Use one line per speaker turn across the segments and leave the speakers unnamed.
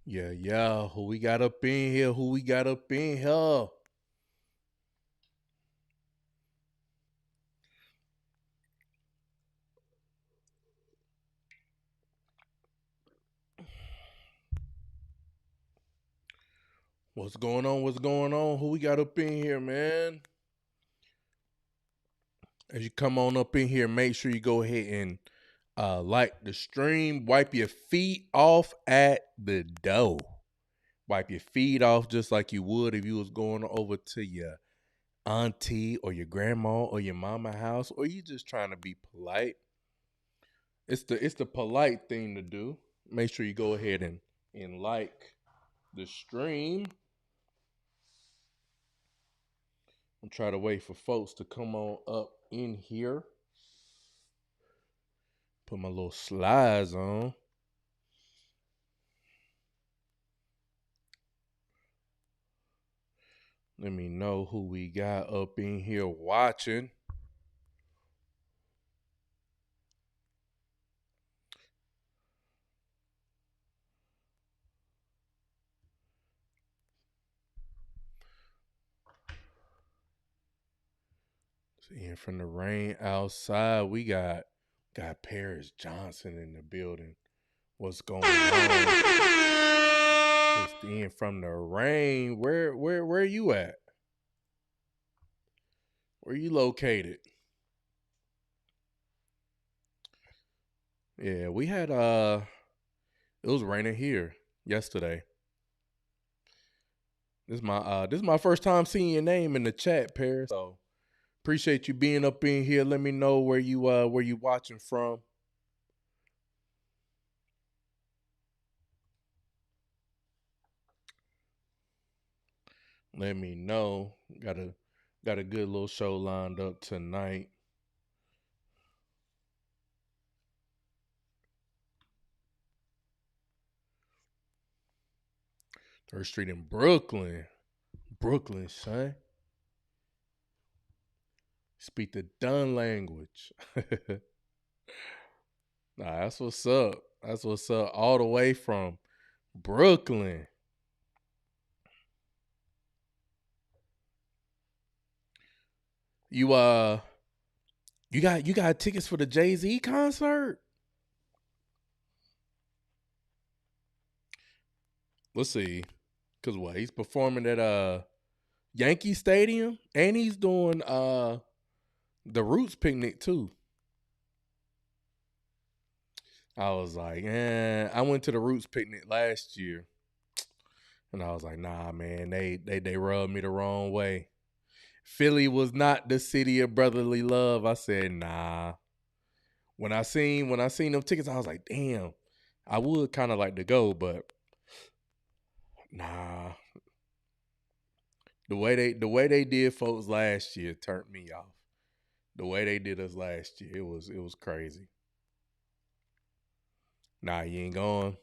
Yeah. Who we got up in here? Who we got up in here? What's going on? What's going on? Who we got up in here, man? As you come on up in here, make sure you go ahead and like the stream. Wipe your feet off at the door. Wipe your feet off just like you would if you was going over to your auntie or your grandma or your mama house, or you just trying to be polite. It's the polite thing to do. Make sure you go ahead and like the stream. I'm trying to wait for folks to come on up in here. Put my little slides on. Let me know who we got up in here watching. Seeing from the rain outside, we got Paris Johnson in the building. What's going on? Just in from the rain. Where you at? Where you located? Yeah, we had it was raining here yesterday. This is my first time seeing your name in the chat, Paris. So appreciate you being up in here. Let me know where you watching from. Let me know. Got a good little show lined up tonight. Third Street in Brooklyn. Brooklyn, son. Speak the Dun language. Nah, that's what's up. That's what's up. All the way from Brooklyn. You you got tickets for the Jay-Z concert? Let's see. Cause what? He's performing at Yankee Stadium and he's doing the Roots picnic too. I was like, I went to the Roots picnic last year. And I was like, nah, man, they rubbed me the wrong way. Philly was not the city of brotherly love. I said, nah. When I seen them tickets, I was like, damn, I would kind of like to go, but nah. The way they did folks last year turned me off. The way they did us last year, it was crazy. Nah, you ain't going.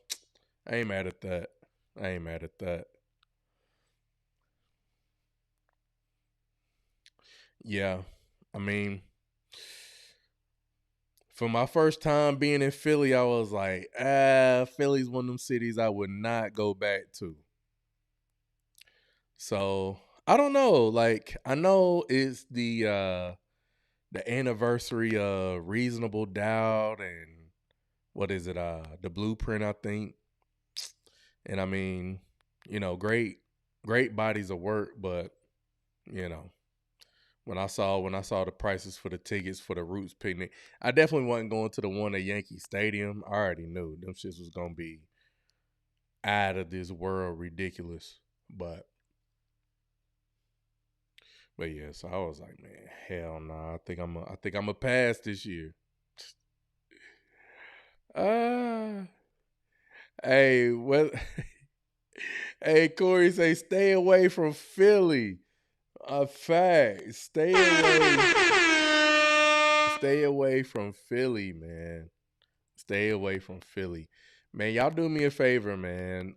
I ain't mad at that. I ain't mad at that. Yeah. I mean, for my first time being in Philly, I was like, Philly's one of them cities I would not go back to. So I don't know. Like, I know it's the anniversary of Reasonable Doubt and what is it? The Blueprint, I think. And I mean, great bodies of work, but you know, when I saw the prices for the tickets for the Roots picnic, I definitely wasn't going to the one at Yankee Stadium. I already knew them shits was gonna be out of this world ridiculous. But yeah, so I was like, man, hell no. I think I'm a pass this year. Ah, hey, what? Hey, Corey say stay away from Philly. A fact. Stay away from Philly, man. Stay away from Philly. Man, y'all do me a favor, man.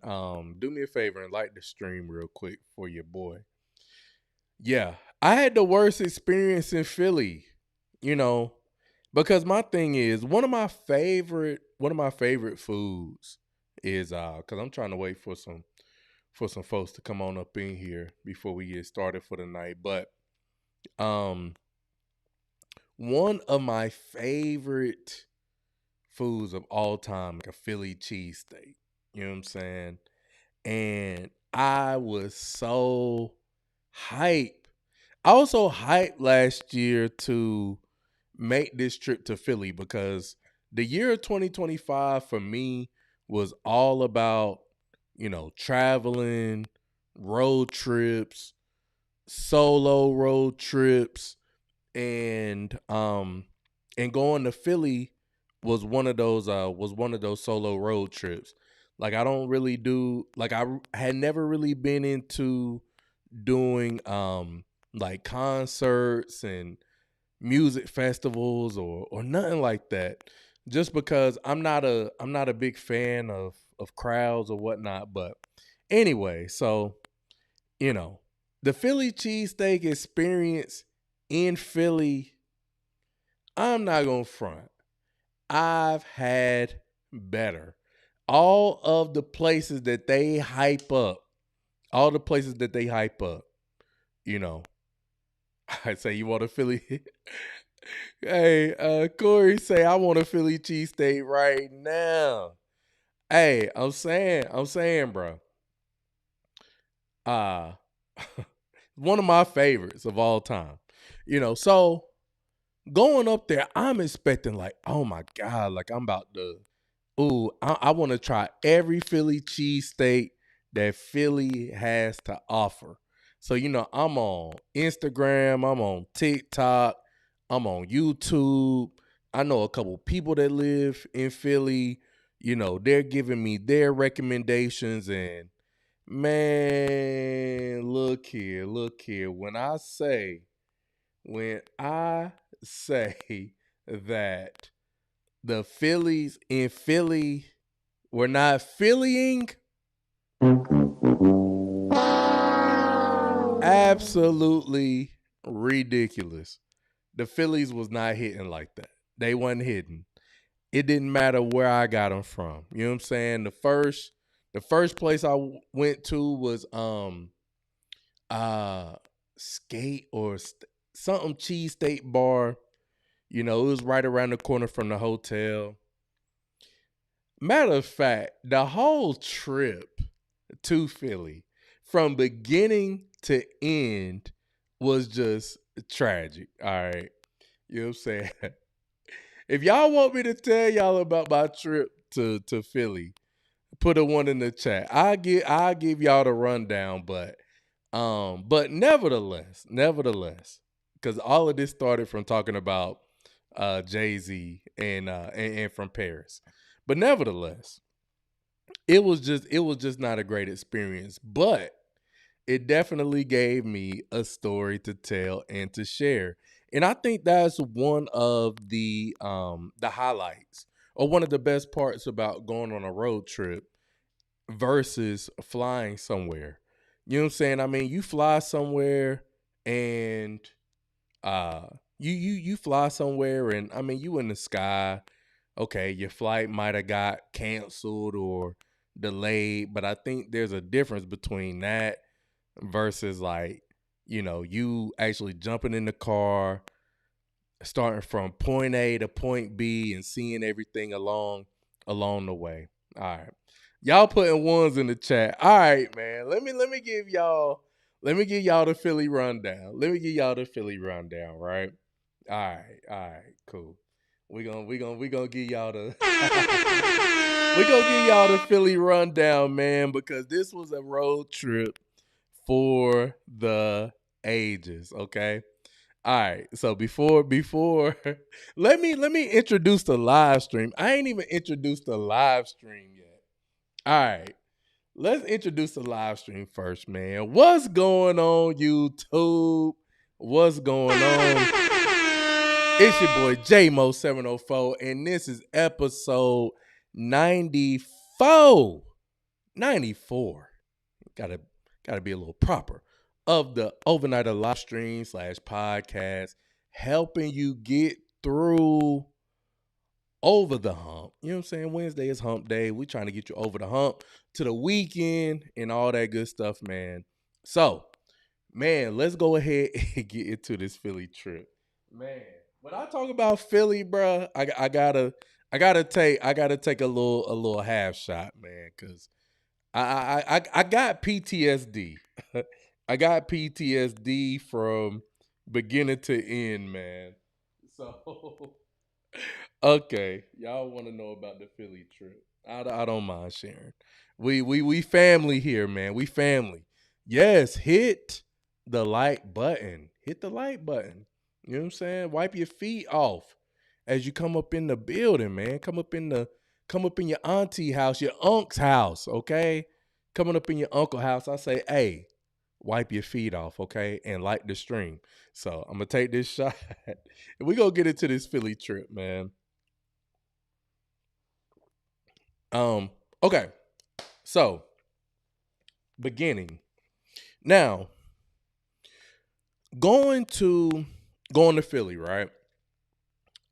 Do me a favor and like the stream real quick for your boy. Yeah. I had the worst experience in Philly, you know, because my thing is one of my favorite foods is because I'm trying to wait for some folks to come on up in here before we get started for the night. But um, one of my favorite foods of all time, like a Philly cheesesteak. You know what I'm saying? And I was so hype. I was so hyped last year to make this trip to Philly because the year of 2025 for me was all about, traveling, road trips, solo road trips, and going to Philly was one of those solo road trips. Like I don't really do like had never really been into doing like concerts and music festivals or nothing like that. Just because I'm not a big fan of crowds or whatnot. But anyway, so you know, the Philly cheesesteak experience in Philly, I'm not gonna front. I've had better. All of the places that they hype up, all the places that they hype up, you know, I say you want a Philly. Hey, Corey say I want a Philly cheesesteak right now. Hey, I'm saying, bro. Uh one of my favorites of all time. So going up there, I'm expecting like, oh my God, like I'm about to, ooh, I want to try every Philly cheesesteak that Philly has to offer. So, I'm on Instagram, I'm on TikTok, I'm on YouTube. I know a couple people that live in Philly. They're giving me their recommendations. And man, look here. When I say that the Phillies in Philly were not Phillying, absolutely ridiculous. The Phillies was not hitting like that. They wasn't hitting. It didn't matter where I got them from. You know what I'm saying? The first place I went to was uh skate or something cheesesteak bar. It was right around the corner from the hotel. Matter of fact, the whole trip to Philly, from beginning to end, was just tragic. All right. You know what I'm saying? If y'all want me to tell y'all about my trip to Philly, put a one in the chat. I'll give y'all the rundown, but nevertheless, because all of this started from talking about Jay-Z and from Paris. But nevertheless, it was just not a great experience. But it definitely gave me a story to tell and to share. And I think that's one of the highlights or one of the best parts about going on a road trip versus flying somewhere. You know what I'm saying? I mean, you fly somewhere and uh you fly somewhere and I mean you in the sky. Okay, your flight might have got canceled or delayed, but I think there's a difference between that versus like, you actually jumping in the car, starting from point A to point B and seeing everything along the way. All right. Y'all putting ones in the chat. All right, man. Let me give y'all the Philly rundown. Let me give y'all the Philly rundown, right? All right, cool. We gonna give y'all the we gonna give y'all the Philly rundown, man, because this was a road trip for the ages. Okay. All right. So before let me introduce the live stream. I ain't even introduced the live stream yet. All right. Let's introduce the live stream first, man. What's going on, YouTube? What's going on? It's your boy JMO704, and this is episode 94. 94. Gotta gotta be a little proper. Of the Overnight live stream / podcast, helping you get through over the hump. You know what I'm saying? Wednesday is hump day. We trying to get you over the hump to the weekend and all that good stuff, man. So, man, let's go ahead and get into this Philly trip. Man, when I talk about Philly, bro, I gotta take a little half shot, man, because I got PTSD. I got PTSD from beginning to end, man. So okay, y'all want to know about the Philly trip? I don't mind sharing. We family here, man. We family. Yes, hit the like button. Hit the like button. You know what I'm saying? Wipe your feet off as you come up in the building, man. Come up in your auntie house, your unc's house, okay? Coming up in your uncle house, I say, hey, wipe your feet off, okay? And like the stream. So I'm gonna take this shot. And we gonna get into this Philly trip, man. Um, okay. So beginning. Now, going to going to Philly, right?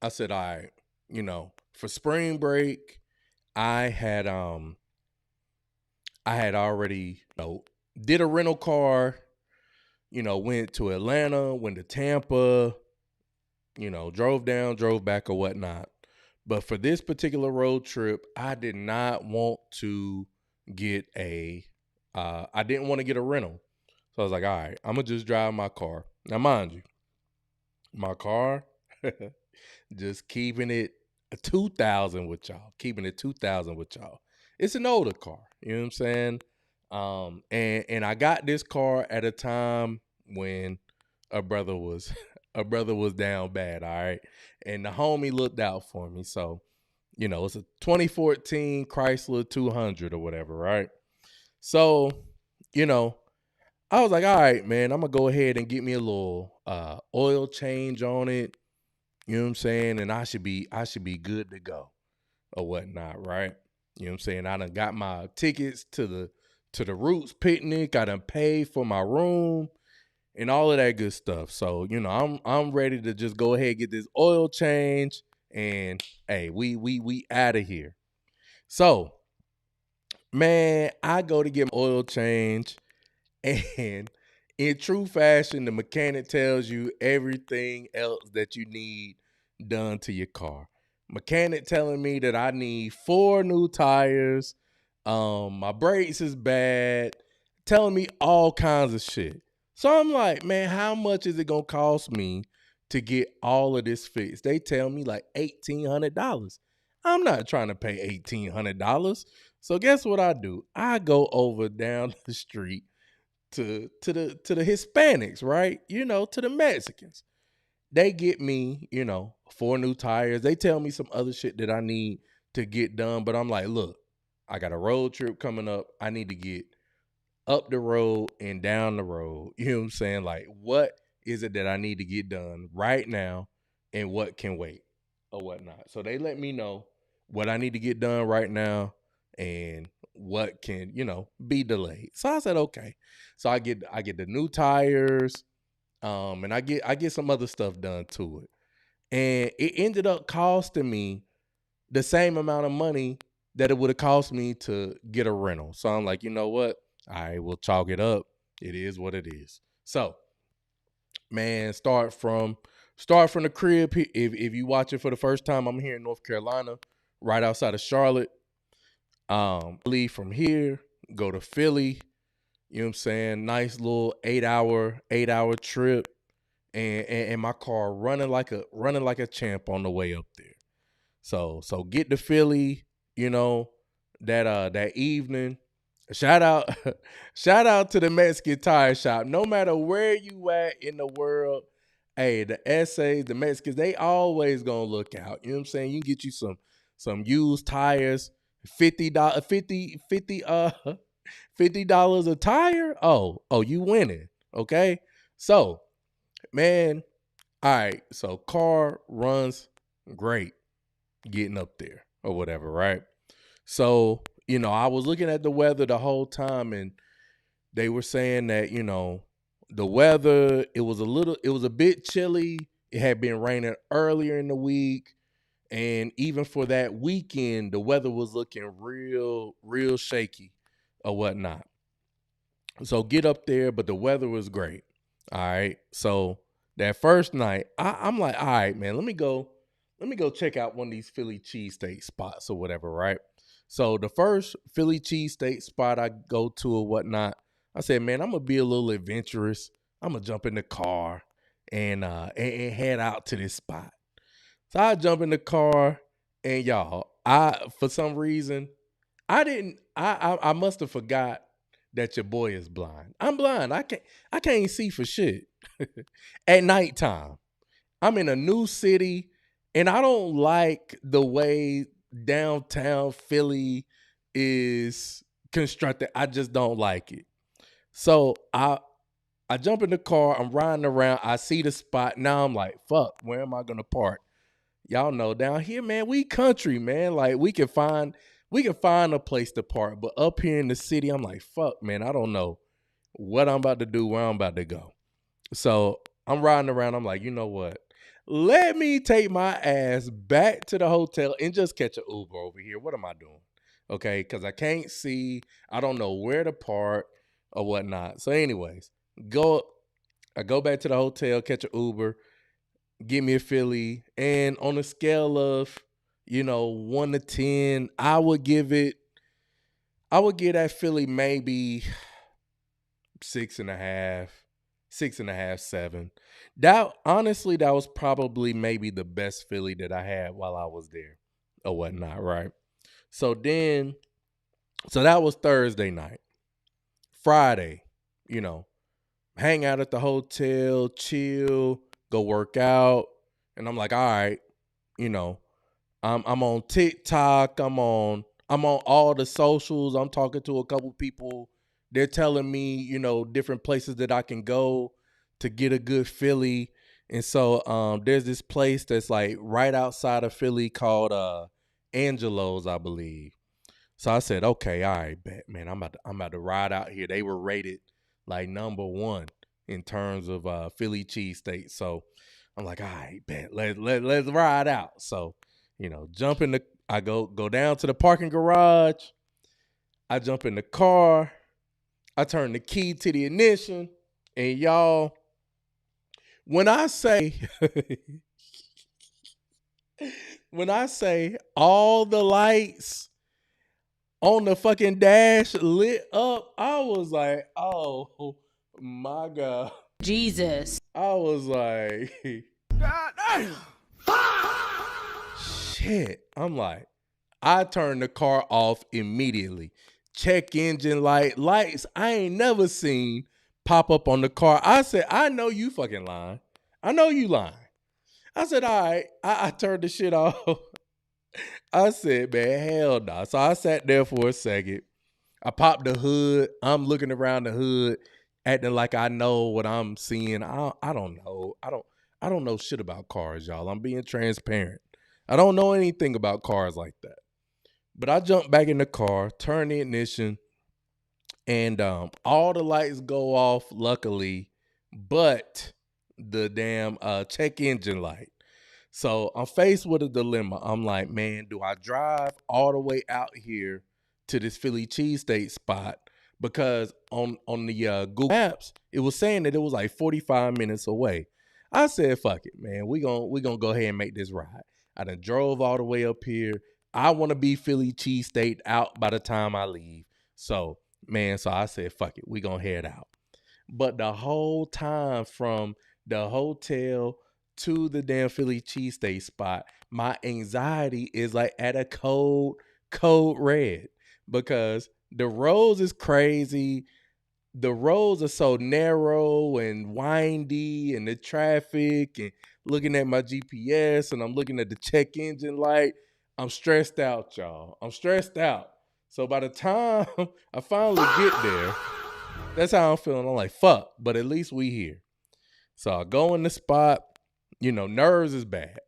I said, all right, for spring break, I had I had already, did a rental car, went to Atlanta, went to Tampa, drove down, drove back or whatnot. But for this particular road trip, I did not want to get I didn't want to get a rental. So I was like, all right, I'm going to just drive my car. Now, mind you, my car, just keeping it 2000 with y'all, keeping it 2000 with y'all. It's an older car, you know what I'm saying? And I got this car at a time when a brother was a brother was down bad, all right? And the homie looked out for me. So, it's a 2014 Chrysler 200 or whatever, right? So, you know, I was like, all right, man, I'm gonna go ahead and get me a little oil change on it. You know what I'm saying? And I should be good to go or whatnot, right? You know what I'm saying? I done got my tickets to the Roots picnic. I done paid for my room and all of that good stuff. So, I'm ready to just go ahead and get this oil change and hey, we out of here. So, man, I go to get my oil change and in true fashion, the mechanic tells you everything else that you need done to your car. Mechanic telling me that I need 4 new tires. My brakes is bad, telling me all kinds of shit. So I'm like, man, how much is it gonna cost me to get all of this fixed? They tell me like $1,800. I'm not trying to pay $1,800. So guess what I do? I go over down the street to the Hispanics, right? To the Mexicans. They get me, 4 new tires. They tell me some other shit that I need to get done, but I'm like, look, I got a road trip coming up. I need to get up the road and down the road. You know what I'm saying? Like, what is it that I need to get done right now and what can wait or whatnot? So they let me know what I need to get done right now and what can, be delayed. So I said, okay. So I get the new tires, and I get some other stuff done to it. And it ended up costing me the same amount of money that it would have cost me to get a rental. So I'm like, you know what? I will chalk it up. It is what it is. So, man, start from the crib. If you watch it for the first time, I'm here in North Carolina, right outside of Charlotte. Leave from here, go to Philly. You know what I'm saying? Nice little 8-hour trip. And my car running like a champ on the way up there. So get to Philly, you know, that evening. Shout out shout out to the Mexican tire shop. No matter where you at in the world, hey, the essays, the Mexicans, they always gonna look out. You know what I'm saying? You can get you some used tires, $50 $50 a tire. Oh, you winning. Okay. So, man, all right. So car runs great getting up there or whatever, right? So, I was looking at the weather the whole time and they were saying that, the weather, it was a bit chilly. It had been raining earlier in the week. And even for that weekend, the weather was looking real shaky or whatnot. So get up there, but the weather was great. All right. So that first night, I'm like, all right, man, let me go check out one of these Philly cheesesteak spots or whatever, right? So the first Philly cheesesteak spot I go to or whatnot, I said, man, I'm gonna be a little adventurous. I'm gonna jump in the car and head out to this spot. So I jump in the car, and y'all, I for some reason I didn't. I must have forgot that your boy is blind. I'm blind. I can't see for shit at nighttime. I'm in a new city, and I don't like the way downtown Philly is constructed. I just don't like it. So I jump in the car. I'm riding around. I see the spot. Now I'm like, fuck. Where am I gonna park? Y'all know down here, man, we country, man. Like we can find a place to park. But up here in the city, I'm like, fuck, man, I don't know what I'm about to do, where I'm about to go. So I'm riding around. I'm like, you know what? Let me take my ass back to the hotel and just catch an Uber over here. What am I doing? Okay, because I can't see. I don't know where to park or whatnot. So, anyways, go. I go back to the hotel, catch an Uber, give me a Philly, and on a scale of 1 to 10, I would give that Philly maybe 6.5, 6.5, 7. That honestly, that was probably maybe the best Philly that I had while I was there or whatnot, right? So then, so that was Thursday night. Friday, you know, hang out at the hotel, chill, go work out, and I'm like, all right, you know, I'm on TikTok. I'm on all the socials. I'm talking to a couple people. They're telling me, different places that I can go to get a good Philly. And so there's this place that's like right outside of Philly called Angelo's, I believe. So I said, okay, all right, bet, man. I'm about to ride out here. They were rated like number 1 in terms of Philly cheesesteak. So I'm like, all right, bet, let's ride out. So, jump in the I go down to the parking garage. I jump in the car. I turn the key to the ignition. And y'all, when I say when I say all the lights on the fucking dash lit up, I was like, oh my God.
Jesus.
I was like, God damn. Shit. I'm like, I turned the car off immediately. Check engine lights I ain't never seen pop up on the car. I said, I know you fucking lying. I know you lying. I said, all right. I turned the shit off. I said, man, hell no. So I sat there for a second. I popped the hood. I'm looking around the hood, acting like I know what I'm seeing. I don't know. I don't know shit about cars, y'all. I'm being transparent. I don't know anything about cars like that. But I jumped back in the car, turn the ignition, and all the lights go off, luckily, but the damn check engine light. So I'm faced with a dilemma. I'm like, man, do I drive all the way out here to this Philly cheesesteak spot? Because on the Google Maps, it was saying that it was like 45 minutes away. I said, fuck it, man. We gonna go ahead and make this ride. I done drove all the way up here. I want to be Philly cheesesteak out by the time I leave. So, man, so I said, fuck it. We gonna head out. But the whole time from the hotel to the damn Philly cheesesteak spot, my anxiety is like at a code red because the roads is crazy. The roads are so narrow and windy, and the traffic, and looking at my GPS, and I'm looking at the check engine light. I'm stressed out, y'all. I'm stressed out. So by the time I finally get there, that's how I'm feeling. I'm like, fuck, but at least we here. So I go in the spot, nerves is bad.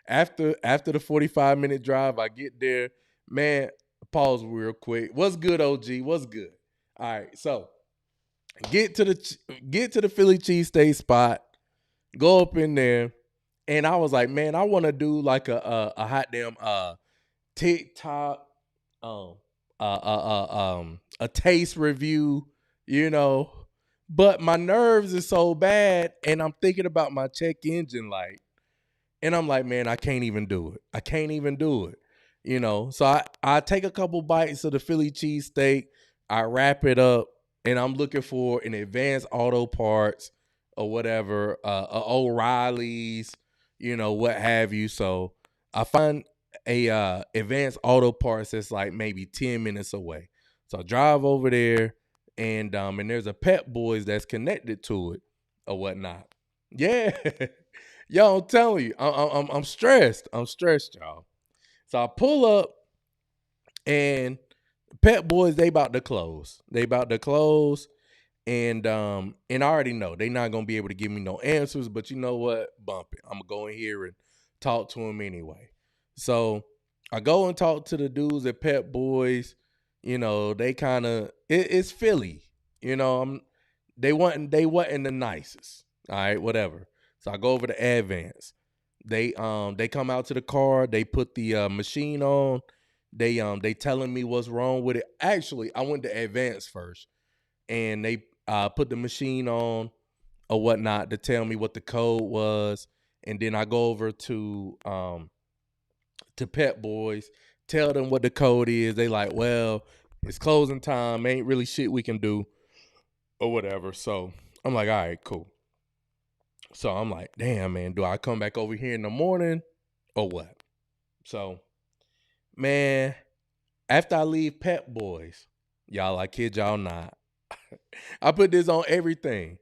after the 45-minute drive, I get there. Man, pause real quick. What's good, OG? What's good? All right, so get to the Philly cheesesteak spot, go up in there, And I was like, man, I want to do like a hot damn TikTok, um, a taste review, you know. But my nerves is so bad, and I'm thinking about my check engine light, and I'm like, man, I can't even do it. I can't even do it, you know. So I take a couple bites of the Philly cheesesteak, I wrap it up, and I'm looking for an Advanced Auto Parts or whatever, O'Reilly's, you know, what have you. So I find a Advanced Auto Parts that's like maybe 10 minutes away. So I drive over there, and there's a Pep Boys that's connected to it or whatnot. Yeah. Yo, I'm telling you, I'm stressed. I'm stressed, y'all. So I pull up, and Pep Boys, they about to close. They about to close. And I already know they not gonna be able to give me no answers, but you know what? Bump it. I'm gonna go in here and talk to him anyway. So I go and talk to the dudes at Pep Boys. You know, they kind of it's Philly. You know, they wasn't the nicest. All right, whatever. So I go over to Advance. They come out to the car. They put the machine on. They telling me what's wrong with it. Actually, I went to Advance first, and they put the machine on or whatnot to tell me what the code was, and then I go over to Pep Boys, tell them what the code is. They like, well, it's closing time, ain't really shit we can do or whatever. So I'm like, all right, cool. So I'm like, damn, man, do I come back over here in the morning or what? So, man, after I leave Pep Boys, y'all, I kid y'all not, I put this on everything.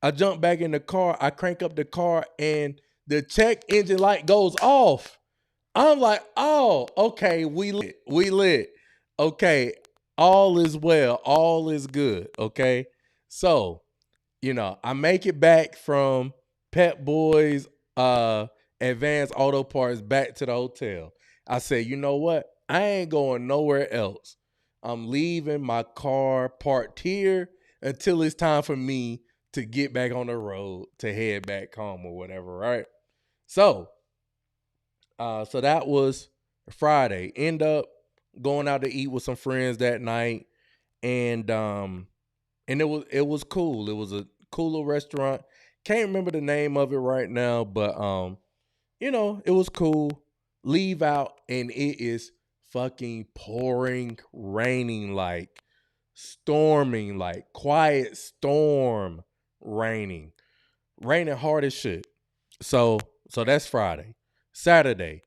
I jump back in the car, I crank up the car, and the check engine light goes off. I'm like, oh, okay, we lit. We lit. Okay, all is well. All is good. Okay. So, you know, I make it back from Pep Boys Advanced Auto Parts back to the hotel. I said, you know what? I ain't going nowhere else. I'm leaving my car parked here until it's time for me to get back on the road to head back home or whatever, right? So, so that was Friday. End up going out to eat with some friends that night, and it was cool. It was a cool little restaurant. Can't remember the name of it right now, but you know, it was cool. Leave out, and it is fucking pouring, raining, like storming, like quiet storm raining. Raining hard as shit. So so that's Friday. Saturday,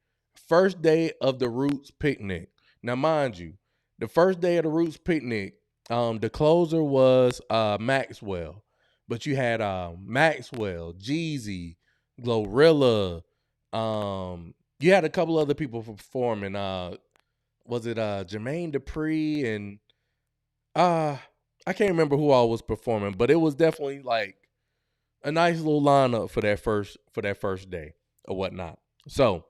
first day of the Roots picnic. Now, mind you, the first day of the Roots picnic, the closer was Maxwell, but you had Maxwell, Jeezy, Glorilla. You had a couple other people performing. Was it Jermaine Dupri and I can't remember who all was performing, but it was definitely like a nice little lineup for that first day or whatnot. So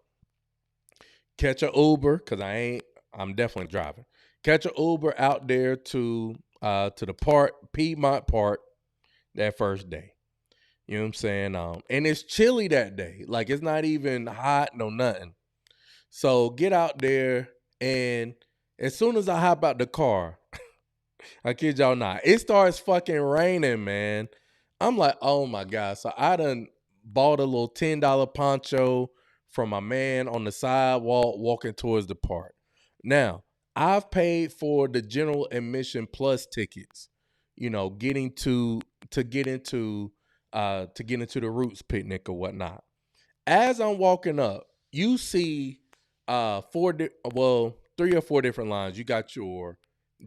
catch a Uber, cause I'm definitely driving. Catch a Uber out there to the park, Piedmont Park, that first day. You know what I'm saying? And it's chilly that day. Like it's not even hot, no nothing. So get out there, and as soon as I hop out the car, I kid y'all not, it starts fucking raining, man. I'm like, oh my God. So I done bought a little $10 poncho from my man on the sidewalk walking towards the park. Now, I've paid for the general admission plus tickets, you know, getting to get into to get into the Roots picnic or whatnot. As I'm walking up, you see three or four different lines. You got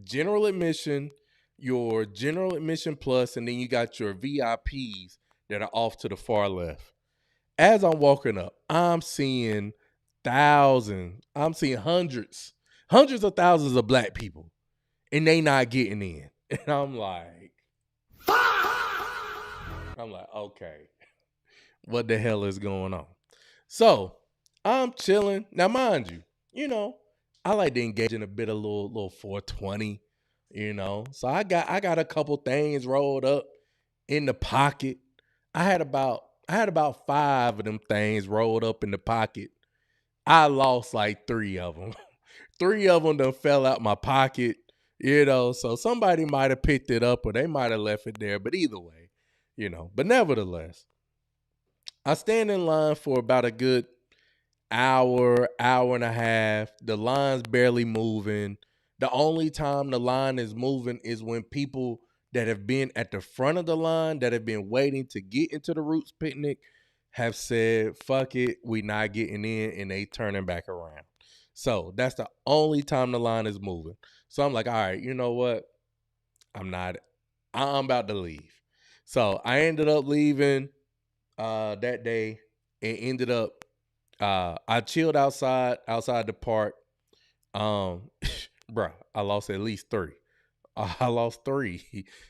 general admission, your general admission plus, and then you got your VIPs that are off to the far left. As I'm walking up, I'm seeing thousands, I'm seeing hundreds of thousands of black people, and they not getting in. And I'm like, okay, what the hell is going on? So I'm chilling. Now, mind you, you know, I like to engage in a bit of little 420, you know. So I got a couple things rolled up in the pocket. I had I had about 5 of them things rolled up in the pocket. I lost like 3 of them. 3 of them done fell out my pocket, so somebody might have picked it up or they might have left it there. But either way, but nevertheless, I stand in line for about a good hour and a half. The line's barely moving. The only time the line is moving is when people that have been at the front of the line, that have been waiting to get into the Roots picnic, have said, fuck it, we not getting in, and they turning back around. So that's the only time the line is moving. So I'm like, all right, you know what? I'm about to leave. So I ended up leaving that day and ended up I chilled outside the park. Bruh, I lost at least 3. I lost 3.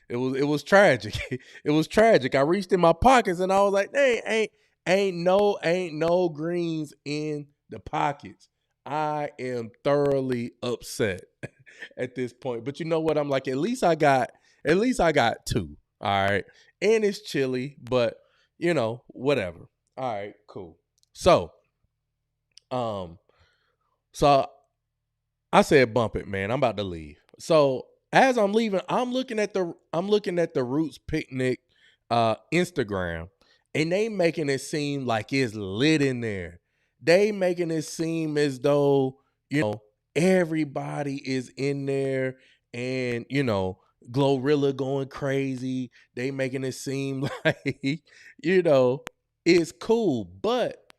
It was tragic. It was tragic. I reached in my pockets and I was like, "Hey, ain't no greens in the pockets." I am thoroughly upset at this point. But you know what? I'm like, at least I got 2. All right. And it's chilly, but whatever. All right, cool. So so I said, bump it, man. I'm about to leave. So as I'm leaving, I'm looking at the Roots picnic Instagram, and they making it seem like it's lit in there. They making it seem as though, everybody is in there and, Glorilla going crazy. They making it seem like, it's cool. But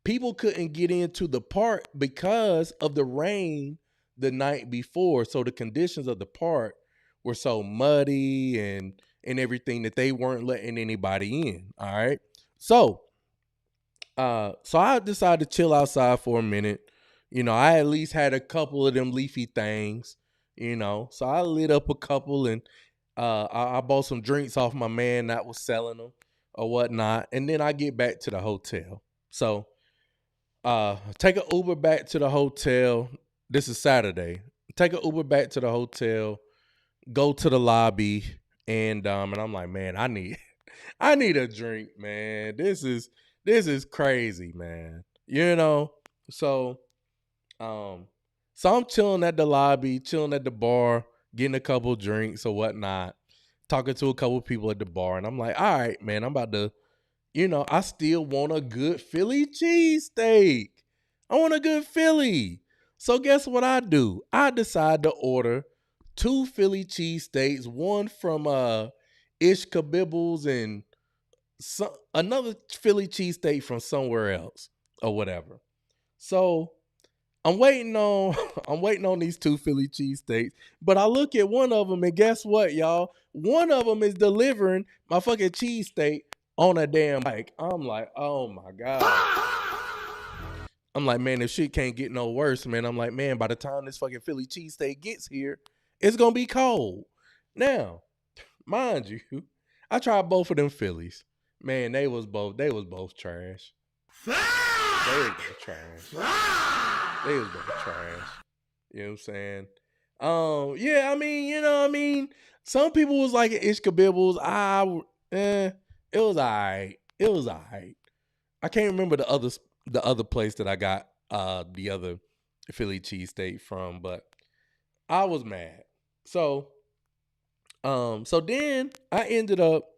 people couldn't get into the park because of the rain the night before. So the conditions of the park were so muddy and everything that they weren't letting anybody in. All right. So I decided to chill outside for a minute. I at least had a couple of them leafy things, so I lit up a couple and I bought some drinks off my man that was selling them or whatnot. And then I get back to the hotel. So take an Uber back to the hotel. This is Saturday. Take an Uber back to the hotel, go to the lobby, and I'm like, man, I need a drink, man. This is crazy, man. So I'm chilling at the lobby, chilling at the bar, getting a couple drinks or whatnot, talking to a couple people at the bar, and I'm like, all right, man, I'm about to, I still want a good Philly cheesesteak. I want a good Philly. So guess what I do? I decide to order 2 Philly cheesesteaks, one from Ish Kabibbles and another Philly cheesesteak from somewhere else or whatever. So I'm waiting on these 2 Philly cheesesteaks, but I look at one of them and guess what, y'all? One of them is delivering my fucking cheesesteak on a damn bike. I'm like, oh my God. I'm like, man, this shit can't get no worse, man. I'm like, man, by the time this fucking Philly cheesesteak gets here, it's gonna be cold. Now, mind you, I tried both of them Phillies. Man, they was both trash. They was both trash. They was both trash. You know what I'm saying? Yeah, I mean, some people was like Ish Kabibbles. It was alright. It was alright. I can't remember the other place that I got the other Philly cheesesteak from, but I was mad. So then I ended up,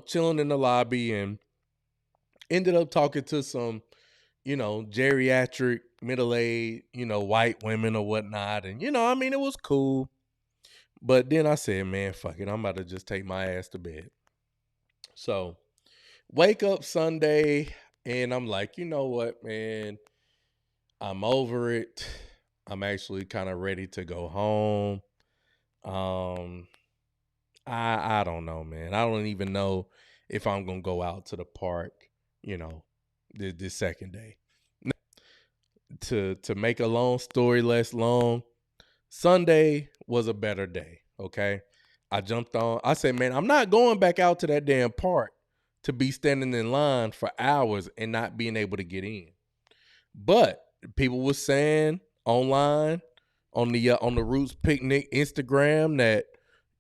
chilling in the lobby and ended up talking to some, geriatric, middle-aged, white women or whatnot. And, it was cool. But then I said, man, fuck it. I'm about to just take my ass to bed. So wake up Sunday and I'm like, you know what, man? I'm over it. I'm actually kind of ready to go home. I don't know, man. I don't even know if I'm gonna go out to the park, this second day. To make a long story less long, Sunday was a better day. Okay, I jumped on. I said, man, I'm not going back out to that damn park to be standing in line for hours and not being able to get in. But people were saying online on the Roots Picnic Instagram that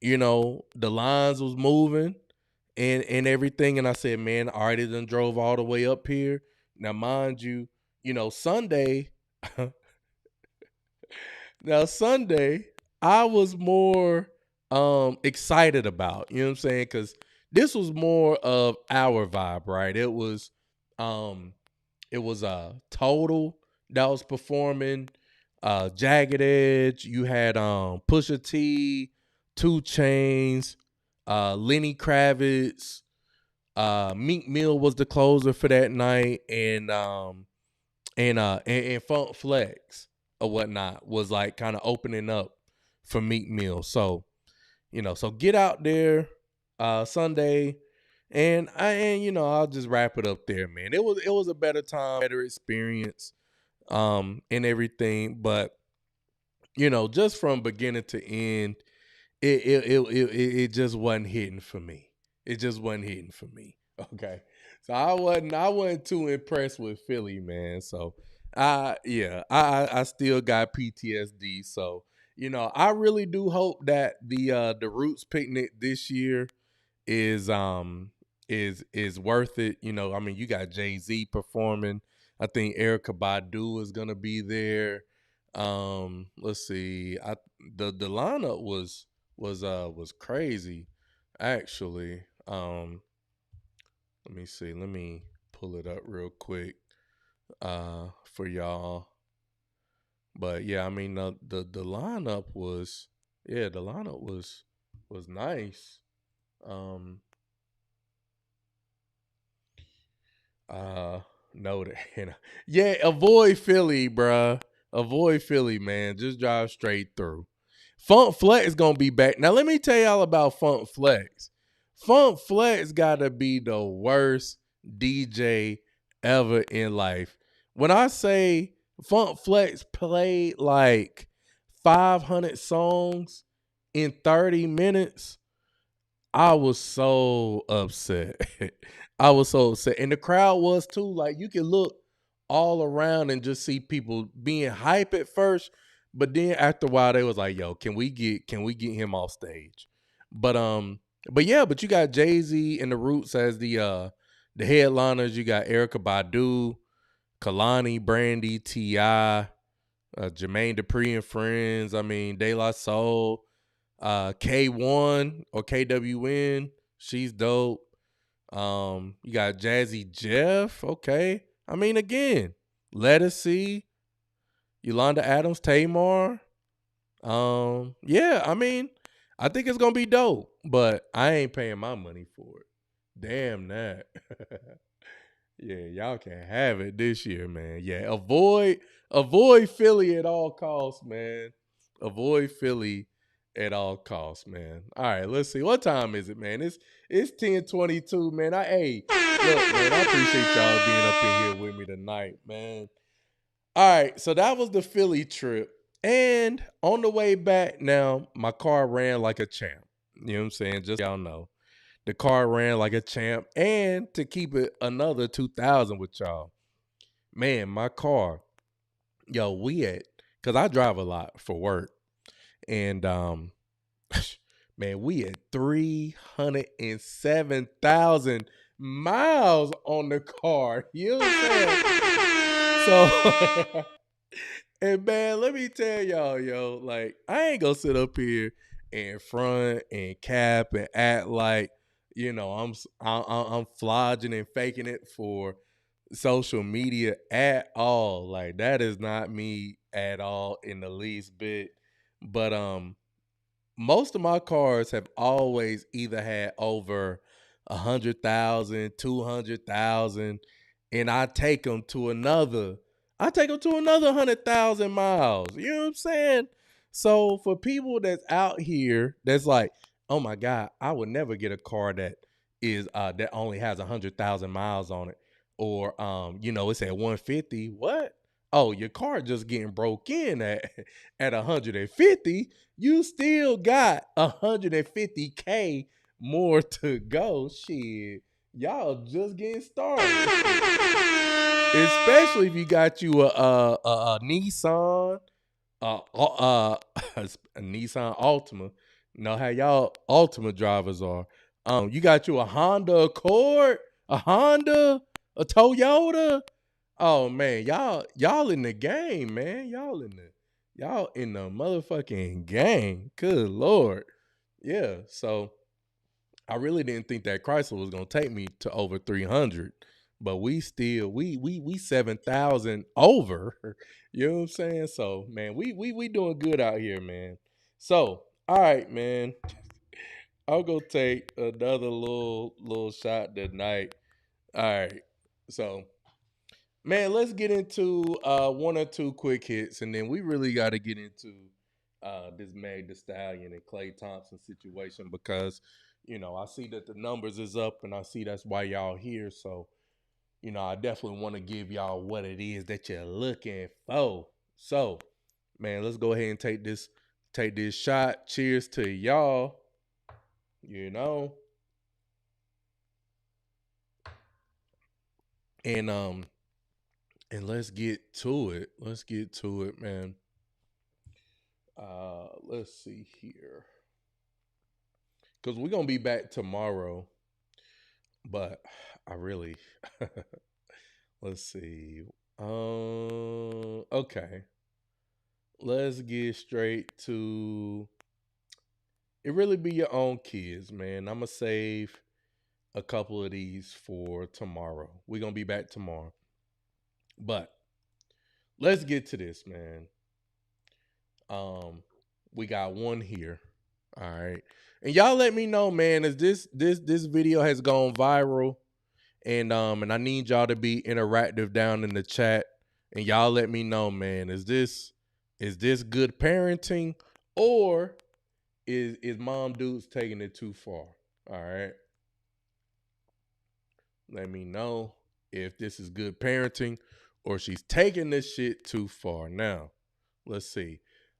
the lines was moving and everything. And I said, man, I already done drove all the way up here. Now, mind you, Sunday, now Sunday, I was more excited about, you know what I'm saying? Cause this was more of our vibe, right? Um it was Total that was performing, Jagged Edge, you had Pusha T, Two Chains, Lenny Kravitz, Meek Mill was the closer for that night, and Funk Flex or whatnot was like kind of opening up for Meek Mill. So, so get out there Sunday, and I'll just wrap it up there, man. It was a better time, better experience, and everything. But just from beginning to end, it just wasn't hitting for me. It just wasn't hitting for me. Okay. So I wasn't too impressed with Philly, man. So I still got PTSD. So, I really do hope that the Roots picnic this year is worth it. I mean, you got Jay-Z performing. I think Erica Badu is gonna be there. Let's see. The lineup was crazy, actually. Let me see. Let me pull it up real quick for y'all. But yeah, I mean the lineup was the lineup was nice. Um no that yeah, avoid Philly, bruh. Avoid Philly, man. Just drive straight through. Funk Flex is gonna be back. Now let me tell y'all about Funk Flex. Funk Flex gotta be the worst DJ ever in life. When I say Funk Flex played like 500 songs in 30 minutes, I was so upset. I was so upset. And the crowd was too. Like, you can look all around and just see people being hype at first, but then after a while they was like, yo, can we get him off stage? But you got Jay-Z and the Roots as the headliners. You got Erica Badu, Kalani, Brandy, T.I., Jermaine Dupri and Friends. I mean, De La Soul, K1 or KWN. She's dope. You got Jazzy Jeff. Okay. I mean, again, Lettucey, Yolanda Adams, Tamar. Yeah, I mean, I think it's gonna be dope, but I ain't paying my money for it. Damn that. Yeah, y'all can have it this year, man. Yeah, avoid Philly at all costs, man. Avoid Philly at all costs, man. All right, let's see. What time is it, man? It's 10:22, man. Look, man, I appreciate y'all being up in here with me tonight, man. All right, so that was the Philly trip. And on the way back now, my car ran like a champ. You know what I'm saying? Just so y'all know. The car ran like a champ. And to keep it another 2,000 with y'all, man, my car, yo, because I drive a lot for work. And man, we had 307,000 miles on the car. You know what I'm saying? So, and man, let me tell y'all, yo, like, I ain't gonna sit up here in front and cap and act like, I'm flogging and faking it for social media at all. Like, that is not me at all in the least bit. But most of my cars have always either had over 100,000, 200,000, and I take them to another 100,000 miles. You know what I'm saying? So for people that's out here, that's like, oh my God, I would never get a car that only has 100,000 miles on it, or it's at 150. What? Oh, your car just getting broke in at 150. You still got 150K more to go. Shit, y'all just getting started. Especially if you got you a Nissan, a Nissan Altima. Know how y'all Altima drivers are. You got you a Honda Accord, a Honda, a Toyota. Oh man, y'all in the game, man. Y'all in the motherfucking game. Good Lord. Yeah. So I really didn't think that Chrysler was gonna take me to over 300, but we still we 7,000 over. You know what I'm saying? So man, we doing good out here, man. So all right, man. I'll go take another little shot tonight. All right. So man, let's get into one or two quick hits, and then we really got to get into this Meg Thee Stallion and Klay Thompson situation because I see that the numbers is up, and I see that's why y'all here. So I definitely want to give y'all what it is that you're looking for. So man, let's go ahead and take this shot. Cheers to y'all. You know, and let's get to it. Let's get to it, man. Let's see here. Cause we're gonna be back tomorrow. But I really let's see. Okay. Let's get straight to it really be your own kids, man. I'ma save a couple of these for tomorrow. We're gonna be back tomorrow. But let's get to this, man. We got one here. All right. And y'all let me know, man, is this video has gone viral, and I need y'all to be interactive down in the chat, and y'all let me know, man, is this good parenting, or is mom dudes taking it too far? All right. Let me know if this is good parenting or she's taking this shit too far. Now, let's see.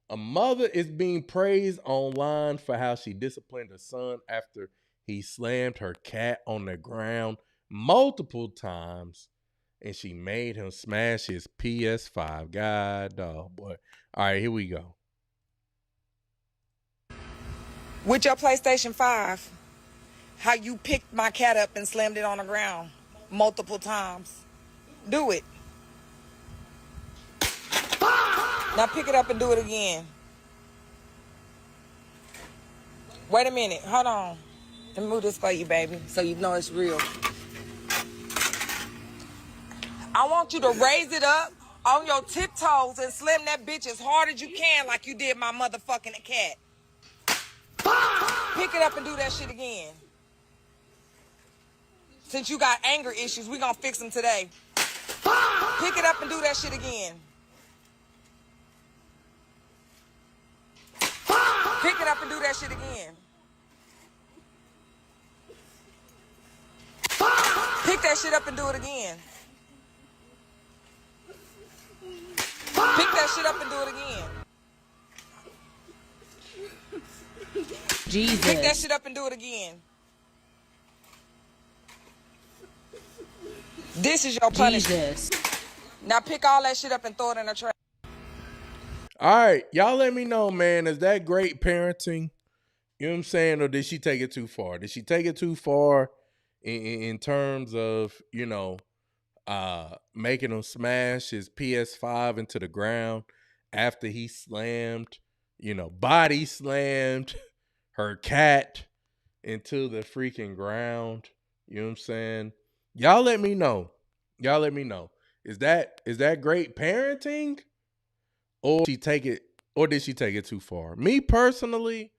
A mother is being praised online for how she disciplined her son after he slammed her cat on the ground multiple times and she made him smash his PS5. God, dog, boy. All right, here we go.
With your PlayStation 5, how you picked my cat up and slammed it on the ground multiple times. Do it. Now pick it up and do it again. Wait a minute. Hold on. Let me move this for you, baby, so you know it's real. I want you to raise it up on your tiptoes and slam that bitch as hard as you can like you did my motherfucking cat. Pick it up and do that shit again. Since you got anger issues, we gonna fix them today. Pick it up and do that shit again. Pick it up and do that shit again. Pick that shit up and do it again. Pick that shit up and do it again.
Jesus.
Pick that shit up and do it again. This is your punishment.
Jesus.
Now pick all that shit up and throw it in the trash.
All right, y'all let me know, man. Is that great parenting? You know what I'm saying? Or did she take it too far? Did she take it too far in terms of, making him smash his PS5 into the ground after he slammed, body slammed her cat into the freaking ground? You know what I'm saying? Y'all let me know. Y'all let me know. Is that great parenting? Or did she take it too far? Me personally,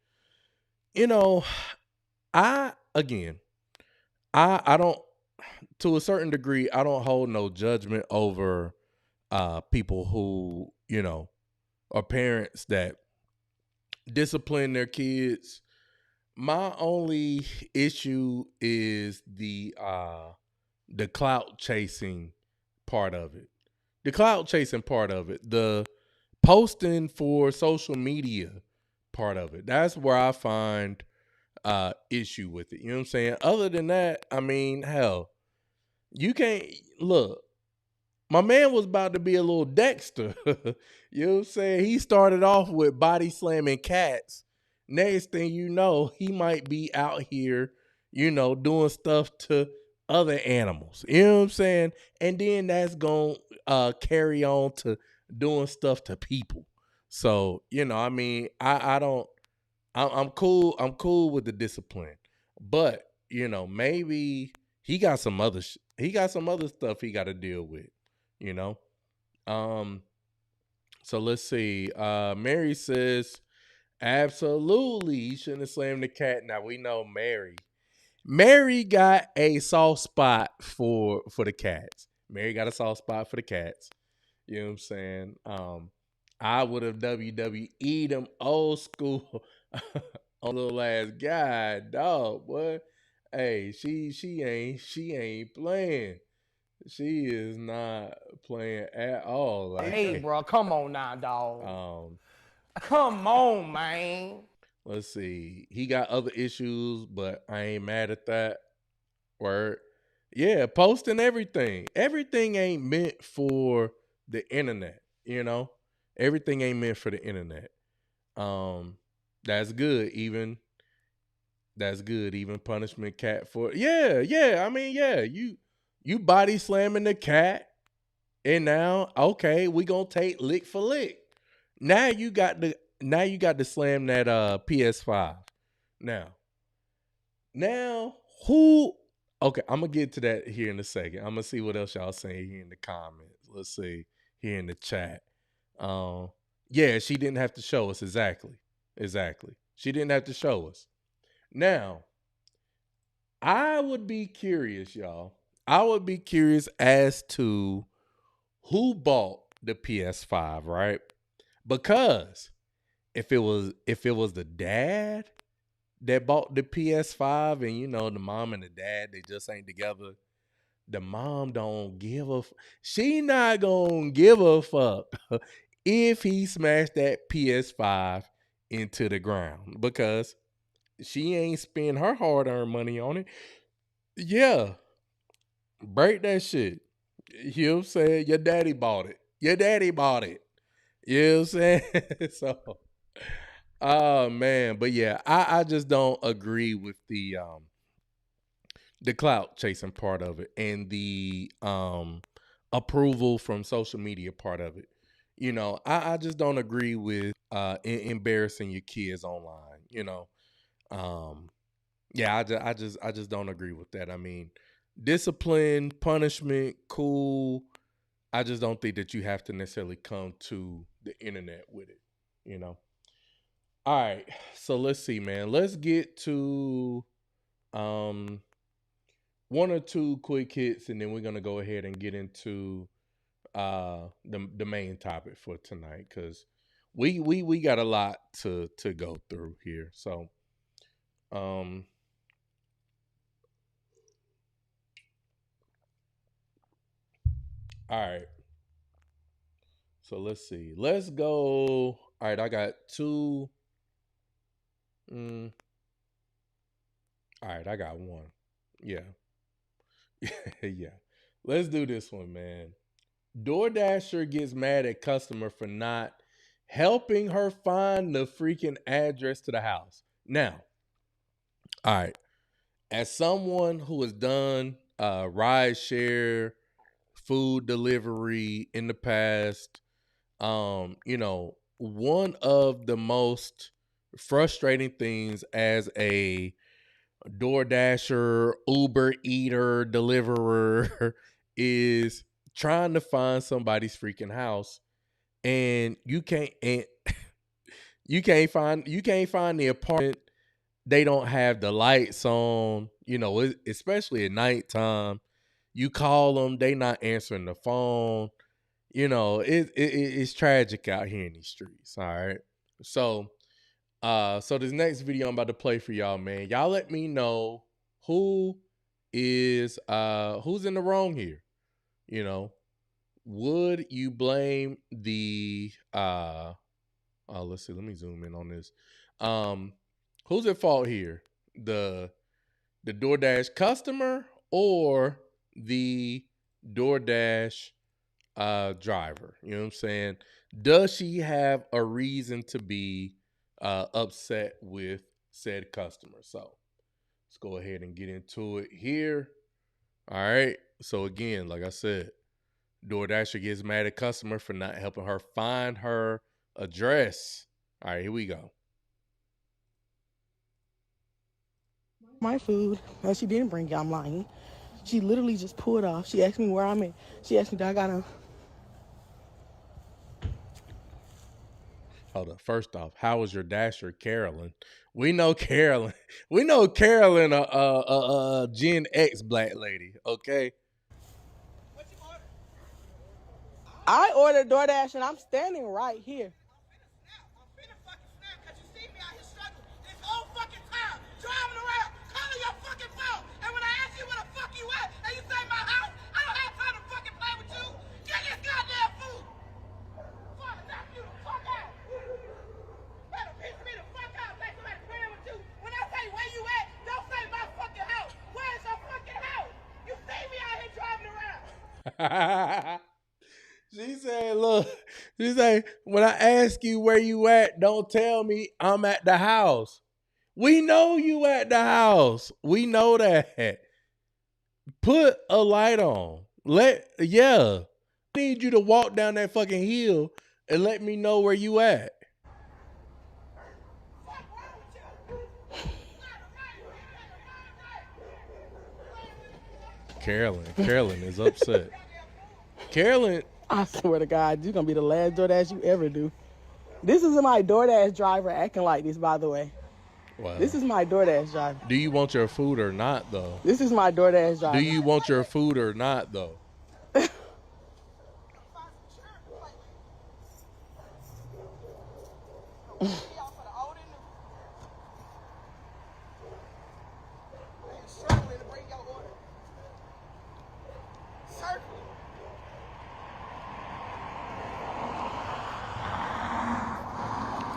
I don't, to a certain degree, I don't hold no judgment over people who, are parents that discipline their kids. My only issue is the clout chasing part of it. The clout chasing part of it. The posting for social media part of it. That's where I find issue with it. You know what I'm saying? Other than that, I mean, hell, you can't look. My man was about to be a little Dexter. You know what I'm saying? He started off with body slamming cats. Next thing you know, he might be out here, doing stuff to other animals. You know what I'm saying? And then that's going to carry on to doing stuff to people. So, I mean, I don't I'm cool. I'm cool with the discipline. But, maybe he got some other he got some other stuff he got to deal with, you know. Um so let's see. Mary says absolutely he shouldn't have slammed the cat. Now we know Mary. Mary got a soft spot for the cats. Mary got a soft spot for the cats. You know what I'm saying? I would have WWE them old school on little ass guy, dog. What? Hey, she ain't playing. She is not playing at all. Like,
Hey, bro, come on now, dog.
um,
Come on, man.
let's see. He got other issues, but I ain't mad at that. Word. Yeah, posting everything. Everything ain't meant for the internet, Everything ain't meant for the internet. Um, that's good. Even punishment cat for yeah. I mean, yeah, you body slamming the cat, and now okay, we gonna take lick for lick. Now you got to slam that PS5. Now who okay, I'm gonna get to that here in a second. I'm gonna see what else y'all saying here in the comments. Let's see here in the chat. Yeah, she didn't have to show us exactly. She didn't have to show us. Now, I would be curious, y'all. I would be curious as to who bought the PS5, right? Because if it was the dad that bought the PS5 and the mom and the dad they just ain't together, the mom don't give a she not gonna give a fuck if he smashed that PS5 into the ground because she ain't spend her hard-earned money on it. Yeah, break that shit. You know what I'm saying? Your daddy bought it. You know what I'm saying? So, oh man, but yeah, I just don't agree with the clout chasing part of it and the approval from social media part of it. I just don't agree with embarrassing your kids online. Yeah, I just don't agree with that. I mean, discipline, punishment, cool. I just don't think that you have to necessarily come to the internet with it. All right, so let's see, man. Let's get to one or two quick hits, and then we're gonna go ahead and get into the main topic for tonight because we got a lot to go through here. So all right. So let's see. Let's go. All right, I got two. All right, I got one. Yeah. Yeah. Let's do this one, man. DoorDasher gets mad at customer for not helping her find the freaking address to the house. Now, all right. As someone who has done ride share, food delivery in the past, one of the most frustrating things as a DoorDasher, Uber eater, deliverer is trying to find somebody's freaking house and you can't find the apartment. They don't have the lights on, especially at nighttime. You call them, they not answering the phone. It's tragic out here in these streets. All right. So this next video I'm about to play for y'all, man. Y'all let me know who's in the wrong here. Would you blame the let's see, let me zoom in on this. Who's at fault here? The DoorDash customer or the DoorDash driver? You know what I'm saying? Does she have a reason to be upset with said customer? Let's go ahead and get into it here. All right. So again, like I said, DoorDasher gets mad at customer for not helping her find her address. All right, here we go.
My food. No, she didn't bring it. I'm lying. She literally just pulled off. She asked me where I'm at. She asked me, do I got a...
Hold up. First off, how was your dasher, Carolyn? We know Carolyn. We know Carolyn, a Gen X black lady. Okay.
What you order? I ordered DoorDash and I'm standing right here.
I'm finna fucking snap because you see me out here struggling this whole fucking time, driving around, calling your fucking phone. And when I ask you where the fuck you at, and you say my house, I don't have time to fucking play with you. Get this goddamn food. Fuck, knock you the fuck out. Better piss me the fuck out, like somebody playing with you. When I say where you at, don't say my fucking house. Where's your fucking house? You see me out here driving around.
She said, look, she said, when I ask you where you at, don't tell me I'm at the house. We know you at the house. We know that. Put a light on. I need you to walk down that fucking hill and let me know where you at. Carolyn is upset. Carolyn.
I swear to God, you're going to be the last DoorDash you ever do. This is my DoorDash driver acting like this, by the way.
Wow.
This is my DoorDash driver.
Do you want your food or not, though?
This is my DoorDash driver.
Do you want your food or not, though?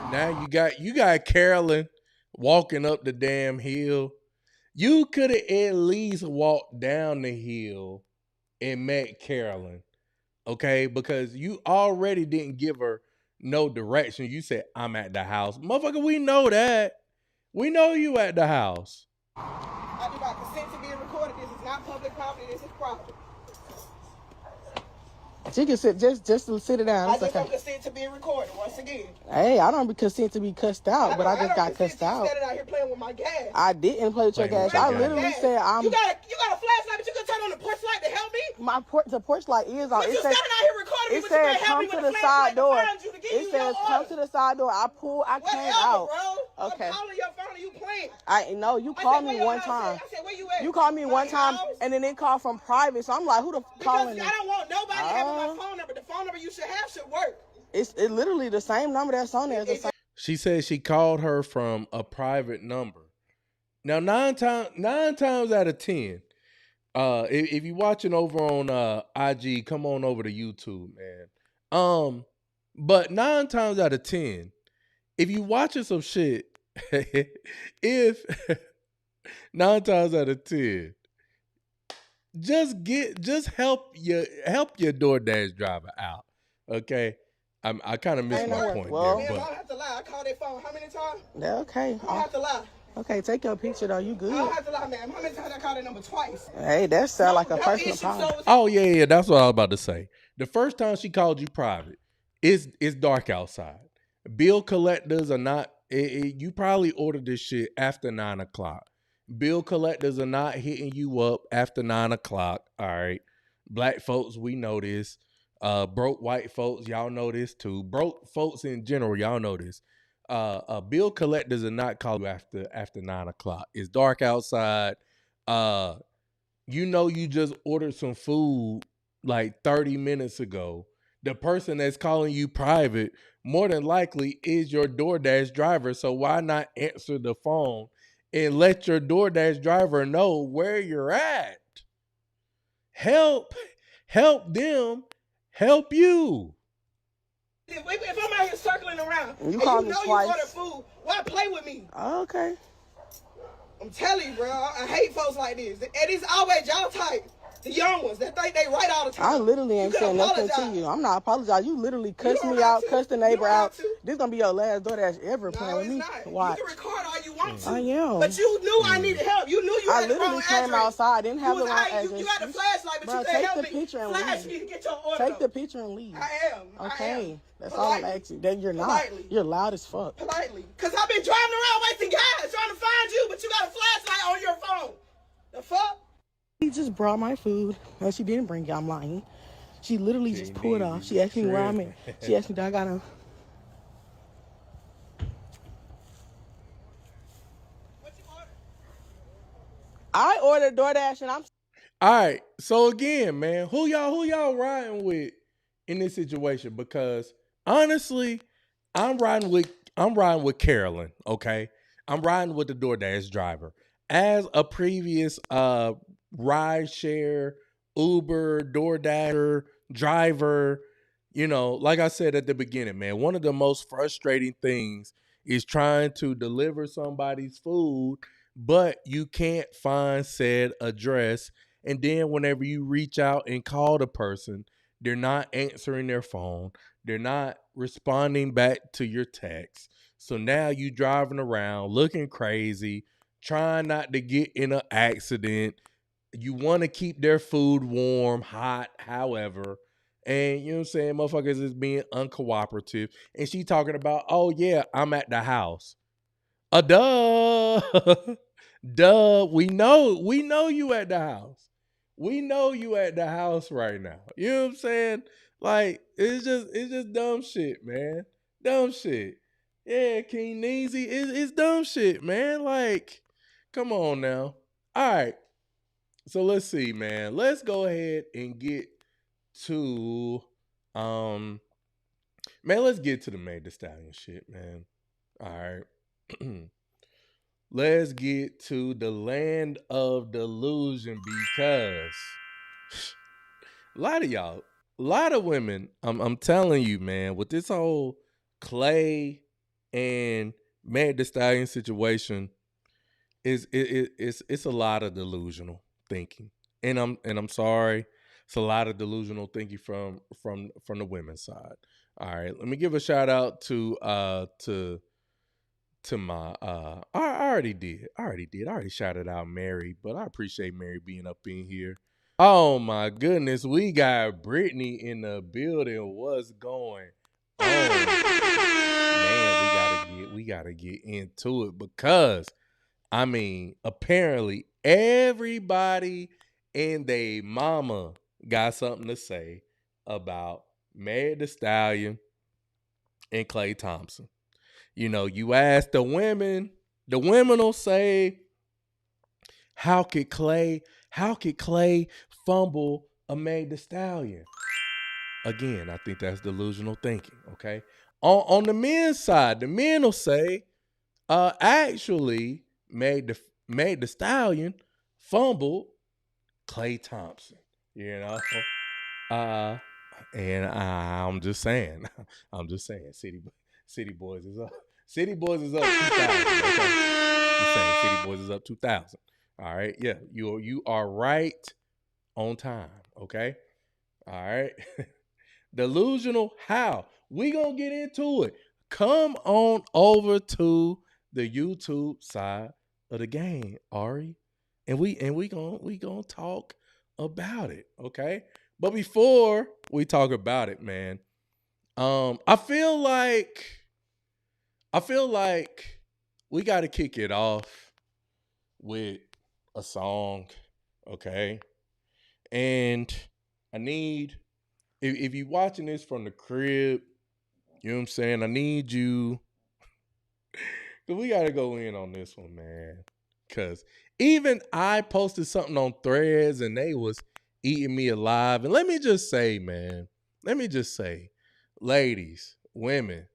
Now you got Carolyn walking up the damn hill. You could have at least walked down the hill and met Carolyn, okay? Because you already didn't give her no direction. You said, I'm at the house. Motherfucker, we know that. We know you at the house.
I do not consent to being recorded. This is not public property. This is property.
She can sit, just to sit it down.
I just don't consent to being recorded once again.
Hey, I don't consent to be cussed out, but I just got cussed out.
You standing out here playing with my gas.
I didn't play with your gas. I literally said I'm.
You got a flashlight, but you can turn on the porch light to help me.
The porch light is on.
But you standing out here recording me,
it
but
says
you can't help
come
me
to
with
the
a
side
flashlight
door.
to find you to give
It
you
says
your
come
order.
to the side door. I came out.
Bro.
Okay.
I'm calling your phone and you playing.
I know you called me one time.
I said, where you at?
You called me one time, and then it called from private. So I'm like, who the calling?
Because I don't want nobody having my phone number. The phone number you should have should work.
It's literally the same number that's on there.
She said she called her from a private number. Now, nine times out of 10, if you're watching over on IG, come on over to YouTube, man. But 9 times out of 10, if you watching some shit, if 9 times out of 10, just help your DoorDash driver out, okay? I kind of missed my point there.
Man, I don't have to lie. I called that phone how many times?
Yeah, okay.
I don't have to lie.
Okay, take your picture though. You good?
I don't have to lie, man. How many times I called that number? Twice.
Hey, that sound like a personal problem.
Oh yeah, that's what I was about to say. The first time she called you private, it's dark outside. Bill collectors are not. You probably ordered this shit after 9 o'clock. Bill collectors are not hitting you up after 9 o'clock. All right, black folks, we know this. Broke white folks, y'all know this too. Broke folks in general, y'all know this. Bill collectors are not calling you after 9 o'clock. It's dark outside. You know you just ordered some food like 30 minutes ago. The person that's calling you private more than likely is your DoorDash driver. So why not answer the phone and let your DoorDash driver know where you're at? Help them. Help you.
If I'm out here circling around,
you called me twice.
You order food, why play with me?
Okay.
I'm telling you, bro, I hate folks like this. And it's always y'all type. And young ones that think they right all the time.
I literally ain't saying nothing to you. I'm not apologizing. You literally cussed me out, cussed the neighbor out. This gonna be your last DoorDash ever playing with me. Watch.
You can record all you want to.
I am.
But you knew I needed help. You knew you had the wrong address.
I literally came outside. Didn't have the wrong address.
You had the flashlight, but you
take
can't help
the
me.
picture and
Flash
leave.
me to get your order.
Take the picture and leave.
I am.
Okay. That's all I'm asking. That you're not. You're loud as fuck.
Politely. Because I've been driving around wasting gas trying to find you, but you got a flashlight on your phone. The fuck?
She just brought my food. No, she didn't bring it. I'm lying. She literally just pulled off. She asked me where I'm at. She asked me, do I got a... I ordered DoorDash and I'm...
All right. So again, man, who y'all riding with in this situation? Because honestly, I'm riding with Carolyn, okay? I'm riding with the DoorDash driver. As a previous rideshare, Uber, DoorDasher, driver, you know, like I said at the beginning, man, one of the most frustrating things is trying to deliver somebody's food, but you can't find said address. And then whenever you reach out and call the person, they're not answering their phone. They're not responding back to your text. So now you driving around looking crazy, trying not to get in an accident. You want to keep their food warm, hot, however. And you know what I'm saying? Motherfuckers is being uncooperative. And she talking about, oh yeah, I'm at the house. Duh. Duh. We know you at the house. We know you at the house right now. You know what I'm saying? Like, it's just dumb shit, man. Dumb shit. Yeah, King Neezy, it's dumb shit, man. Like, come on now. All right. So let's see, man. Let's go ahead and get to man, let's get to the Meg Thee Stallion shit, man. All right. Let's get to the land of delusion, because a lot of y'all, a lot of women, I'm telling you, man, with this whole Klay and Meg Thee Stallion situation, it's a lot of delusional thinking. And I'm sorry, it's a lot of delusional thinking from the women's side. All right, let me give a shout out to my I already did. I already shouted out Mary, but I appreciate Mary being up in here. Oh my goodness, we got Brittany in the building. What's going on? Man, we gotta get into it, because I mean, apparently everybody and they mama got something to say about Meg Thee Stallion and Klay Thompson. You know, you ask the women will say, how could Klay fumble a Meg Thee Stallion? Again, I think that's delusional thinking, okay? On the men's side, the men will say, actually, Meg Thee Stallion fumbled Klay Thompson, you know? And I'm just saying, City Boys is up. City Boys is up 2,000. Okay? Just saying, City Boys is up 2,000. All right, yeah, you are right on time. Okay, all right. Delusional? How? We gonna get into it. Come on over to the YouTube side of the game, Ari, and we gonna talk about it. Okay, but before we talk about it, man, I feel like we got to kick it off with a song, okay? And I need, if you're watching this from the crib, you know what I'm saying? I need you, because we got to go in on this one, man. Because even I posted something on Threads and they was eating me alive. And let me just say, man, ladies, women,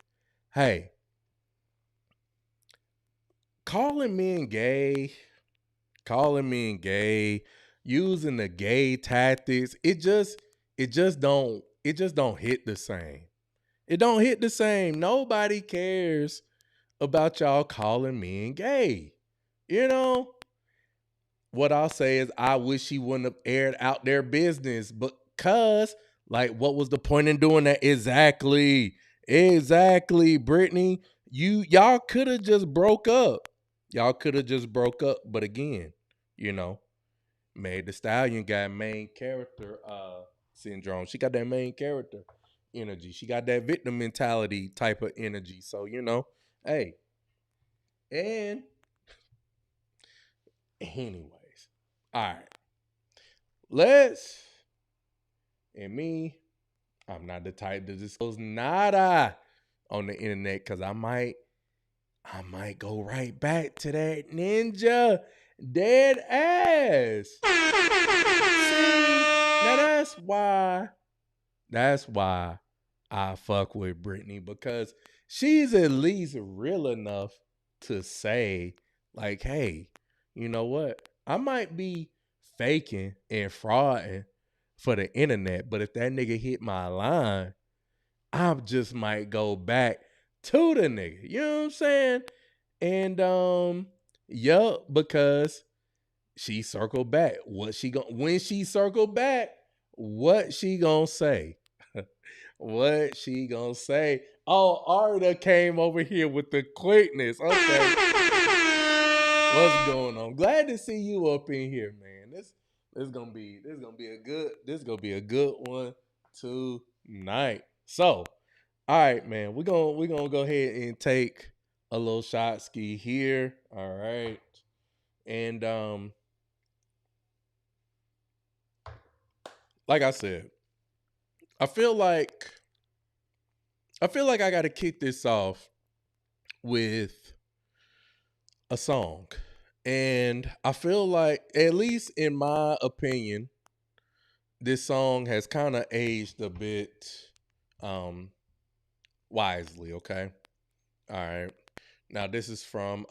hey, calling men gay, using the gay tactics, it just don't hit the same. It don't hit the same. Nobody cares about y'all calling men gay. You know, what I'll say is I wish she wouldn't have aired out their business, because like, what was the point in doing that? Exactly, Brittany. Y'all could have just broke up. But again, you know, Meg Thee Stallion got main character syndrome. She got that main character energy. She got that victim mentality type of energy. So, you know, hey. And anyways, all right. I'm not the type to disclose nada on the internet, because I might go right back to that ninja dead ass. See, now that's why I fuck with Brittany, because she's at least real enough to say, like, hey, you know what? I might be faking and frauding for the internet, but if that nigga hit my line, I just might go back to the nigga. You know what I'm saying? And because she circled back. When she circled back, what she gonna say? What she gonna say? Oh, Arda came over here with the quickness. Okay. What's going on? Glad to see you up in here, man. This gonna be a good one tonight. So, all right, man. We're gonna go ahead and take a little shot ski here. All right. And like I said, I feel like I gotta kick this off with a song. And I feel like, at least in my opinion, this song has kind of aged a bit wisely, okay? All right. Now this is from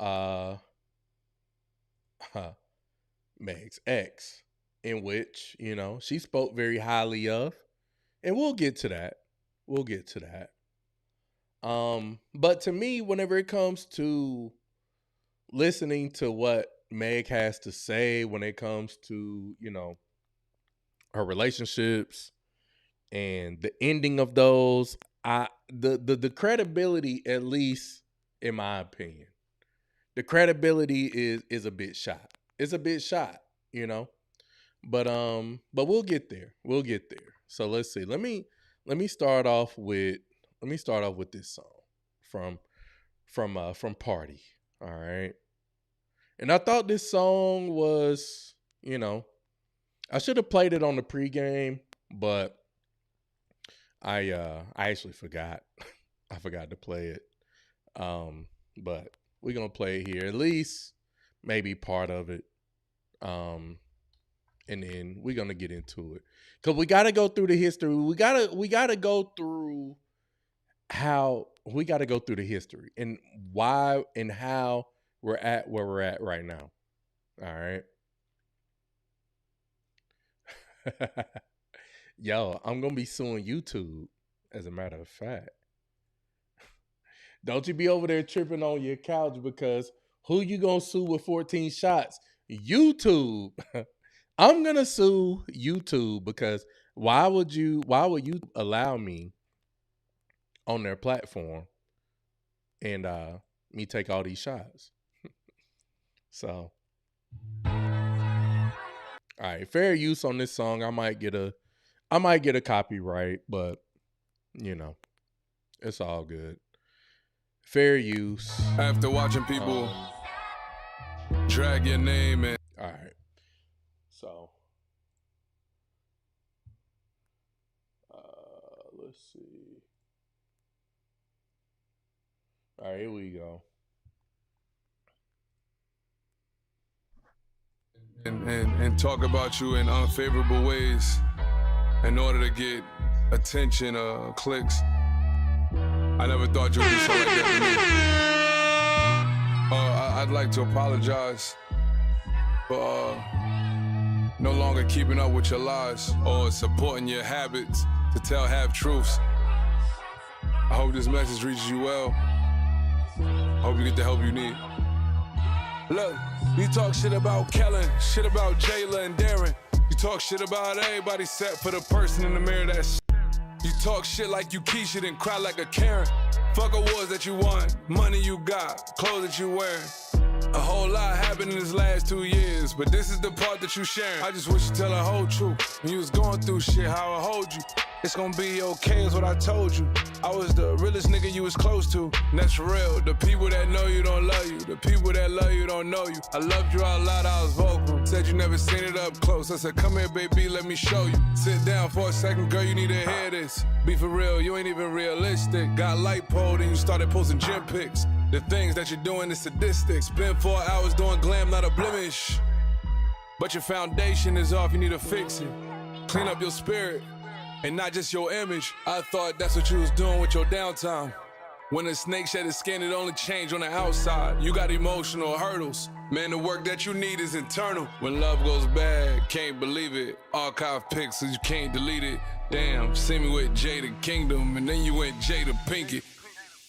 Meg's ex, in which, you know, she spoke very highly of, and we'll get to that. But to me, whenever it comes to listening to what Meg has to say, when it comes to, you know, her relationships and the ending of those, the credibility, at least in my opinion, the credibility is a bit shot. It's a bit shot, you know. But we'll get there. So let's see. Let me start off with this song from Party. All right. And I thought this song was, you know, I should have played it on the pregame, but I actually forgot. I forgot to play it. But we're gonna play it here, at least maybe part of it. And then we're gonna get into it, because we gotta go through the history. We gotta go through the history and why and how we're at where we're at right now. All right. Yo, I'm gonna be suing YouTube, as a matter of fact. Don't you be over there tripping on your couch, because who you gonna sue with 14 shots? YouTube. I'm gonna sue YouTube, because why would you allow me on their platform and me take all these shots? So, all right, fair use on this song. I might get a copyright, but you know, it's all good. Fair use.
After watching people drag your name and
all right. So, let's see. All right, here we go.
and talk about you in unfavorable ways in order to get attention or clicks. I never thought you'd do something like that to me. I'd like to apologize for no longer keeping up with your lies or supporting your habits to tell half-truths. I hope this message reaches you well. I hope you get the help you need. Look, you talk shit about Kellen, shit about Jayla and Darren. You talk shit about everybody except for the person in the mirror that's you talk shit like you Keisha, then cry like a Karen. Fuck awards that you won, money you got, clothes that you wearing. A whole lot happened in this last 2 years, but this is the part that you sharing. I just wish you tell the whole truth. When you was going through shit, how I hold you. It's gonna be okay is what I told you. I was the realest nigga you was close to, and that's real. The people that know you don't love you. The people that love you don't know you. I loved you out loud, I was vocal. Said you never seen it up close. I said, come here, baby, let me show you. Sit down for a second, girl, you need to hear this. Be for real, you ain't even realistic. Got light pole, then you started posting gym pics. The things that you're doing is sadistic. Spent 4 hours doing glam, not a blemish. But your foundation is off, you need to fix it. Clean up your spirit. And not just your image. I thought that's what you was doing with your downtime. When a snake shed his skin, it only changed on the outside. You got emotional hurdles. Man, the work that you need is internal. When love goes bad, can't believe it. Archive pics, so you can't delete it. Damn, see me with Jada Kingdom, and then you went Jada Pinkett.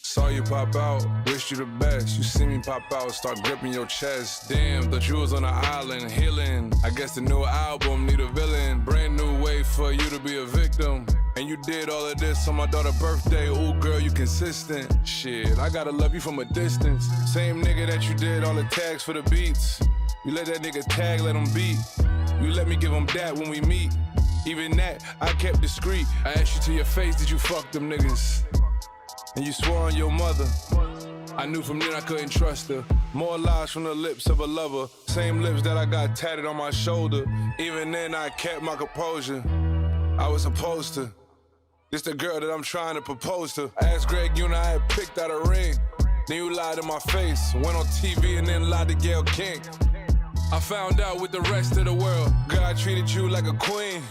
Saw you pop out, wished you the best. You see me pop out, start gripping your chest. Damn, thought you was on an island, healing. I guess the new album need a villain. Brand new way for you to be a victim. And you did all of this on my daughter's birthday. Ooh, girl, you consistent. Shit, I gotta love you from a distance. Same nigga that you did all the tags for the beats. You let that nigga tag, let him beat. You let me give him that when we meet. Even that, I kept discreet. I asked you to your face, did you fuck them niggas? And you swore on your mother. I knew from then I couldn't trust her. More lies from the lips of a lover. Same lips that I got tatted on my shoulder. Even then I kept my composure. I was supposed to. This the girl that I'm trying to propose to. I asked Greg, you and I had picked out a ring. Then you lied in my face. Went on TV and then lied to Gayle King. I found out with the rest of the world. Girl, I treated you like a queen.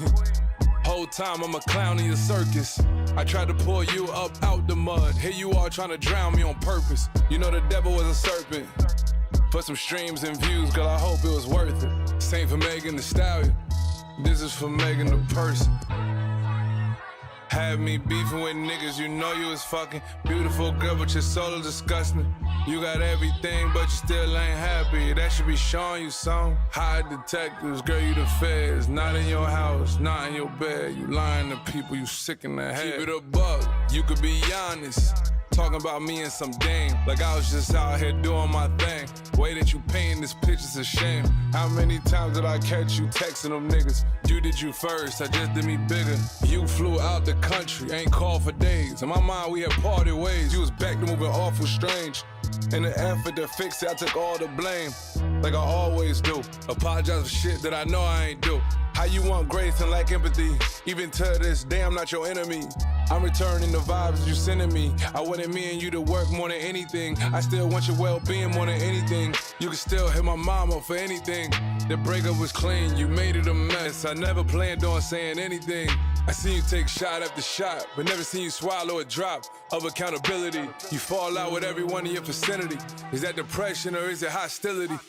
Whole time I'm a clown in your circus. I tried to pull you up out the mud. Here you are trying to drown me on purpose. You know the devil was a serpent. For some streams and views, girl, I hope it was worth it. Same for Megan the Stallion. This is for Megan the person. Have me beefing with niggas, you know you was fucking. Beautiful girl, but your soul is disgusting. You got everything, but you still ain't happy. That should be showing you some. High detectives, girl, you the feds. Not in your house, not in your bed. You lying to people, you sick in the head. Keep it a buck, you could be honest. Talking about me and some dame, like I was just out here doing my thing. Way that you painting this picture's a shame. How many times did I catch you texting them niggas? You did you first, I just did me bigger. You flew out the country, ain't called for days. In my mind, we had parted ways. You was back to moving awful strange. In the effort to fix it, I took all the blame, like I always do. Apologize for shit that I know I ain't do. How you want grace and lack empathy? Even to this day, I'm not your enemy. I'm returning the vibes you sending me. I wanted me and you to work more than anything. I still want your well-being more than anything. You can still hit my mama for anything. The breakup was clean, you made it a mess. I never planned on saying anything. I seen you take shot after shot, but never seen you swallow a drop of accountability. You fall out with everyone in your vicinity. Is that depression or is it hostility?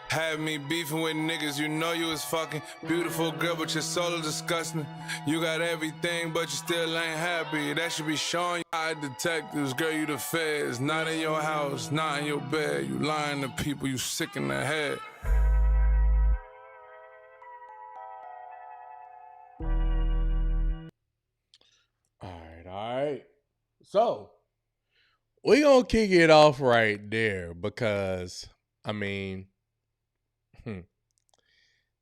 Have me beefing with niggas, you know you was fucking. Beautiful girl, but your soul is disgusting. You got everything, but you still ain't happy. That should be showing you. High detectives, girl, you the feds. Not in your house, not in your bed. You lying to people, you sick in the head.
All right. So, we gonna kick it off right there because, I mean,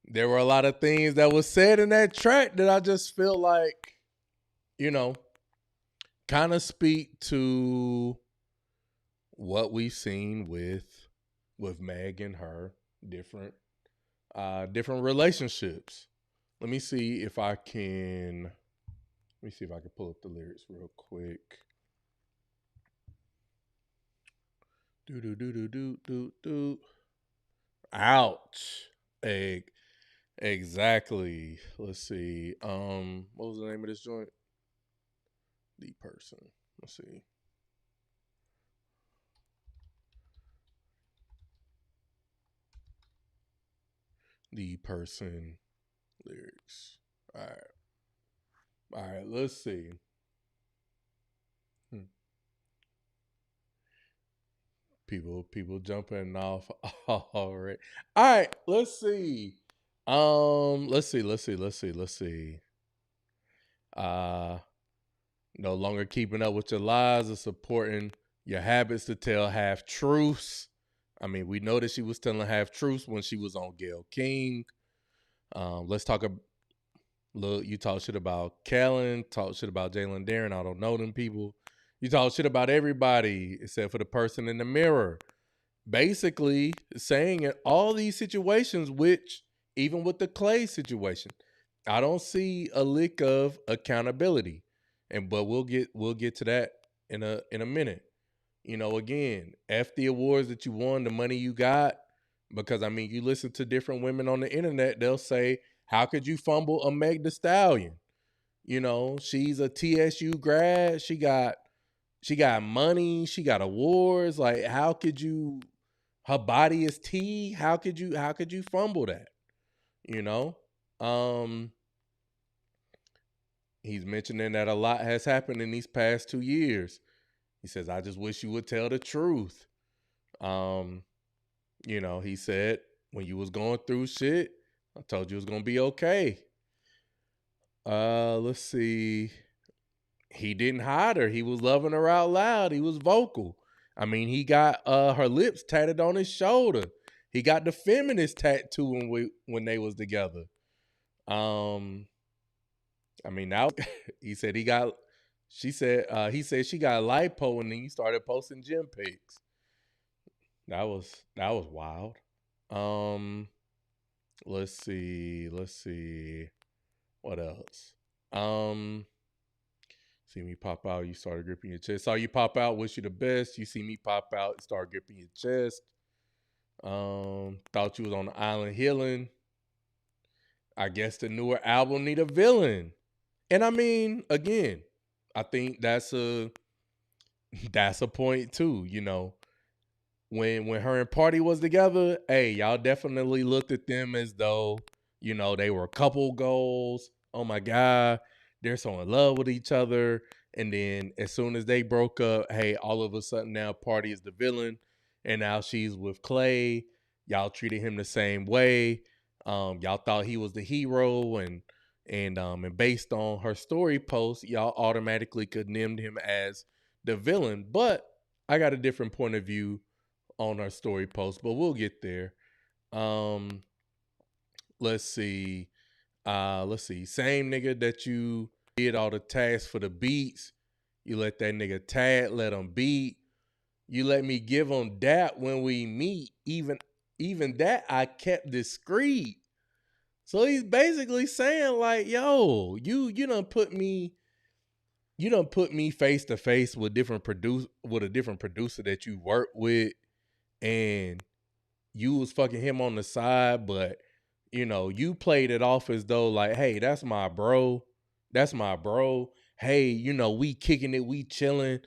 there were a lot of things that was said in that track that I just feel like, you know, kind of speak to what we've seen with Meg and her different relationships. Let me see if I can pull up the lyrics real quick. Do. Ouch. Exactly. Let's see. What was the name of this joint? The Person. Let's see. The Person lyrics. All right, let's see. People jumping off already. All right, let's see. Let's see. No longer keeping up with your lies or supporting your habits to tell half truths. I mean, we know that she was telling half truths when she was on Gayle King. Let's talk look, you talk shit about Kellen, talk shit about Jalen Darren. I don't know them people. You talk shit about everybody except for the person in the mirror. Basically saying in all these situations, which even with the Klay situation, I don't see a lick of accountability. But we'll get to that in a minute. You know, again, F the awards that you won, the money you got, because I mean, you listen to different women on the internet, they'll say, how could you fumble a Meg Thee Stallion? You know, she's a TSU grad, she got money, she got awards. Like, how could you? Her body is tea. How could you fumble that? You know, he's mentioning that a lot has happened in these past 2 years. He says, I just wish you would tell the truth. You know, he said, when you was going through shit, I told you it was gonna be okay. Let's see. He didn't hide her. He was loving her out loud. He was vocal. I mean, he got her lips tatted on his shoulder. He got the feminist tattoo when they was together. I mean, now he said he said she got lipo and then he started posting gym pics. That was wild. Let's see. What else? See me pop out, you started gripping your chest. Saw you pop out, wish you the best. You see me pop out, start gripping your chest. Thought you was on the island healing. I guess the newer album need a villain. And I mean, again, I think that's a point too, you know. When her and Party was together, hey, y'all definitely looked at them as though, you know, they were couple goals. Oh my God, they're so in love with each other. And then as soon as they broke up, hey, all of a sudden now Party is the villain. And now she's with Klay. Y'all treated him the same way. Y'all thought he was the hero, and based on her story post, y'all automatically condemned him as the villain. But I got a different point of view on her story post, but we'll get there. Let's see. Same nigga that you did all the tasks for the beats. You let that nigga Tad let him beat. You let me give him that when we meet. Even that I kept discreet. So he's basically saying like, yo, you done put me face to face with a different producer that you work with, and you was fucking him on the side, but you know, you played it off as though like, hey, that's my bro. Hey, you know, we kicking it, we chilling,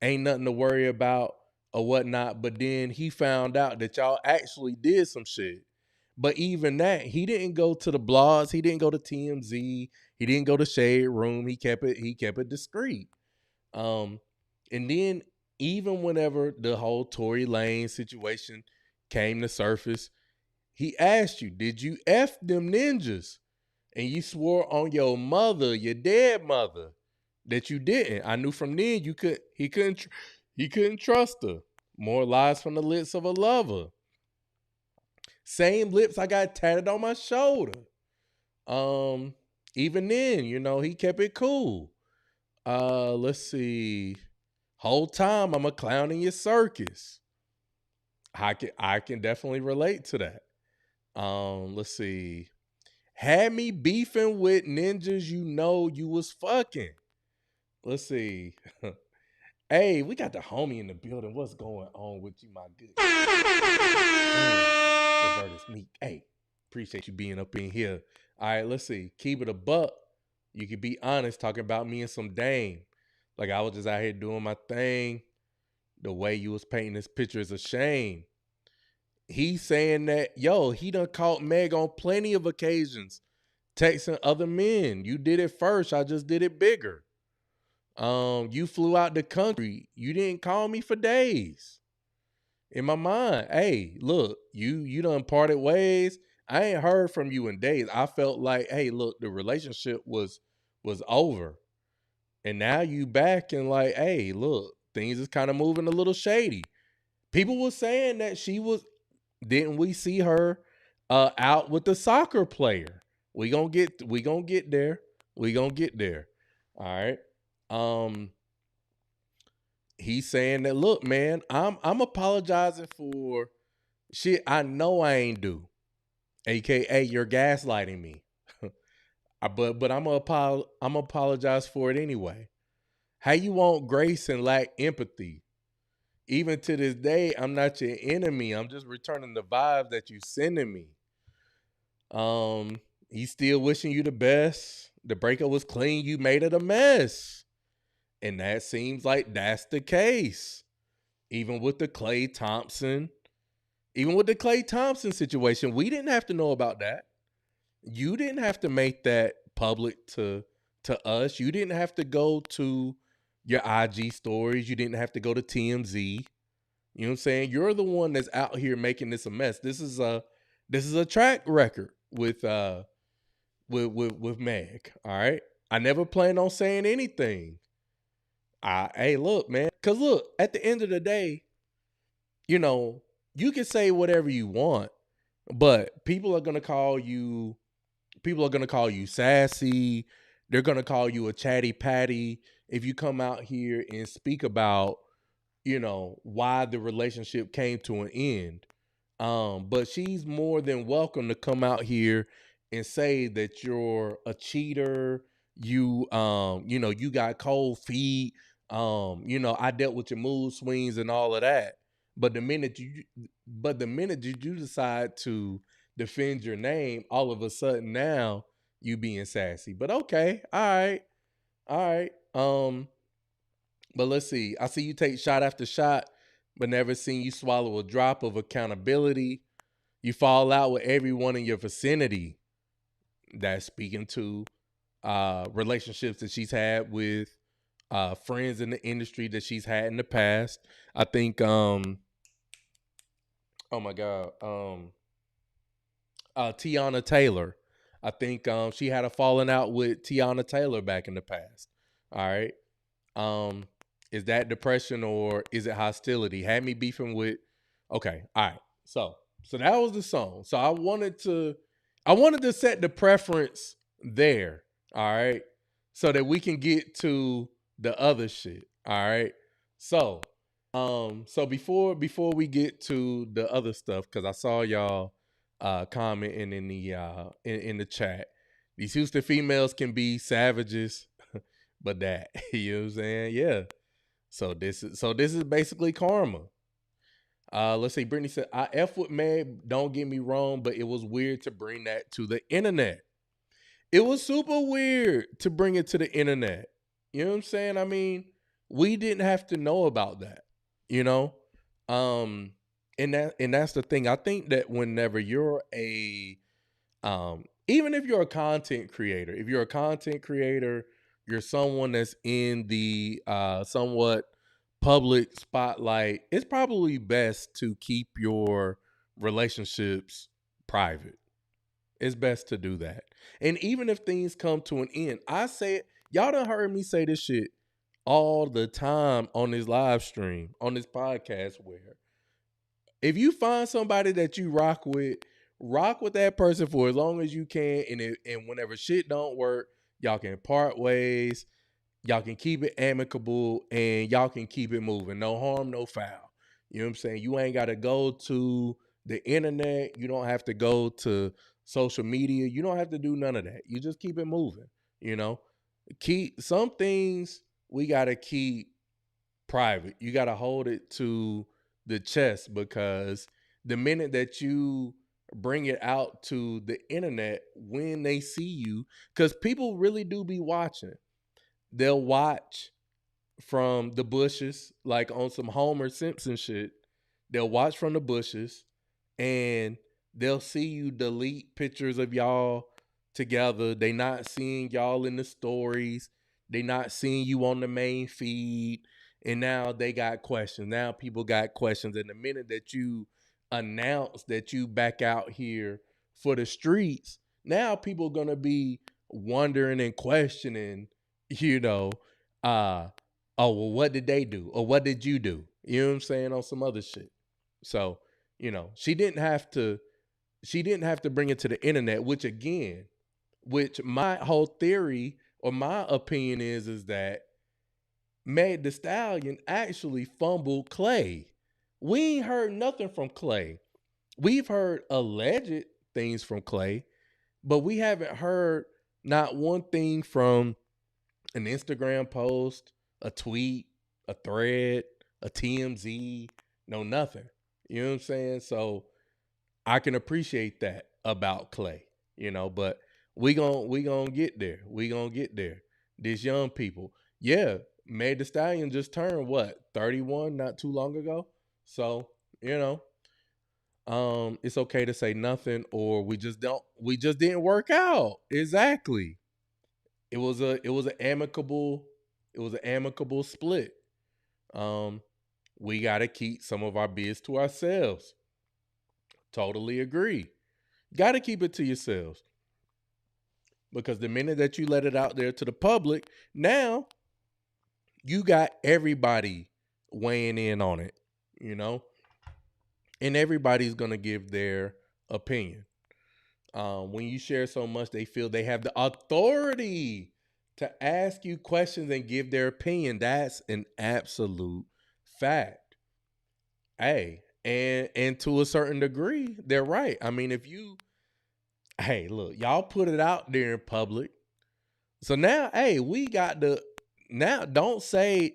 ain't nothing to worry about or whatnot. But then he found out that y'all actually did some shit. But even that, he didn't go to the blogs, he didn't go to TMZ, he didn't go to Shade Room, he kept it discreet. And then even whenever the whole Tory Lanez situation came to surface, he asked you, did you F them ninjas? And you swore on your mother, your dead mother, that you didn't. I knew from then he couldn't trust her. More lies from the lips of a lover. Same lips I got tatted on my shoulder. Even then, you know, he kept it cool. Let's see. Whole time I'm a clown in your circus. I can definitely relate to that. Let's see. Had me beefing with ninjas you know you was fucking. Let's see. Hey, we got the homie in the building. What's going on with you, my good? Hey, appreciate you being up in here. All right, let's see. Keep it a buck. You can be honest talking about me and some Dame. Like I was just out here doing my thing. The way you was painting this picture is a shame. He's saying that, yo, he done caught Meg on plenty of occasions, texting other men. You did it first. I just did it bigger. You flew out the country. You didn't call me for days. in my mind, hey, look, you done parted ways. I ain't heard from you in days. I felt like, hey, look, the relationship was over. And now you back and like, hey, look, things is kind of moving a little shady. People were saying that she was, didn't we see her out with the soccer player? We gonna get there. We gonna get there. All right. He's saying that, look, man, I'm apologizing for shit I know I ain't do. AKA you're gaslighting me. But I'm apologize for it anyway. How you want grace and lack empathy? Even to this day, I'm not your enemy. I'm just returning the vibes that you sending me. He's still wishing you the best. The breakup was clean. You made it a mess. And that seems like that's the case. Even with the Klay Thompson situation, we didn't have to know about that. You didn't have to make that public to us. You didn't have to go to your IG stories. You didn't have to go to TMZ. You know what I'm saying? You're the one that's out here making this a mess. This is a track record with Meg. All right. I never planned on saying anything. Hey, look, man. Cause look, at the end of the day, you know, you can say whatever you want, but people are gonna call you sassy. They're gonna call you a chatty patty if you come out here and speak about, you know, why the relationship came to an end. But she's more than welcome to come out here and say that you're a cheater. You know, you got cold feet. You know, I dealt with your mood swings and all of that. But the minute you do decide to defend your name, all of a sudden now you being sassy. But okay, all right. But let's see. I see you take shot after shot, but never seen you swallow a drop of accountability. You fall out with everyone in your vicinity. That's speaking to relationships that she's had with friends in the industry that she's had in the past. I think oh my God, Tiana Taylor. I think she had a falling out with Tiana Taylor back in the past. All right. Is that depression or is it hostility? Had me beefing with. Okay. All right. So that was the song. So I wanted to set the preference there. All right. So that we can get to the other shit. All right. So before we get to the other stuff, because I saw y'all commenting in the in the chat. These Houston females can be savages, but that, you know what I'm saying? Yeah. So this is basically karma. Let's see. Brittany said, I F with Meg, don't get me wrong, but it was weird to bring that to the internet. It was super weird to bring it to the internet. You know what I'm saying? I mean, we didn't have to know about that, you know? And that's the thing. I think that whenever you're even if you're a content creator, you're someone that's in the somewhat public spotlight, it's probably best to keep your relationships private. It's best to do that. And even if things come to an end, I say it, y'all done heard me say this shit all the time on this live stream, on this podcast, where if you find somebody that you rock with that person for as long as you can, and whenever shit don't work, y'all can part ways, y'all can keep it amicable, and y'all can keep it moving. No harm, no foul. You know what I'm saying? You ain't got to go to the internet. You don't have to go to social media. You don't have to do none of that. You just keep it moving. You know, keep some things we got to keep private. You got to hold it to the chest, because the minute that you bring it out to the internet, when they see you, because people really do be watching, they'll watch from the bushes, like on some Homer Simpson shit. They'll watch from the bushes, and they'll see you delete pictures of y'all together. They not seeing y'all in the stories. They not seeing you on the main feed. And now they got questions. Now people got questions. And the minute that you announce that you back out here for the streets, now people gonna be wondering and questioning, you know, oh, well, what did they do? Or what did you do? You know what I'm saying? On some other shit. So, she didn't have to bring it to the internet, which my whole theory or my opinion is that Meg the Stallion actually fumbled Klay. We ain't heard nothing from Klay. We've heard alleged things from Klay, but we haven't heard not one thing from an Instagram post, a tweet, a thread, a TMZ, no nothing. You know what I'm saying? So I can appreciate that about Klay, but we gon' get there. We gonna get there. These young people. Yeah, Meg the Stallion just turned 31 not too long ago. So, it's okay to say nothing, or we just didn't work out. Exactly. It was an amicable split. We gotta keep some of our biz to ourselves. Totally agree. Gotta keep it to yourselves. Because the minute that you let it out there to the public, now you got everybody weighing in on it, and everybody's going to give their opinion. When you share so much, they feel they have the authority to ask you questions and give their opinion. That's an absolute fact. Hey, and to a certain degree, they're right. I mean, look, y'all put it out there in public. So now, we got don't say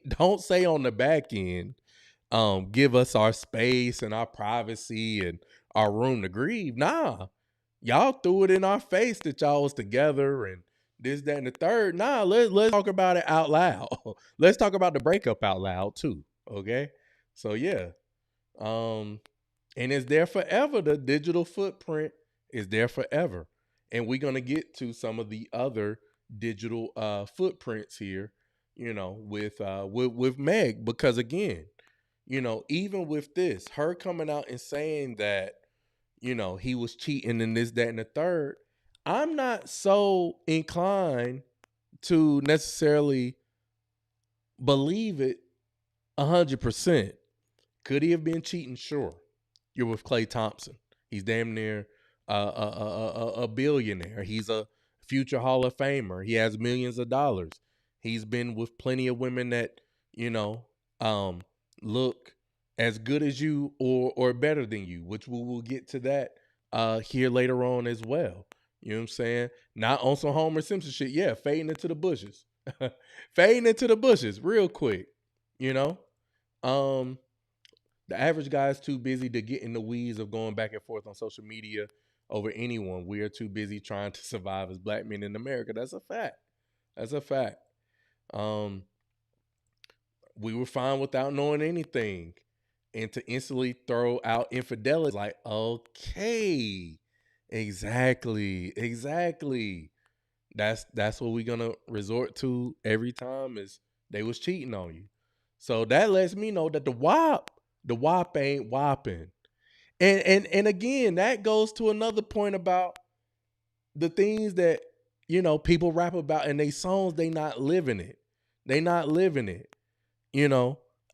on the back end, give us our space and our privacy and our room to grieve. Nah, y'all threw it in our face that y'all was together and this, that, and the third. Nah, let's talk about it out loud. Let's talk about the breakup out loud too. Okay. So yeah. And it's there forever. The digital footprint is there forever. And we're going to get to some of the other digital footprints here, with Meg, because again, even with this, her coming out and saying that, he was cheating and this, that, and the third, I'm not so inclined to necessarily believe it 100%. Could he have been cheating? Sure. You're with Klay Thompson. He's damn near a billionaire. He's a future Hall of Famer. He has millions of dollars. He's been with plenty of women that, look as good as you or better than you, which we will get to that here later on as well. You know what I'm saying? Not on some Homer Simpson shit. Yeah, fading into the bushes. Fading into the bushes real quick, The average guy is too busy to get in the weeds of going back and forth on social media over anyone. We are too busy trying to survive as black men in America. That's a fact. That's a fact. We were fine without knowing anything. And to instantly throw out infidelity, like, okay, exactly. That's what we're gonna resort to every time is they was cheating on you. So that lets me know that the WAP ain't whopping. And again, that goes to another point about the things that, people rap about in their songs. They not living it.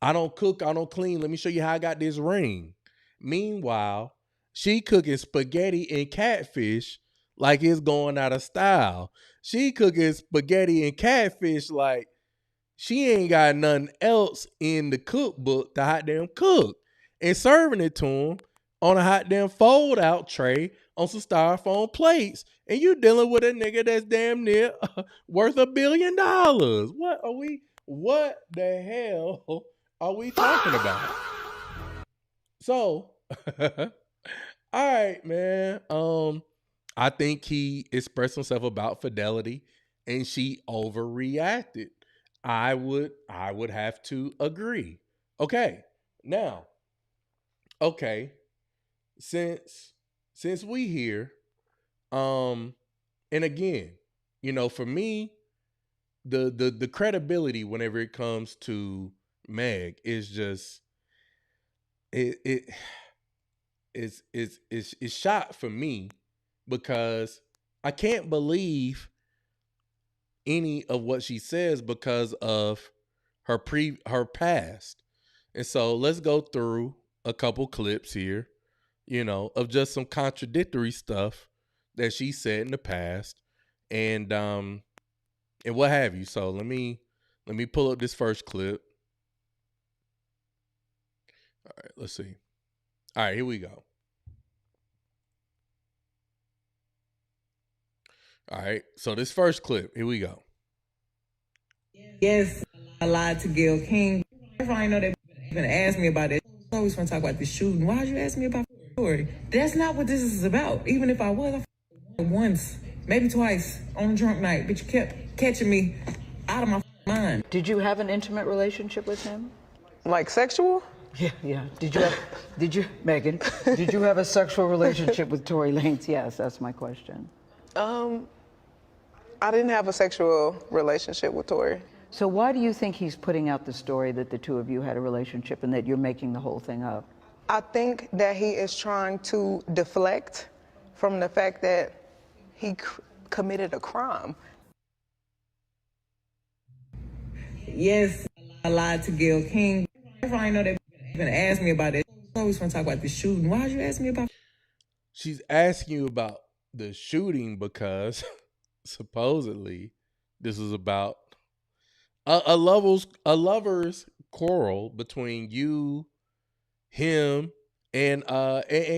I don't cook, I don't clean. Let me show you how I got this ring. Meanwhile, she cooking spaghetti and catfish like it's going out of style. She cooking spaghetti and catfish like she ain't got nothing else in the cookbook to hot damn cook, and serving it to him on a hot damn fold out tray on some styrofoam plates. And you dealing with a nigga that's damn near worth $1 billion. What the hell are we talking about? So, all right, man. I think he expressed himself about fidelity and she overreacted. I would have to agree. Okay. Now, since we here, and again, for me, the credibility whenever it comes to Meg is just it it's shot for me because I can't believe any of what she says because of her past. And so let's go through a couple clips here, of just some contradictory stuff that she said in the past and what have you. So let me pull up this first clip. All right, let's see. All right, here we go. All right, so this first clip, here we go.
Yes, I lied to Gail King. Everybody know they even asked me about it. I always want to talk about the shooting. Why'd you ask me about the story? That's not what this is about. Even if I was, I once, maybe twice on a drunk night, but you kept catching me out of my mind.
Did you have an intimate relationship with him?
Like sexual?
Yeah. Megan, did you have a sexual relationship with Tory Lanez? Yes, that's my question.
I didn't have a sexual relationship with Tory.
So why do you think he's putting out the story that the two of you had a relationship and that you're making the whole thing up?
I think that he is trying to deflect from the fact that he committed a crime.
Yes, I lied to Gail King. Everybody know they even asked me about it. I always want to talk about the shooting. Why'd you ask me about?
She's asking you about the shooting because supposedly this is about a lover's quarrel between you, him, and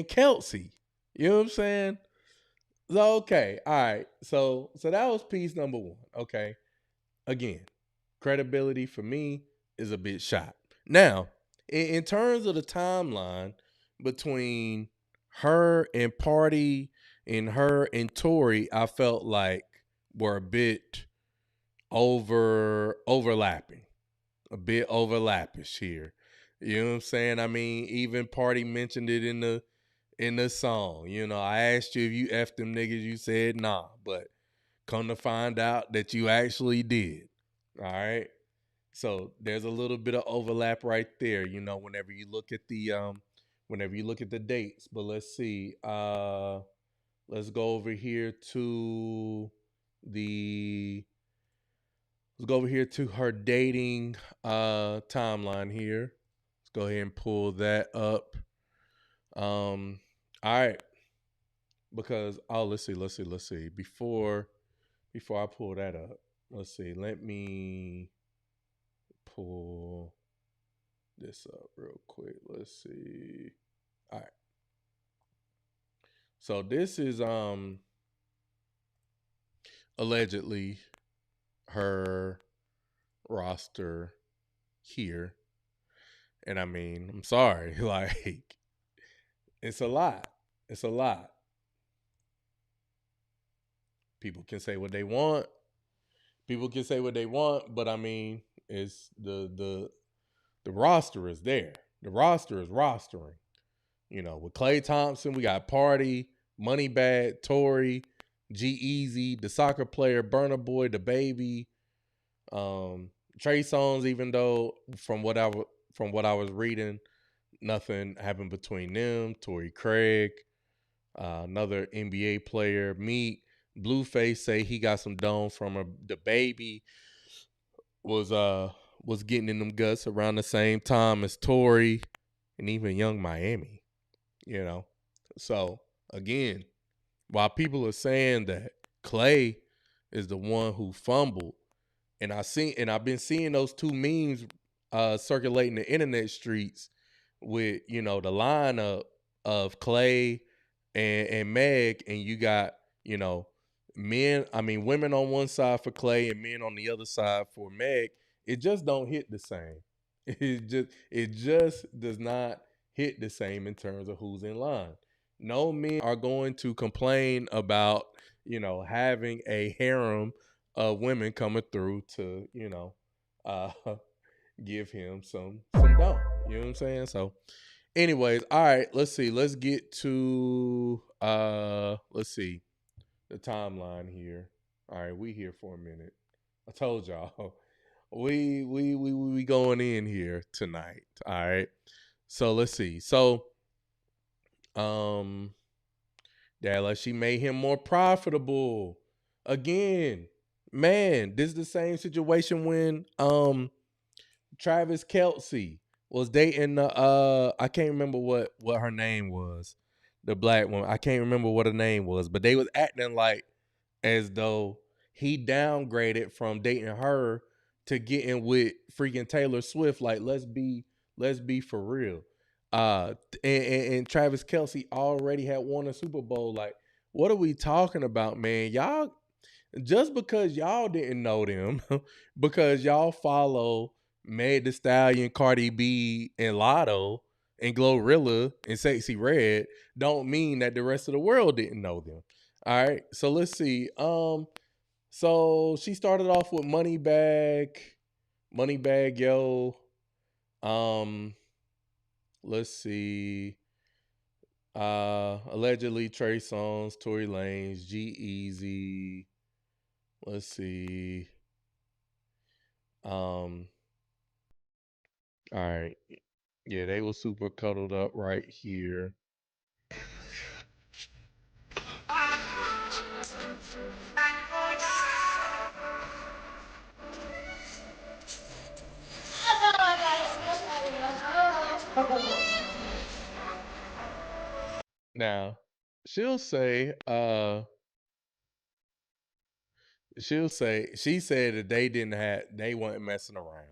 Kelsey. You know what I'm saying? So, okay, all right. So that was piece number one. Okay, again, credibility for me is a bit shot. Now, in terms of the timeline between her and Party and her and Tory, I felt like were a bit overlapping, a bit overlappish here. You know what I'm saying? I mean, even Party mentioned it in the song. I asked you if you effed them niggas, you said nah, but come to find out that you actually did. All right. So there's a little bit of overlap right there, whenever you look at the dates. But let's see. Let's go over here to her dating timeline here. Let's go ahead and pull that up. All right. Because let's see. Before I pull that up, let's see. Let me pull this up real quick. Let's see. All right. So this is allegedly her roster here. And I mean, I'm sorry, like it's a lot. It's a lot. People can say what they want. But I mean, it's the roster is there. The roster is rostering. With Klay Thompson, we got Party, Moneybag, Tory, G-Eazy, the soccer player, Burna Boy, the baby, Trey Songz, even though from what I was reading, nothing happened between them. Torrey Craig, another NBA player, Meek, Blueface say he got some dome from her. The baby was getting in them guts around the same time as Tory and even Young Miami. So again, while people are saying that Klay is the one who fumbled, and I've been seeing those two memes circulating the internet streets with the lineup of Klay and Meg, and you got women on one side for Klay and men on the other side for Meg. It just don't hit the same. It just does not hit the same in terms of who's in line. No men are going to complain about, having a harem of women coming through to, give him some dough. You know what I'm saying? So anyways, all right, let's see. Let's get to, the timeline here. All right, we here for a minute. I told y'all we going in here tonight. All right. So let's see. So Della, she made him more profitable. Again, man, this is the same situation when Travis Kelce was dating the I can't remember what her name was. The black woman. I can't remember what her name was, but they was acting like as though he downgraded from dating her to getting with freaking Taylor Swift. Like, let's be for real. And Travis Kelce already had won a Super Bowl. Like, what are we talking about, man? Y'all, just because y'all didn't know them, because y'all follow Meg Thee Stallion, Cardi B, and Lotto, and Glorilla, and Sexy Red, don't mean that the rest of the world didn't know them. All right, so let's see. So she started off with Moneybag Yo. Let's see. Allegedly Trey Songz, Tory Lanez, G-Eazy. Let's see. All right. Yeah, they were super cuddled up right here. Now, she'll say, she said that they weren't messing around.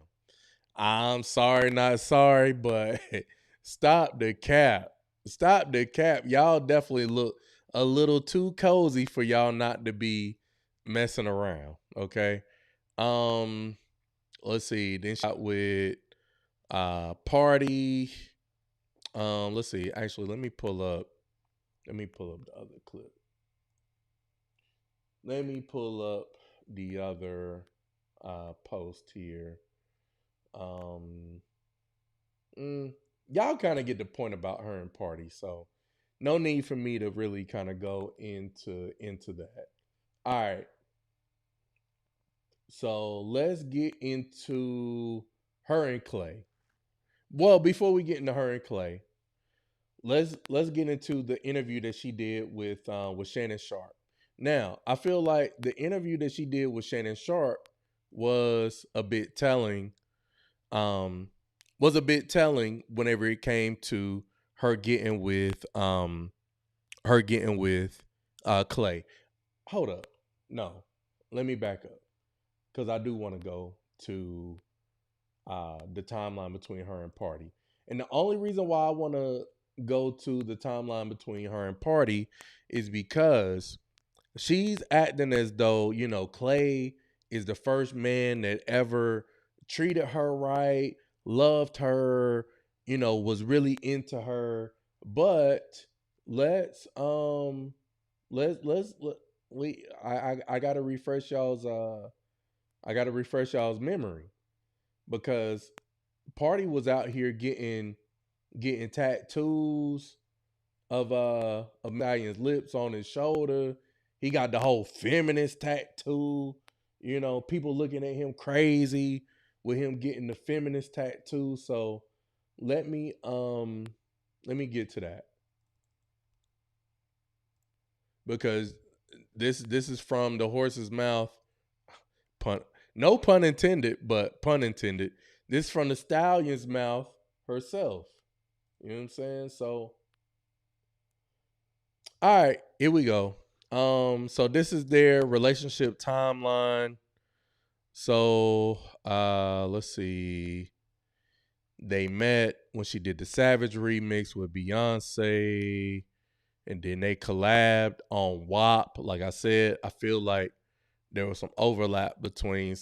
I'm sorry, not sorry, but stop the cap. Stop the cap. Y'all definitely look a little too cozy for y'all not to be messing around. Okay. Let's see. Then she got with Party. Let's see. Actually, let me pull up the other clip. Let me pull up the other post here. Y'all kind of get the point about her and Party, so no need for me to really kind of go into that. All right. So let's get into her and Klay. Well, before we get into her and Klay, let's get into the interview that she did with Shannon Sharp. Now, I feel like the interview that she did with Shannon Sharp was a bit telling. Whenever it came to her getting with Klay. Hold up. No. Let me back up. Because I do want to go to the timeline between her and Party. And the only reason why I want to go to the timeline between her and Party is because she's acting as though, Klay is the first man that ever treated her right, loved her, was really into her. But let's I gotta refresh y'all's memory, because Party was out here getting tattoos of Medallion's lips on his shoulder. He got the whole feminist tattoo. People looking at him crazy with him getting the feminist tattoo. So let me get to that, because this is from the horse's mouth. No pun intended, but pun intended. This is from the Stallion's mouth herself. You know what I'm saying? So, all right, here we go. So this is their relationship timeline. So, let's see. They met when she did the Savage remix with Beyonce, and then they collabed on WAP. Like I said, I feel like there was some overlap between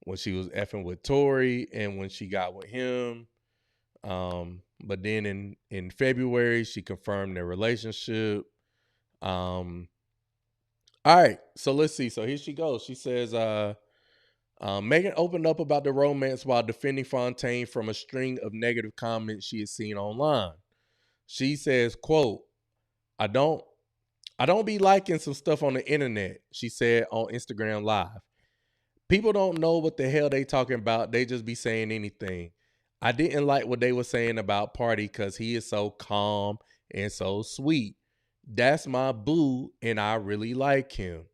when she was effing with Tory and when she got with him. But then in February, she confirmed their relationship. All right, so let's see. So here she goes. She says, Megan opened up about the romance while defending Fontaine from a string of negative comments she had seen online. She says, quote, I don't be liking some stuff on the internet, she said on Instagram Live. people don't know what the hell they talking about. They just be saying anything. I didn't like what they were saying about Party because he is so calm and so sweet. That's my boo, and I really like him.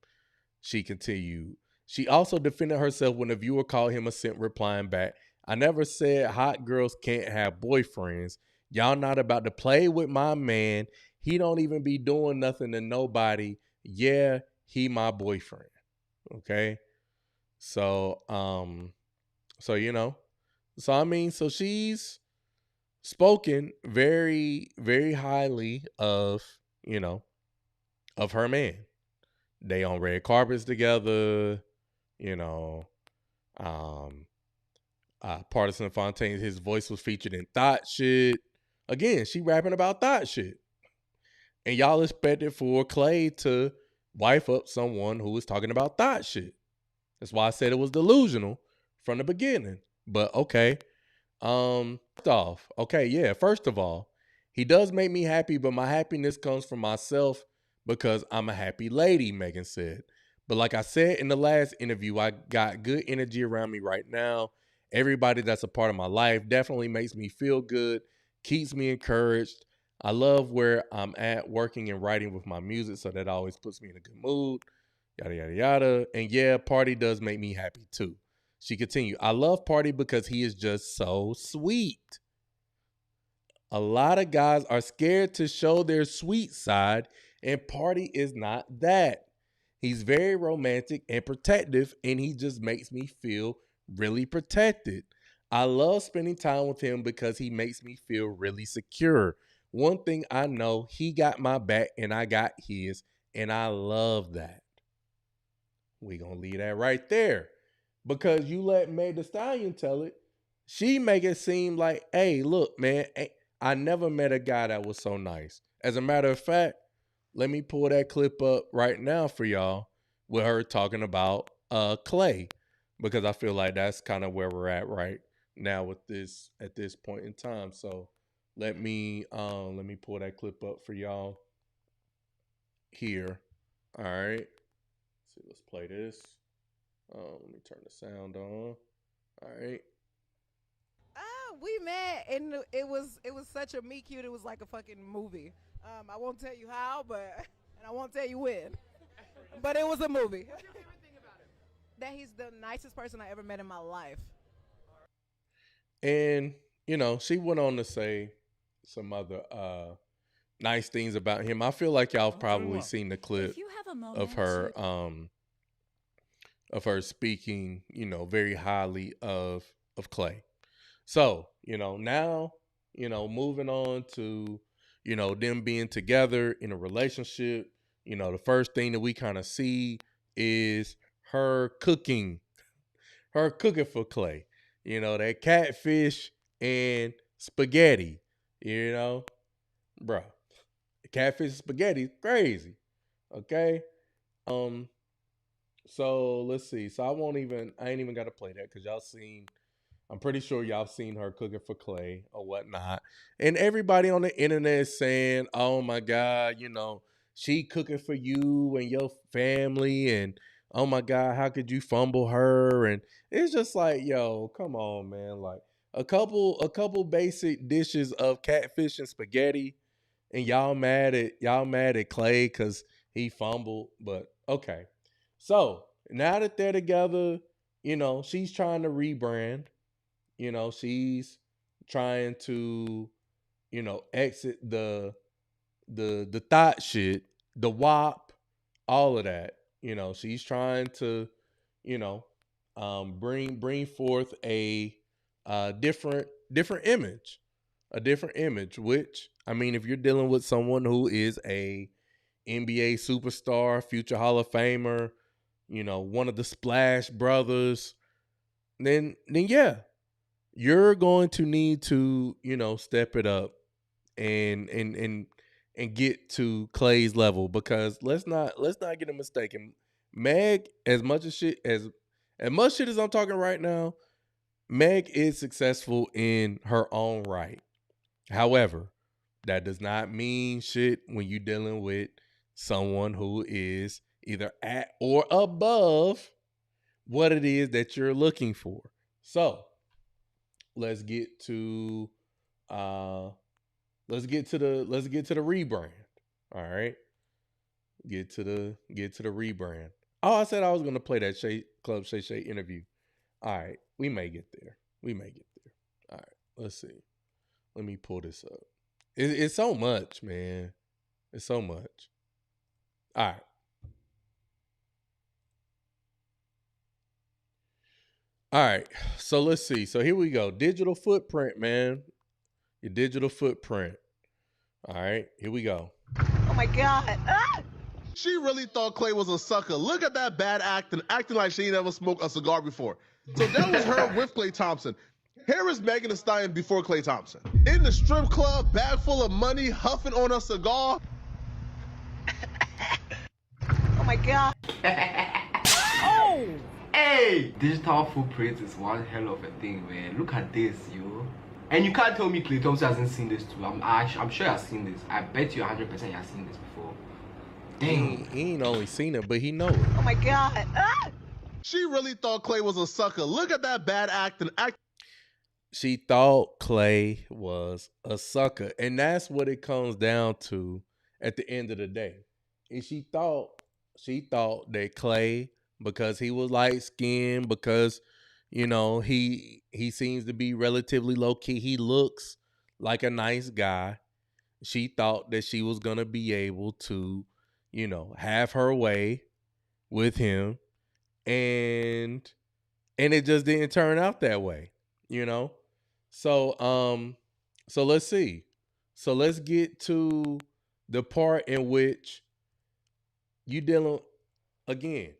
She continued. She also defended herself when a viewer called him a simp, replying back, I never said hot girls can't have boyfriends. Y'all not about to play with my man. He don't even be doing nothing to nobody. Yeah, he my boyfriend. Okay. So, so you know, so I mean, so she's spoken very, very highly of, you know, of her man. They on red carpets together, you know. Partisan Fontaine, his voice was featured in Thought Shit. Again, she rapping about Thought Shit. And y'all expected for Klay to wife up someone who was talking about Thought Shit. That's why I said it was delusional from the beginning. But okay. First of all, he does make me happy, but my happiness comes from myself because I'm a happy lady, Megan said. But like I said in the last interview, I got good energy around me right now. Everybody that's a part of my life definitely makes me feel good, keeps me encouraged. I love where I'm at working and writing with my music, so that always puts me in a good mood, yada, yada, yada. And yeah, Party does make me happy too. She continued, I love Party because he is just so sweet. A lot of guys are scared to show their sweet side, and Party is not that. He's very romantic and protective, and he just makes me feel really protected. I love spending time with him because he makes me feel really secure. One thing I know, he got my back and I got his, and I love that. We gonna leave that right there. Because you let Meg Thee Stallion tell it. She make it seem like, hey, look, man, I never met a guy that was so nice. As a matter of fact, let me pull that clip up right now for y'all with her talking about Klay. Because I feel like that's kind of where we're at right now with this at this point in time. So let me pull that clip up for y'all here. All right. Let's play this. Let me turn the sound on. All right.
We met and it was such a meet cute. It was like a fucking movie. I won't tell you how, but and I won't tell you when. But it was a movie. What's your favorite thing about him? That he's the nicest person I ever met in my life.
And you know, she went on to say some other nice things about him. I feel like y'all have probably seen the clip of her speaking, you know, very highly of Klay. So, you know, now, you know, moving on to, you know, them being together in a relationship, you know, the first thing that we kind of see is her cooking for Klay. You know, that catfish and spaghetti, you know, bruh. Catfish and spaghetti is crazy. Okay. So let's see. So I ain't even got to play that because I'm pretty sure y'all seen her cooking for Klay or whatnot. And everybody on the internet is saying, oh my God, you know, she cooking for you and your family. And oh my God, how could you fumble her? And it's just like, yo, come on, man. Like a couple basic dishes of catfish and spaghetti. And y'all mad at Klay because he fumbled. But okay. So now that they're together, you know, she's trying to rebrand. You know, she's trying to, you know, exit the thought shit, the WAP, all of that. You know, she's trying to, you know, bring forth a different image, which I mean, if you're dealing with someone who is a NBA superstar, future Hall of Famer, you know, one of the Splash Brothers, then yeah, you're going to need to, you know, step it up and get to Klay's level, because let's not get it mistaken. Meg, as much shit as I'm talking right now, Meg is successful in her own right. However, that does not mean shit when you're dealing with someone who is either at or above what it is that you're looking for. So let's get to the rebrand. All right. Get to the rebrand. Oh, I said I was gonna play that Club Shay Shay interview. All right, we may get there. All right, let's see. Let me pull this up. It's so much, man. It's so much. All right. All right. So let's see. So here we go. Digital footprint, man. Your digital footprint. All right. Here we go.
Oh my God. Ah!
She really thought Klay was a sucker. Look at that bad acting like she never smoked a cigar before. So that was her with Klay Thompson. Here is Megan Thee Stallion before Klay Thompson. In the strip club, bag full of money, huffing on a cigar.
Oh my God.
Oh! Hey! Digital footprint is one hell of a thing, man. Look at this, yo. And you can't tell me Klay Thompson hasn't seen this too. I'm sure he has seen this. I bet you 100% he has seen this before. Dang.
He ain't only seen it, but he know it.
Oh my God. Ah!
She really thought Klay was a sucker. Look at that bad acting.
She thought Klay was a sucker. And that's what it comes down to at the end of the day. And she thought that Klay, because he was light skinned, because, you know, he seems to be relatively low key. He looks like a nice guy. She thought that she was going to be able to, you know, have her way with him. And it just didn't turn out that way, you know? So let's see. So let's get to the part in which you dealing again.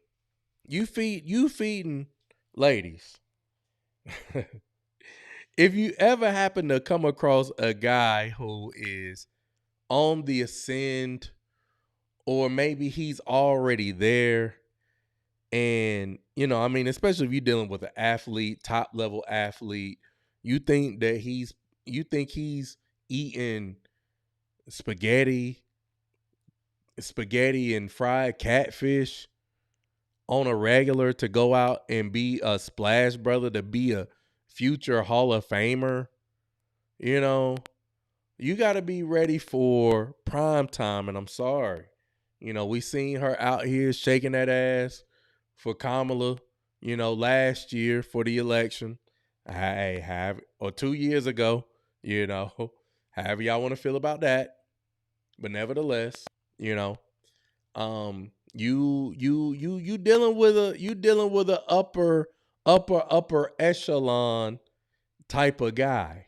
You feeding ladies. If you ever happen to come across a guy who is on the ascend, or maybe he's already there, and, you know, I mean, especially if you're dealing with an athlete, top level athlete, you think he's eating spaghetti and fried catfish on a regular to go out and be a splash brother, to be a future Hall of Famer. You know, you got to be ready for prime time. And I'm sorry, you know, we seen her out here shaking that ass for Kamala, you know, last year for the election. Or 2 years ago, you know, however y'all want to feel about that. But nevertheless, you know, you dealing with a upper echelon type of guy.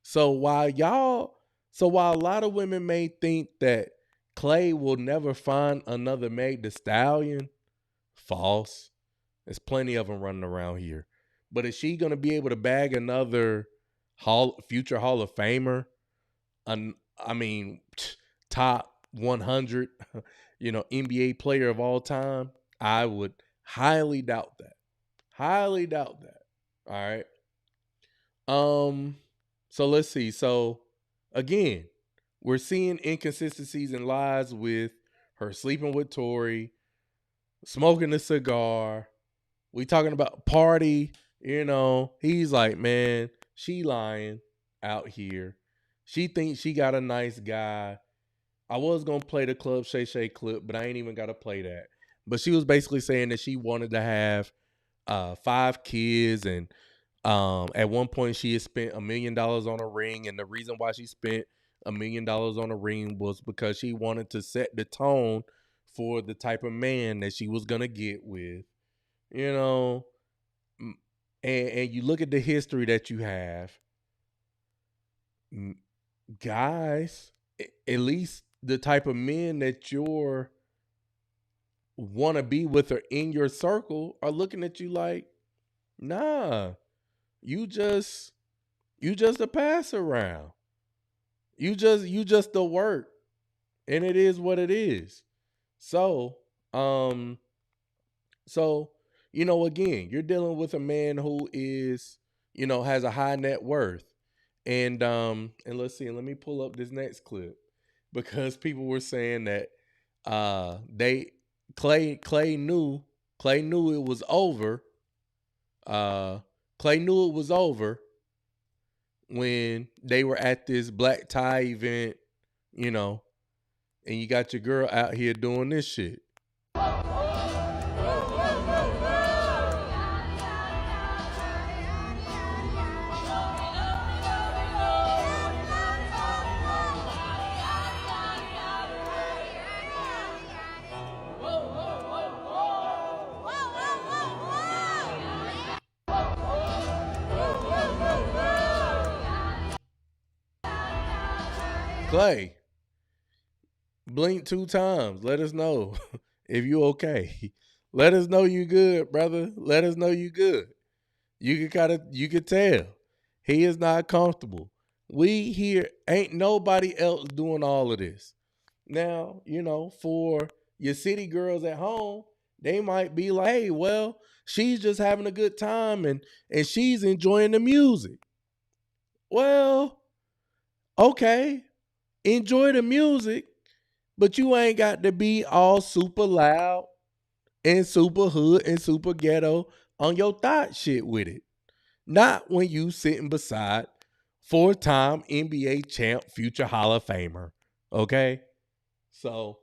So while a lot of women may think that Klay will never find another Meg Thee Stallion, false. There's plenty of them running around here. But is she gonna be able to bag another future Hall of Famer? I mean, top 100, you know, NBA player of all time? I would highly doubt that. Highly doubt that. All right. So let's see. So again, we're seeing inconsistencies and lies with her sleeping with Tory, smoking a cigar. We talking about party, you know. He's like, man, she lying out here. She thinks she got a nice guy. I was going to play the Club Shay Shay clip, but I ain't even got to play that. But she was basically saying that she wanted to have 5 kids. And at one point she had spent $1 million on a ring. And the reason why she spent $1 million on a ring was because she wanted to set the tone for the type of man that she was going to get with. You know, and you look at the history that you have, guys, at least the type of men that you're want to be with or in your circle are looking at you like, nah, you just a pass around. You just the work, and it is what it is. So, you know, again, you're dealing with a man who is, you know, has a high net worth. And let's see, let me pull up this next clip, because people were saying that Klay knew it was over Klay knew it was over when they were at this black tie event, you know, and you got your girl out here doing this shit. Klay, blink 2 times. Let us know if you okay. Let us know you good, brother. Let us know you good. You could tell he is not comfortable. We here ain't nobody else doing all of this. Now, you know, for your city girls at home, they might be like, "Hey, well, she's just having a good time and she's enjoying the music." Well, okay, enjoy the music, but you ain't got to be all super loud and super hood and super ghetto on your thought shit with it. Not when you sitting beside 4-time NBA champ, future Hall of Famer. Okay? So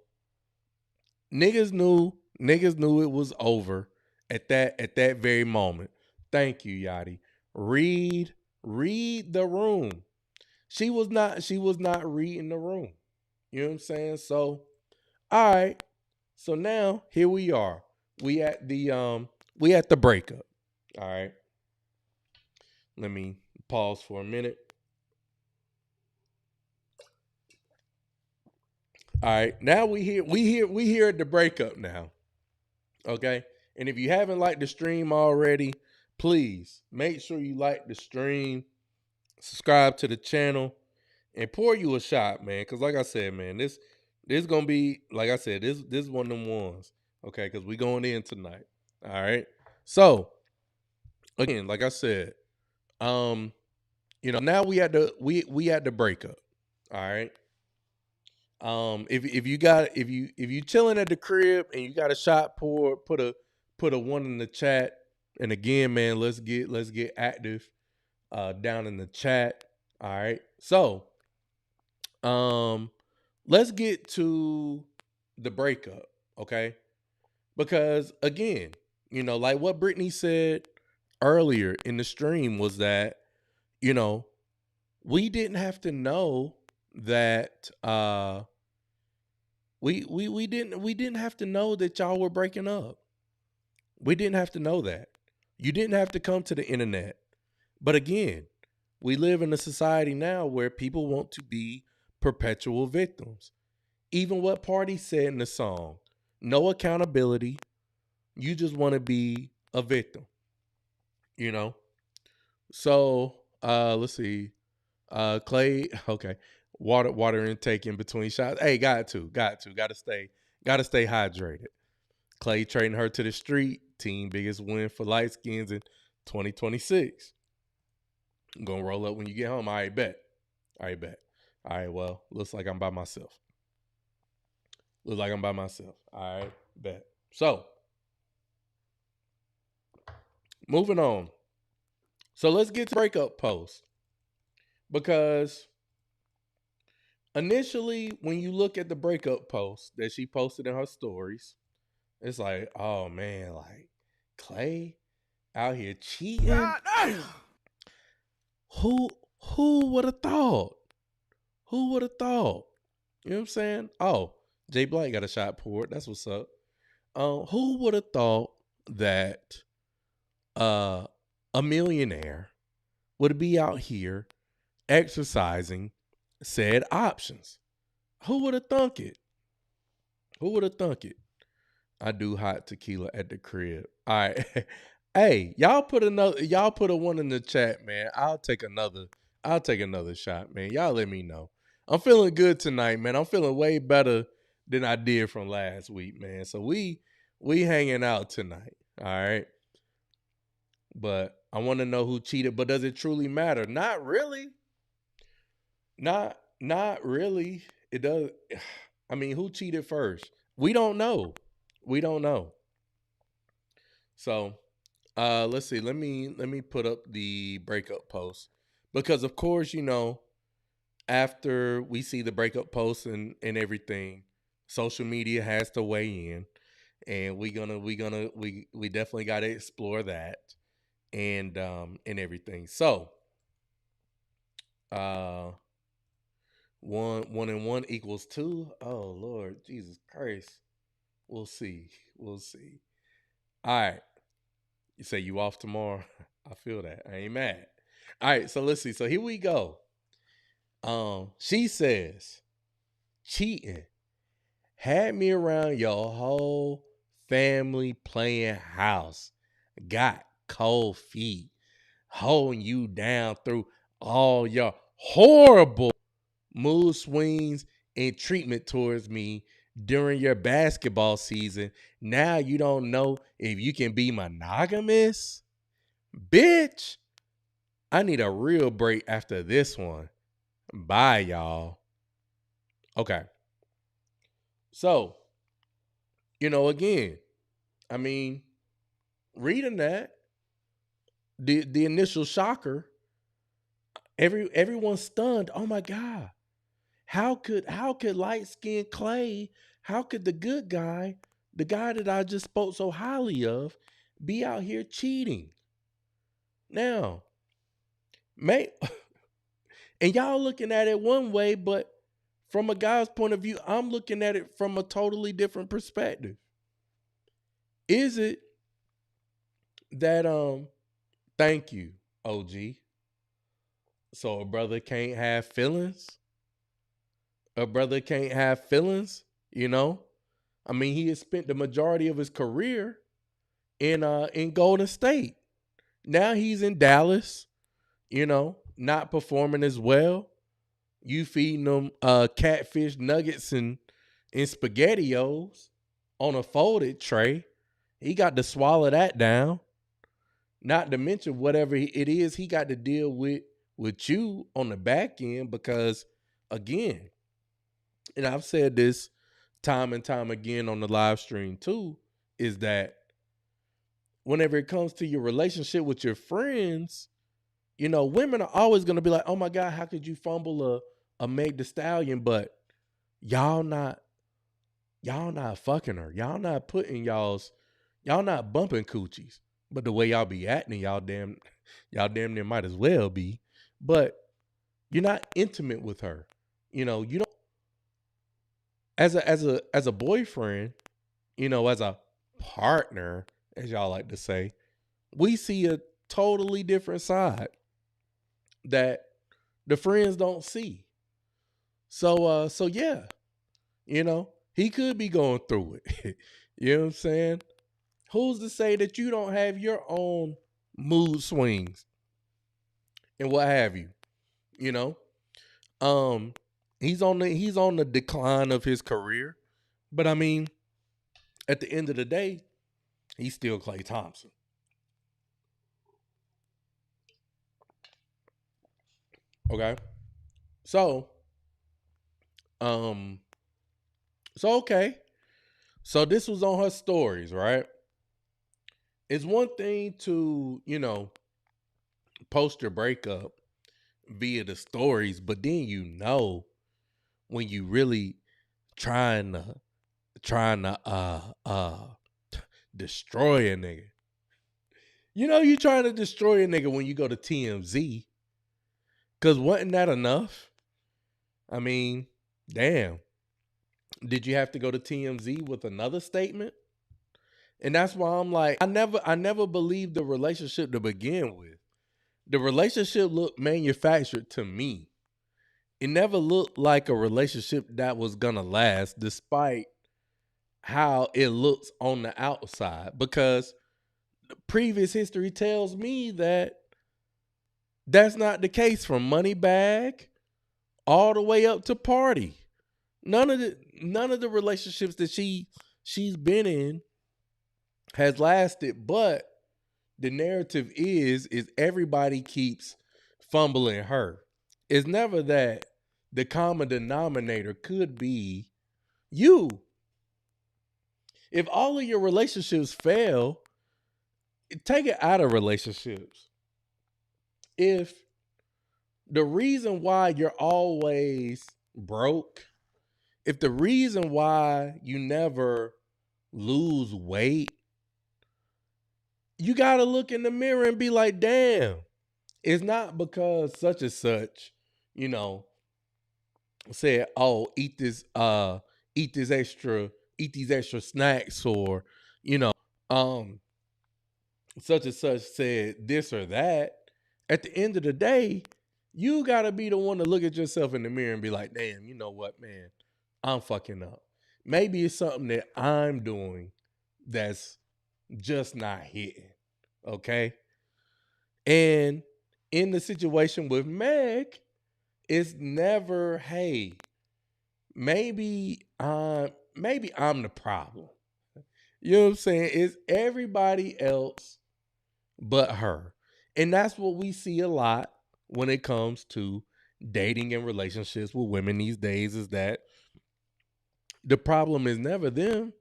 niggas knew it was over at that very moment. Thank you, Yachty. Read the room. She was not reading the room. You know what I'm saying? So, all right. So now here we are. We at the breakup. All right. Let me pause for a minute. All right. Now we here at the breakup now. Okay? And if you haven't liked the stream already, please make sure you like the stream, subscribe to the channel, and pour you a shot, man. Cause like I said, man, this gonna be, like I said, this is one of them ones. Okay, because we going in tonight. All right. So again, like I said, you know, now we at the breakup. All right. If you chilling at the crib and you got a shot pour, put a one in the chat. And again, man, let's get active down in the chat. All right. So let's get to the breakup, okay? Because again, you know, like what Brittany said earlier in the stream was that, you know, we didn't have to know that we didn't have to know that y'all were breaking up. We didn't have to know that. You didn't have to come to the internet. But again, we live in a society now where people want to be perpetual victims. Even what Party said in the song, no accountability. You just want to be a victim, you know? So, let's see. Klay, okay. Water intake in between shots. Hey, gotta stay hydrated. Klay trading her to the street. Team biggest win for light skins in 2026. I'm gonna roll up when you get home. I bet. All right, well, looks like I'm by myself. All right, bet. So, moving on. So let's get to breakup post. Because initially, when you look at the breakup post that she posted in her stories, it's like, oh man, like Klay out here cheating. God damn. Who would have thought? Who would have thought? You know what I'm saying? Oh, Jay Black got a shot poured. That's what's up. Who would have thought that a millionaire would be out here exercising said options? Who would have thunk it? I do hot tequila at the crib. All right. Hey, y'all put a one in the chat, man. I'll take another shot, man. Y'all let me know. I'm feeling good tonight, man. I'm feeling way better than I did from last week, man. So we hanging out tonight. All right. But I want to know who cheated, but does it truly matter? Not really. Not really. It does. I mean, who cheated first? We don't know. So, Let's see. Let me put up the breakup post because, of course, after we see the breakup post and everything, social media has to weigh in, and we definitely got to explore that and everything. So, one and one equals two. Oh Lord, Jesus Christ. We'll see. We'll see. All right. You say you off tomorrow? I feel that. I ain't mad. All right, so let's see. So here we go. She says, cheating had me around your whole family playing house. Got cold feet, holding you down through all your horrible mood swings and treatment towards me during your basketball season. Now you don't know if you can be monogamous? Bitch, I need a real break after this one. Bye, y'all. Okay. So, again, I mean, reading that, the initial shocker, everyone's stunned. Oh my God. How could light-skinned Klay, how could the good guy, the guy that I just spoke so highly of, be out here cheating? Now, and y'all looking at it one way, but from a guy's point of view, I'm looking at it from a totally different perspective. Is it that thank you, OG. So a brother can't have feelings? A brother can't have feelings, I mean, he has spent the majority of his career in Golden State. Now he's in Dallas, not performing as well. You feeding them catfish nuggets and SpaghettiOs on a folded tray. He got to swallow that down. Not to mention whatever it is he got to deal with you on the back end because, again, and I've said this time and time again on the live stream too, is that whenever it comes to your relationship with your friends, women are always going to be like, oh my God, how could you fumble a Meg Thee Stallion? But y'all not fucking her. Y'all not bumping coochies. But the way y'all be acting, y'all damn near might as well be. But you're not intimate with her. You don't, as a boyfriend, as a partner, as y'all like to say, we see a totally different side that the friends don't see. So yeah, he could be going through it. You know what I'm saying? Who's to say that you don't have your own mood swings and what have you? He's on the decline of his career, but I mean, at the end of the day, he's still Klay Thompson. Okay. So okay. So this was on her stories, right? It's one thing to, post your breakup via the stories, but then when you really trying to destroy a nigga. You trying to destroy a nigga when you go to TMZ. Cause wasn't that enough? I mean, damn. Did you have to go to TMZ with another statement? And that's why I'm like, I never believed the relationship to begin with. The relationship looked manufactured to me. It never looked like a relationship that was gonna last, despite how it looks on the outside. Because previous history tells me that that's not the case, from Moneybag all the way up to Party. None of the relationships that she's been in has lasted, but the narrative is everybody keeps fumbling her. It's never that the common denominator could be you. If all of your relationships fail, take it out of relationships. If the reason why you're always broke, if the reason why you never lose weight, you got to look in the mirror and be like, damn, it's not because such and such, you know, said, oh, eat these extra snacks, or, you know, such and such said this or that. At the end of the day, you got to be the one to look at yourself in the mirror and be like, damn, you know what, man, I'm fucking up. Maybe it's something that I'm doing that's just not hitting. Okay. And in the situation with Meg, it's never, hey, maybe I'm the problem. You know what I'm saying? It's everybody else but her. And that's what we see a lot when it comes to dating and relationships with women these days, is that the problem is never them.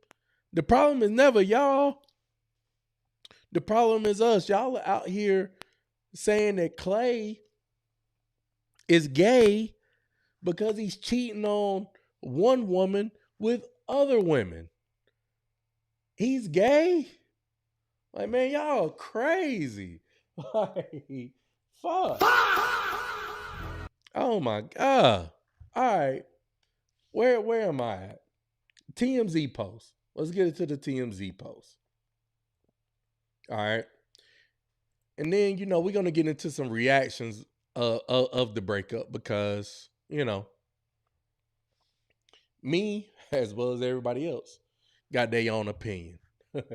The problem is never y'all. The problem is us. Y'all are out here saying that Klay is gay because he's cheating on one woman with other women. He's gay? Like, man, y'all are crazy. Like, fuck. Oh my God. All right. Where am I at? TMZ post. Let's get into the TMZ post. All right. And then, you know, we're going to get into some reactions of the breakup because, you know, me, as well as everybody else, got their own opinion. You know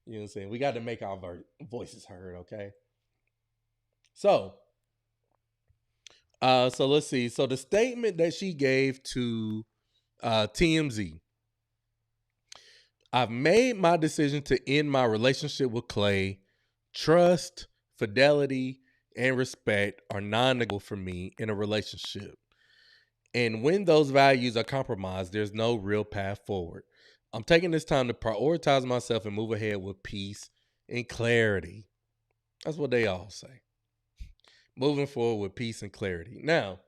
what I'm saying? We got to make our voices heard, okay? So let's see. So the statement that she gave to TMZ: I've made my decision to end my relationship with Klay. Trust, fidelity, and respect are non-negotiable for me in a relationship. And when those values are compromised, there's no real path forward. I'm taking this time to prioritize myself and move ahead with peace and clarity. That's what they all say. Moving forward with peace and clarity. Now,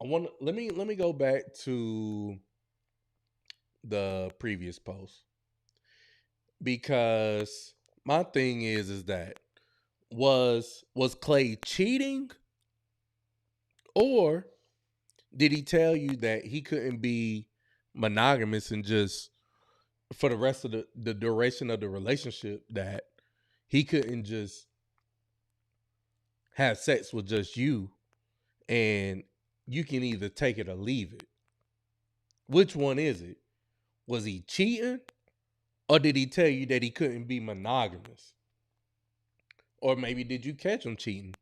let me go back to the previous post, because my thing is that was Klay cheating, or did he tell you that he couldn't be monogamous and just for the rest of the duration of the relationship, that he couldn't just have sex with just you and you can either take it or leave it? Which one is it? Was he cheating, or did he tell you that he couldn't be monogamous? Or maybe did you catch him cheating?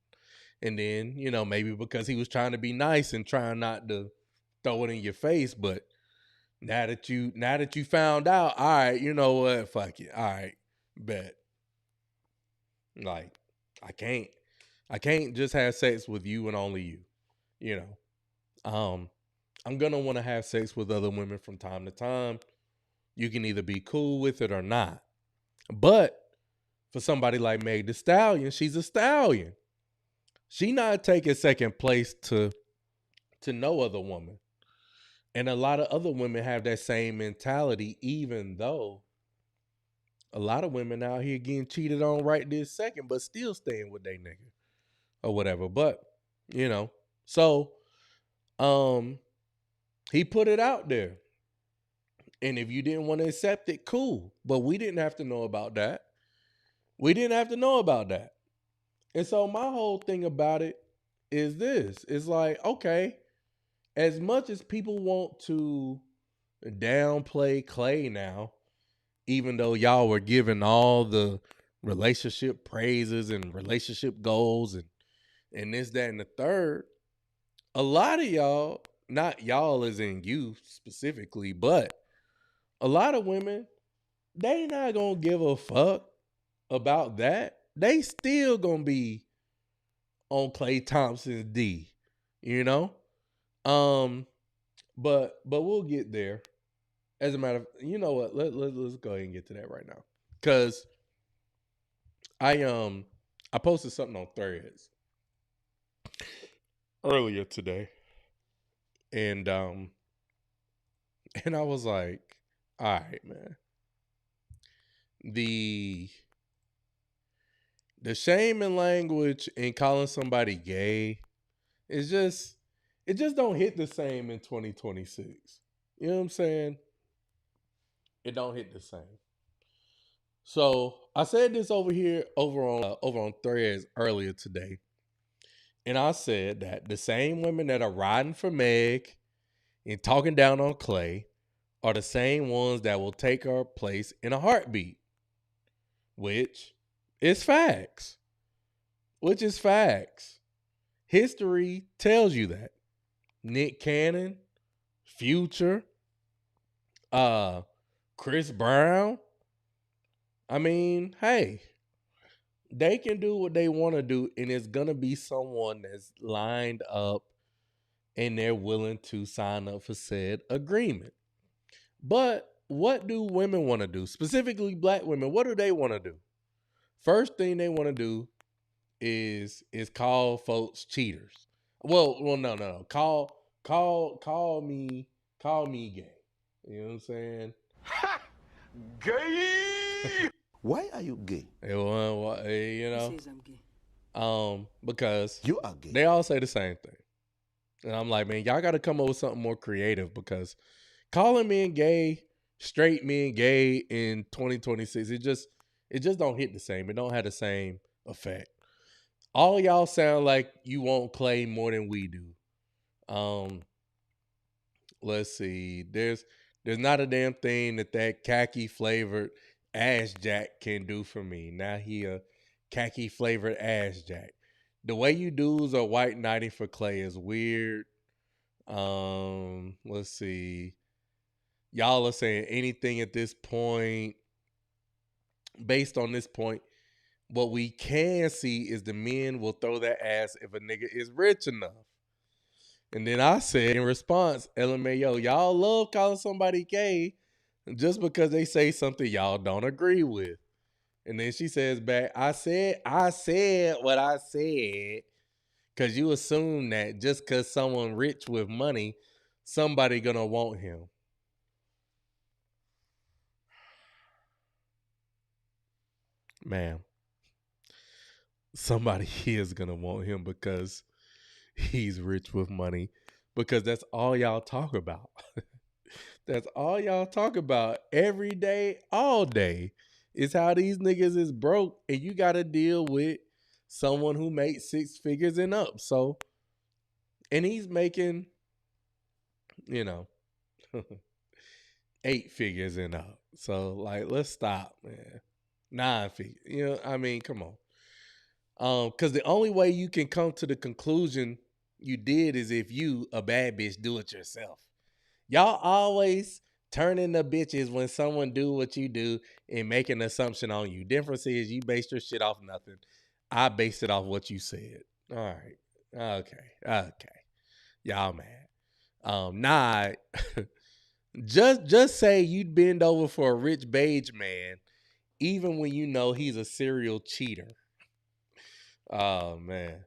And then, you know, maybe because he was trying to be nice and trying not to throw it in your face, but now that you found out, all right, you know what? Fuck it. All right, bet. Like, I can't just have sex with you and only you. You know. I'm gonna want to have sex with other women from time to time. You can either be cool with it or not. But for somebody like Meg Thee Stallion, she's a stallion. She not taking second place to no other woman. And a lot of other women have that same mentality, even though a lot of women out here getting cheated on right this second, but still staying with their nigga or whatever. But, you know, so he put it out there. And if you didn't want to accept it, cool. But we didn't have to know about that. We didn't have to know about that. And so my whole thing about it is this. It's like, okay, as much as people want to downplay Klay now, even though y'all were given all the relationship praises and relationship goals and this, that, and the third, a lot of y'all, not y'all as in you specifically, but a lot of women, they not gonna give a fuck about that. They still gonna be on Klay Thompson's D, you know? But we'll get there. As a matter of, you know what? Let's go ahead and get to that right now. Because I posted something on Threads earlier today, and I was like, all right, man. The shame in language and calling somebody gay is just it just don't hit the same in 2026. You know what I'm saying? It don't hit the same. So I said this over on Threads earlier today, and I said that the same women that are riding for Meg and talking down on Klay are the same ones that will take her place in a heartbeat, which is facts. History tells you that. Nick Cannon, Future, Chris Brown. I mean, hey, they can do what they want to do, and it's going to be someone that's lined up and they're willing to sign up for said agreement. But what do women want to do? Specifically black women, what do they want to do? First thing they want to do is call folks cheaters. Well, no. Call me gay. You know what I'm saying?
Gay. Why are you gay?
You know,
He says I'm gay.
because
You are gay.
they all say the same thing, and I'm like, man, y'all got to come up with something more creative, because calling men gay, straight men gay in 2026, it just don't hit the same. It don't have the same effect. All y'all sound like you want Klay more than we do. Let's see. There's not a damn thing that khaki flavored ass jack can do for me. Now he a khaki flavored ass jack. The way you dudes are white knighting for Klay is weird. Let's see. Y'all are saying anything at this point. Based on this point, what we can see is the men will throw their ass if a nigga is rich enough. And then I said in response, LMAO, y'all love calling somebody gay just because they say something y'all don't agree with. And then she says back, I said what I said, because you assume that just because someone rich with money, somebody gonna want him. Man, somebody is gonna want him because he's rich with money, because that's all y'all talk about. That's all y'all talk about every day, all day, is how these niggas is broke, and you got to deal with someone who makes 6 figures and up. So, and he's making, 8 figures and up. So, like, let's stop, man. 9 figures. I mean, come on. Because the only way you can come to the conclusion you did is if you, a bad bitch, do it yourself. Y'all always turn into bitches when someone do what you do and make an assumption on you. Difference is you based your shit off nothing. I based it off what you said. All right. Okay. Y'all mad. Nah. just say you'd bend over for a rich beige man, even when you know he's a serial cheater. Oh, man.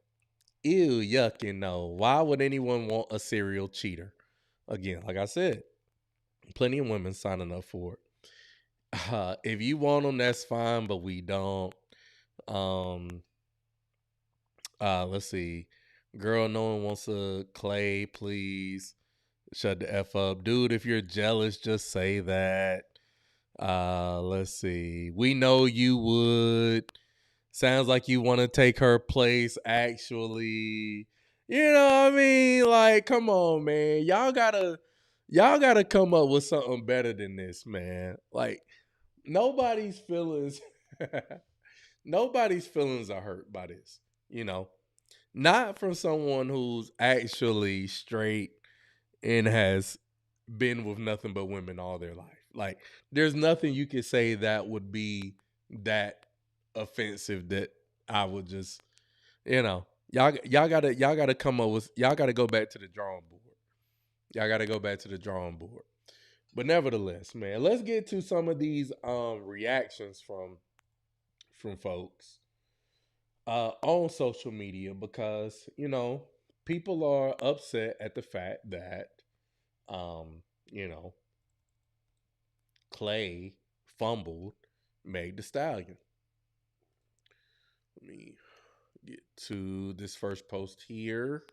Ew, yuck, and no. Why would anyone want a serial cheater? Again, like I said, plenty of women signing up for it. If you want them, that's fine, but we don't. Let's see. Girl, no one wants a Klay, please. Shut the F up. Dude, if you're jealous, just say that. Let's see. We know you would. Sounds like you want to take her place, actually. You know what I mean? Like, come on, man. Y'all gotta come up with something better than this, man. Like, nobody's feelings are hurt by this, Not from someone who's actually straight and has been with nothing but women all their life. Like, there's nothing you could say that would be that offensive that I would just, y'all gotta come up with, y'all gotta go back to the drawing board. Y'all gotta go back to the drawing board. But nevertheless, man, let's get to some of these reactions from folks. on social media because people are upset at the fact that you know Klay fumbled Meg the Stallion. Let me get to this first post here,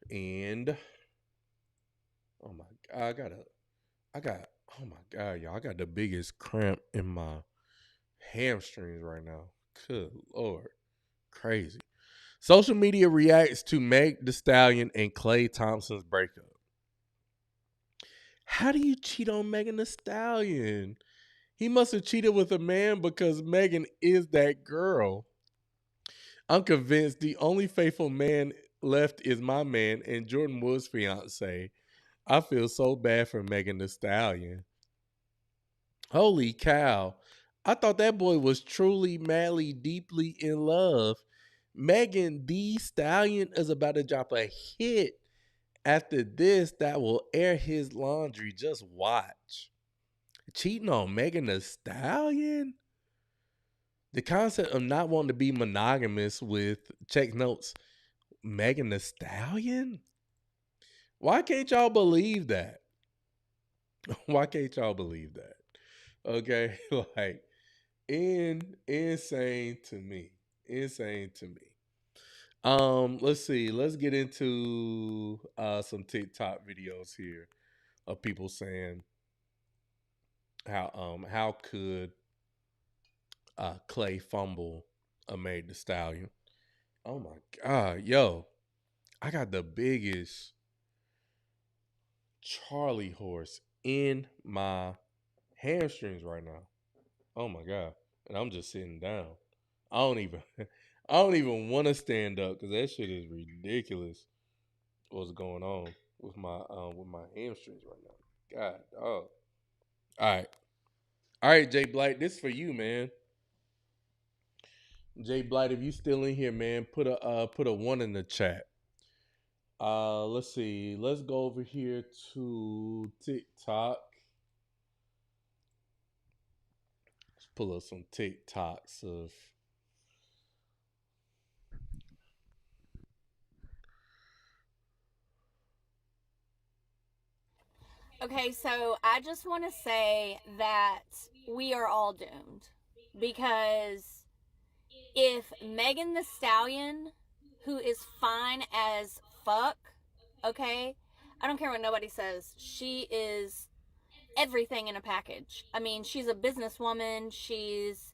and oh my god, oh my god, y'all, I got the biggest cramp in my hamstrings right now. Good lord, crazy. Social media reacts to Meg the Stallion and Klay Thompson's breakup. How do you cheat on Megan the Stallion? He must have cheated with a man because Megan is that girl. I'm convinced the only faithful man left is my man and Jordan Wood's fiance. I feel so bad for Megan the Stallion. Holy cow. I thought that boy was truly, madly, deeply in love. Megan the Stallion is about to drop a hit after this that will air his laundry. Just watch. Cheating on Megan the Stallion? The concept of not wanting to be monogamous with, check notes, Megan the Stallion? Why can't y'all believe that? Why can't y'all believe that? Okay, like insane to me. Insane to me. Let's see. Let's get into some TikTok videos here of people saying how could Klay fumble a Meg the Stallion. Oh my god, yo. I got the biggest Charlie horse in my hamstrings right now. Oh my god. And I'm just sitting down. I don't even I don't even want to stand up because that shit is ridiculous. What's going on with my hamstrings right now? God, oh. All right, Jay Blight, this for you, man. Jay Blight, if you still in here, man, put a one in the chat. Let's see. Let's go over here to TikTok. Let's pull up some TikToks of.
Okay, so I just want to say that we are all doomed because if Megan the Stallion, who is fine as fuck, okay, I don't care what nobody says, she is everything in a package. I mean, she's a businesswoman, she's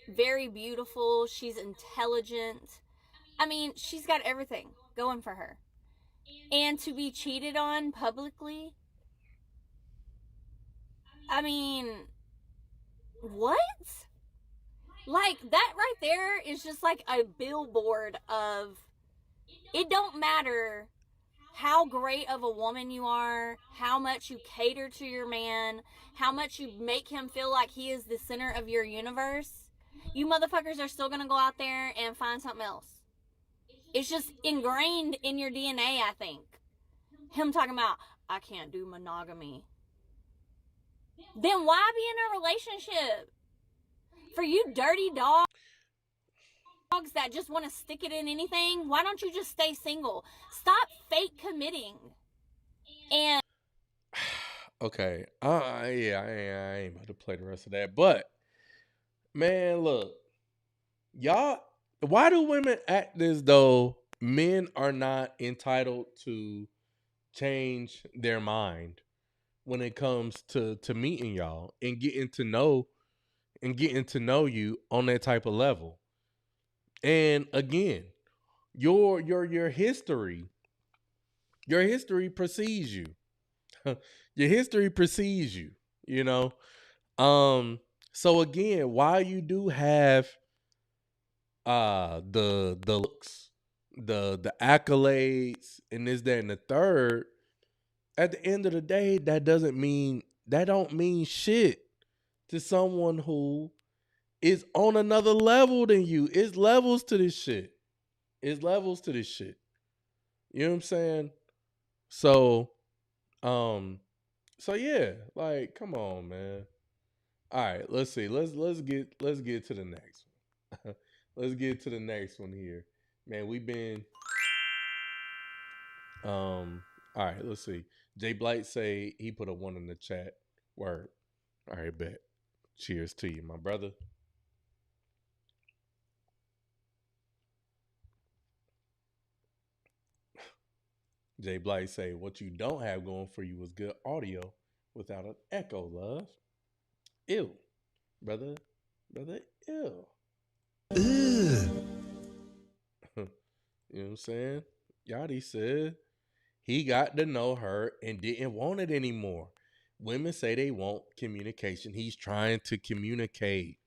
very beautiful, she's intelligent. I mean, she's got everything going for her. And to be cheated on publicly, I mean, what? Like, that right there is just like a billboard of, it don't matter how great of a woman you are, how much you cater to your man, how much you make him feel like he is the center of your universe, you motherfuckers are still gonna go out there and find something else. It's just ingrained in your DNA, I think. Him talking about, I can't do monogamy. Then why be in a relationship? For you dirty dogs that just want to stick it in anything, why don't you just stay single? Stop fake committing. And
Okay. Yeah, I ain't about to play the rest of that. But man, look, y'all, why do women act as though men are not entitled to change their mind when it comes to meeting y'all and getting to know you on that type of level? And again, your history precedes you. Your history precedes you, you know. So again, while you do have the looks, the accolades and this, that, and the third, at the end of the day, that don't mean shit to someone who is on another level than you. It's levels to this shit. It's levels to this shit. You know what I'm saying? So, so yeah, like, come on, man. All right, let's see. Let's get to the next one. let's get to the next one here. Man, we've been all right, let's see. Jay Blight say he put a 1 in the chat. Word. All right, bet. Cheers to you, my brother. Jay Blight say, what you don't have going for you was good audio without an echo, love. Ew. Brother, ew. You know what I'm saying? Yachty said he got to know her and didn't want it anymore. Women say they want communication. He's trying to communicate.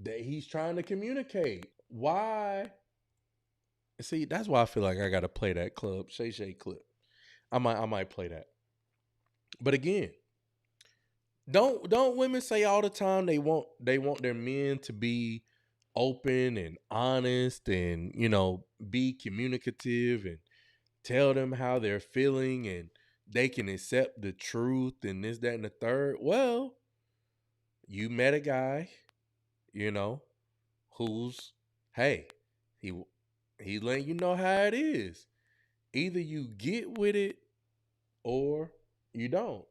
He's trying to communicate. Why? See, that's why I feel like I gotta play that Club Shay Shay clip. I might play that. But again, don't women say all the time they want their men to be open and honest and, you know, be communicative and tell them how they're feeling and they can accept the truth and this, that, and the third. Well, you met a guy, you know, who's, hey, he letting you know how it is. Either you get with it or you don't.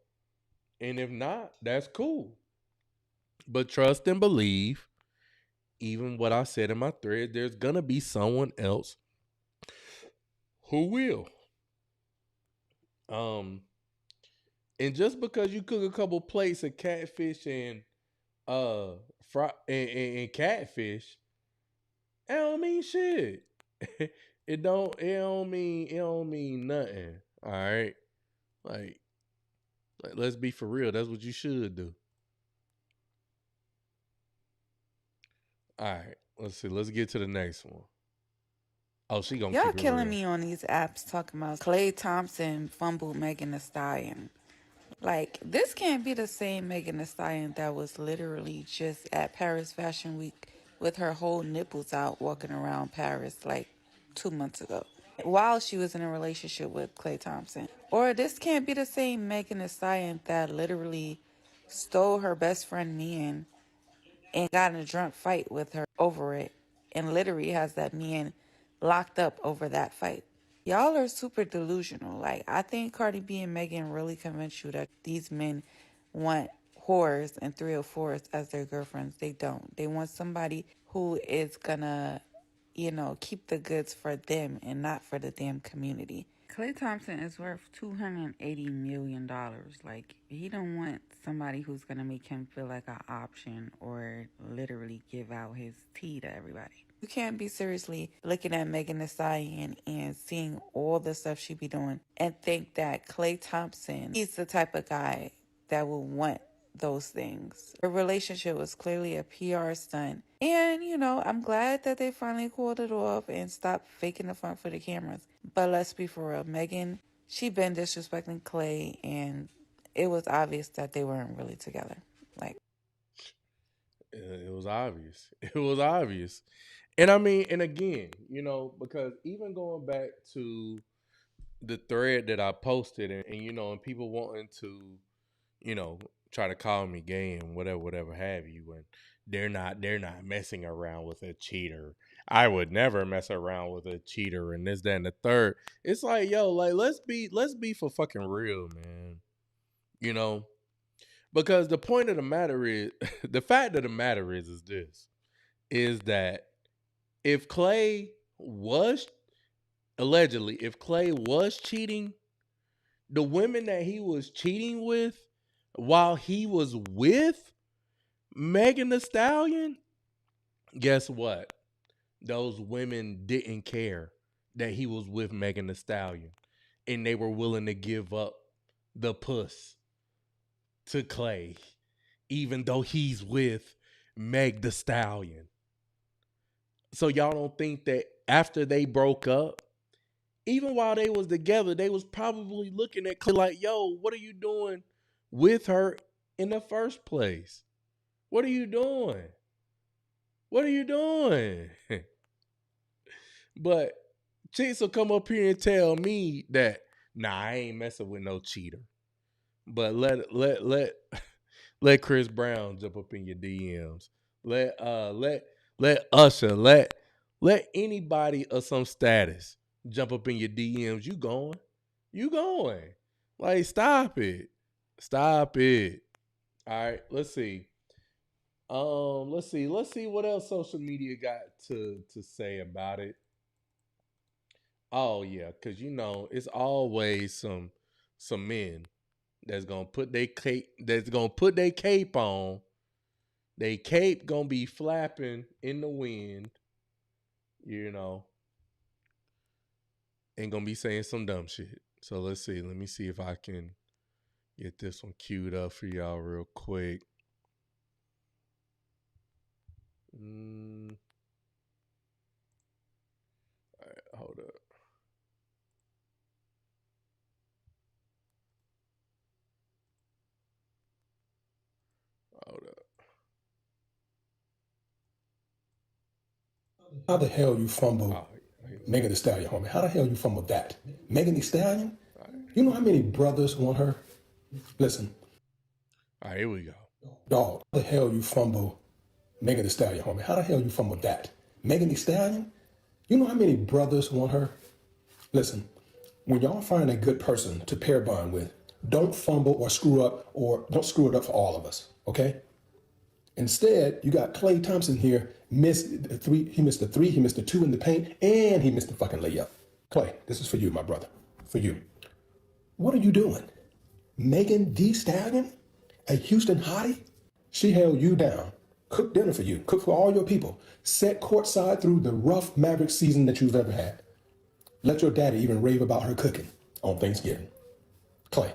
And if not, that's cool. But trust and believe, even what I said in my thread, there's going to be someone else who will. And just because you cook a couple plates of catfish and and catfish, it don't mean shit. it don't mean nothing. All right. Like let's be for real. That's what you should do. All right. Let's see. Let's get to the next one. Oh, she gonna
Y'all
keep it
killing
real.
me on these apps talking about Klay Thompson fumbled Megan Thee Stallion. Like, this can't be the same Megan Thee Stallion that was literally just at Paris Fashion Week with her whole nipples out walking around Paris like 2 months ago while she was in a relationship with Klay Thompson. Or this can't be the same Megan Thee Stallion that literally stole her best friend man and got in a drunk fight with her over it and literally has that man locked up over that fight. Y'all are super delusional. Like, I think Cardi B and Megan really convinced you that these men want whores and 304s as their girlfriends. They don't. They want somebody who is gonna, you know, keep the goods for them and not for the damn community. Klay Thompson is worth $280 million. Like, he don't want somebody who's gonna make him feel like an option or literally give out his tea to everybody. You can't be seriously looking at Megan Thee Stallion and seeing all the stuff she be doing and think that Klay Thompson, he's the type of guy that will want those things. Her relationship was clearly a PR stunt. And, you know, I'm glad that they finally called it off and stopped faking the front for the cameras. But let's be for real. Megan, she been disrespecting Klay, and it was obvious that they weren't really together. Like,
it was obvious. It was obvious. And I mean, and again, you know, because even going back to the thread that I posted and you know, and people wanting to, you know, try to call me gay and whatever have you, and they're not messing around with a cheater. I would never mess around with a cheater and this, that, and the third. It's like, yo, like let's be for fucking real, man. You know? Because the point of the matter is the fact of the matter is this is that if Klay was allegedly, if Klay was cheating, the women that he was cheating with while he was with Megan Thee Stallion, guess what? Those women didn't care that he was with Megan Thee Stallion, and they were willing to give up the puss to Klay, even though he's with Meg Thee Stallion. So y'all don't think that after they broke up, even while they was together, they was probably looking at Klay like, yo, what are you doing with her in the first place? What are you doing? What are you doing? But chicks will come up here and tell me that, nah, I ain't messing with no cheater. But let Chris Brown jump up in your DMs. Let Let Usher, let anybody of some status jump up in your DMs. You going. You going. Like, stop it. Stop it. All right, let's see. Let's see what else social media got to say about it. Oh yeah, because it's always some men that's gonna put their cape on. They cape gonna be flapping in the wind, you know, and gonna be saying some dumb shit. So let's see. Let me see if I can get this one queued up for y'all real quick. All right, hold up. Hold up.
How the hell you fumble Megan Thee Stallion, homie? How the hell you fumble that? Megan Thee Stallion? You know how many brothers want her? Listen.
All right, here we go.
Dog, how the hell you fumble Megan Thee Stallion, homie? How the hell you fumble that? Megan Thee Stallion? You know how many brothers want her? Listen, when y'all find a good person to pair bond with, don't fumble or screw up, or don't screw it up for all of us, okay? Instead, you got Klay Thompson here, missed the three, he missed the two in the paint, and he missed the fucking layup. Klay, this is for you, my brother, for you. What are you doing? Megan Thee Stallion? A Houston hottie? She held you down, cooked dinner for you, cooked for all your people, sat courtside through the rough Maverick season that you've ever had. Let your daddy even rave about her cooking on Thanksgiving. Klay,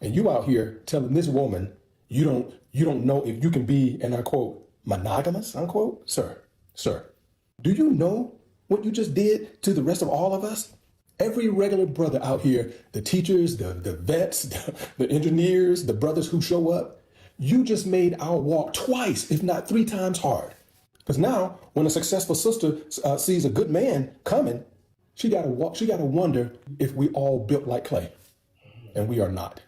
and you out here telling this woman you don't know if you can be, and I quote, monogamous, unquote? Sir, do you know what you just did to the rest of all of us? Every regular brother out here, the teachers, the vets, the engineers, the brothers who show up, you just made our walk twice, if not 3 times hard. Because now, when a successful sister sees a good man coming, she gotta wonder if we all built like Klay. And we are not.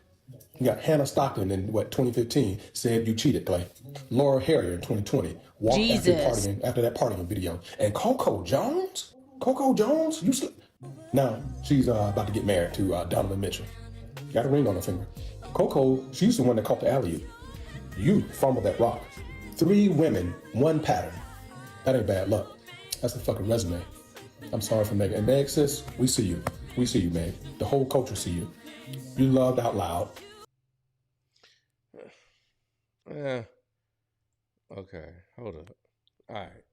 You got Hannah Stockton in 2015 said you cheated, Klay. Laura Harrier in 2020 walked after that partying video. And Coco Jones, now she's about to get married to Donovan Mitchell. Got a ring on her finger. Coco, she's the one that caught the alley-oop. You fumbled that rock. 3 women, 1 pattern. That ain't bad luck. That's a fucking resume. I'm sorry for Meg. And Meg, sis, we see you. We see you, Meg. The whole culture see you. You loved out loud.
Okay, hold up. All right.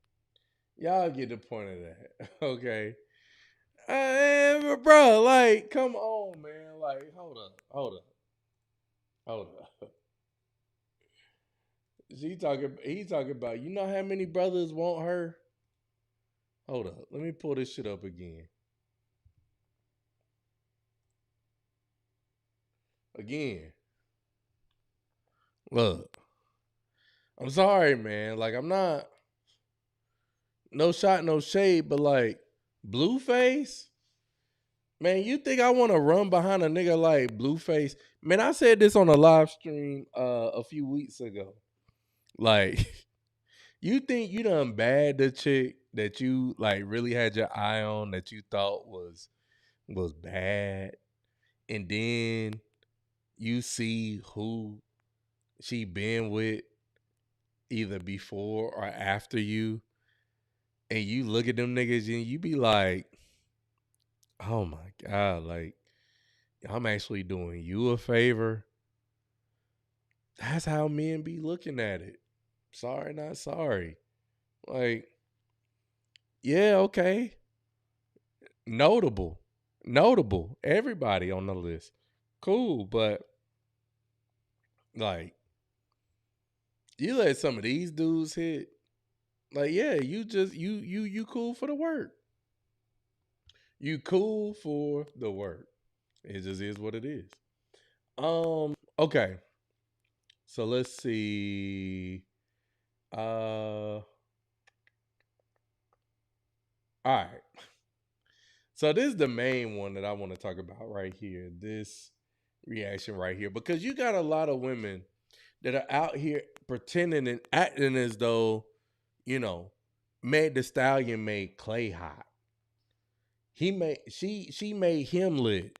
Y'all get the point of that. Okay. Bro, like, come on, man. Like, hold up. He talking about, you know how many brothers want her? Hold up. Let me pull this shit up again. Look. I'm sorry, man. Like, I'm not, no shot, no shade, but like, Blueface? Man, you think I want to run behind a nigga like Blueface? Man, I said this on a live stream a few weeks ago. Like, you think you done bad the chick that you like really had your eye on, that you thought was bad, and then you see who she been with either before or after you, and you look at them niggas and you be like, oh my God, like, I'm actually doing you a favor. That's how men be looking at it. Sorry, not sorry. Like, yeah, okay. Notable. Everybody on the list. Cool, but like, you let some of these dudes hit. Like, yeah, you cool for the work. You cool for the work. It just is what it is. Okay. So let's see. All right. So this is the main one that I want to talk about right here. This reaction right here. Because you got a lot of women that are out here pretending and acting as though, you know, Meg Thee Stallion made Klay hot. She made him lit.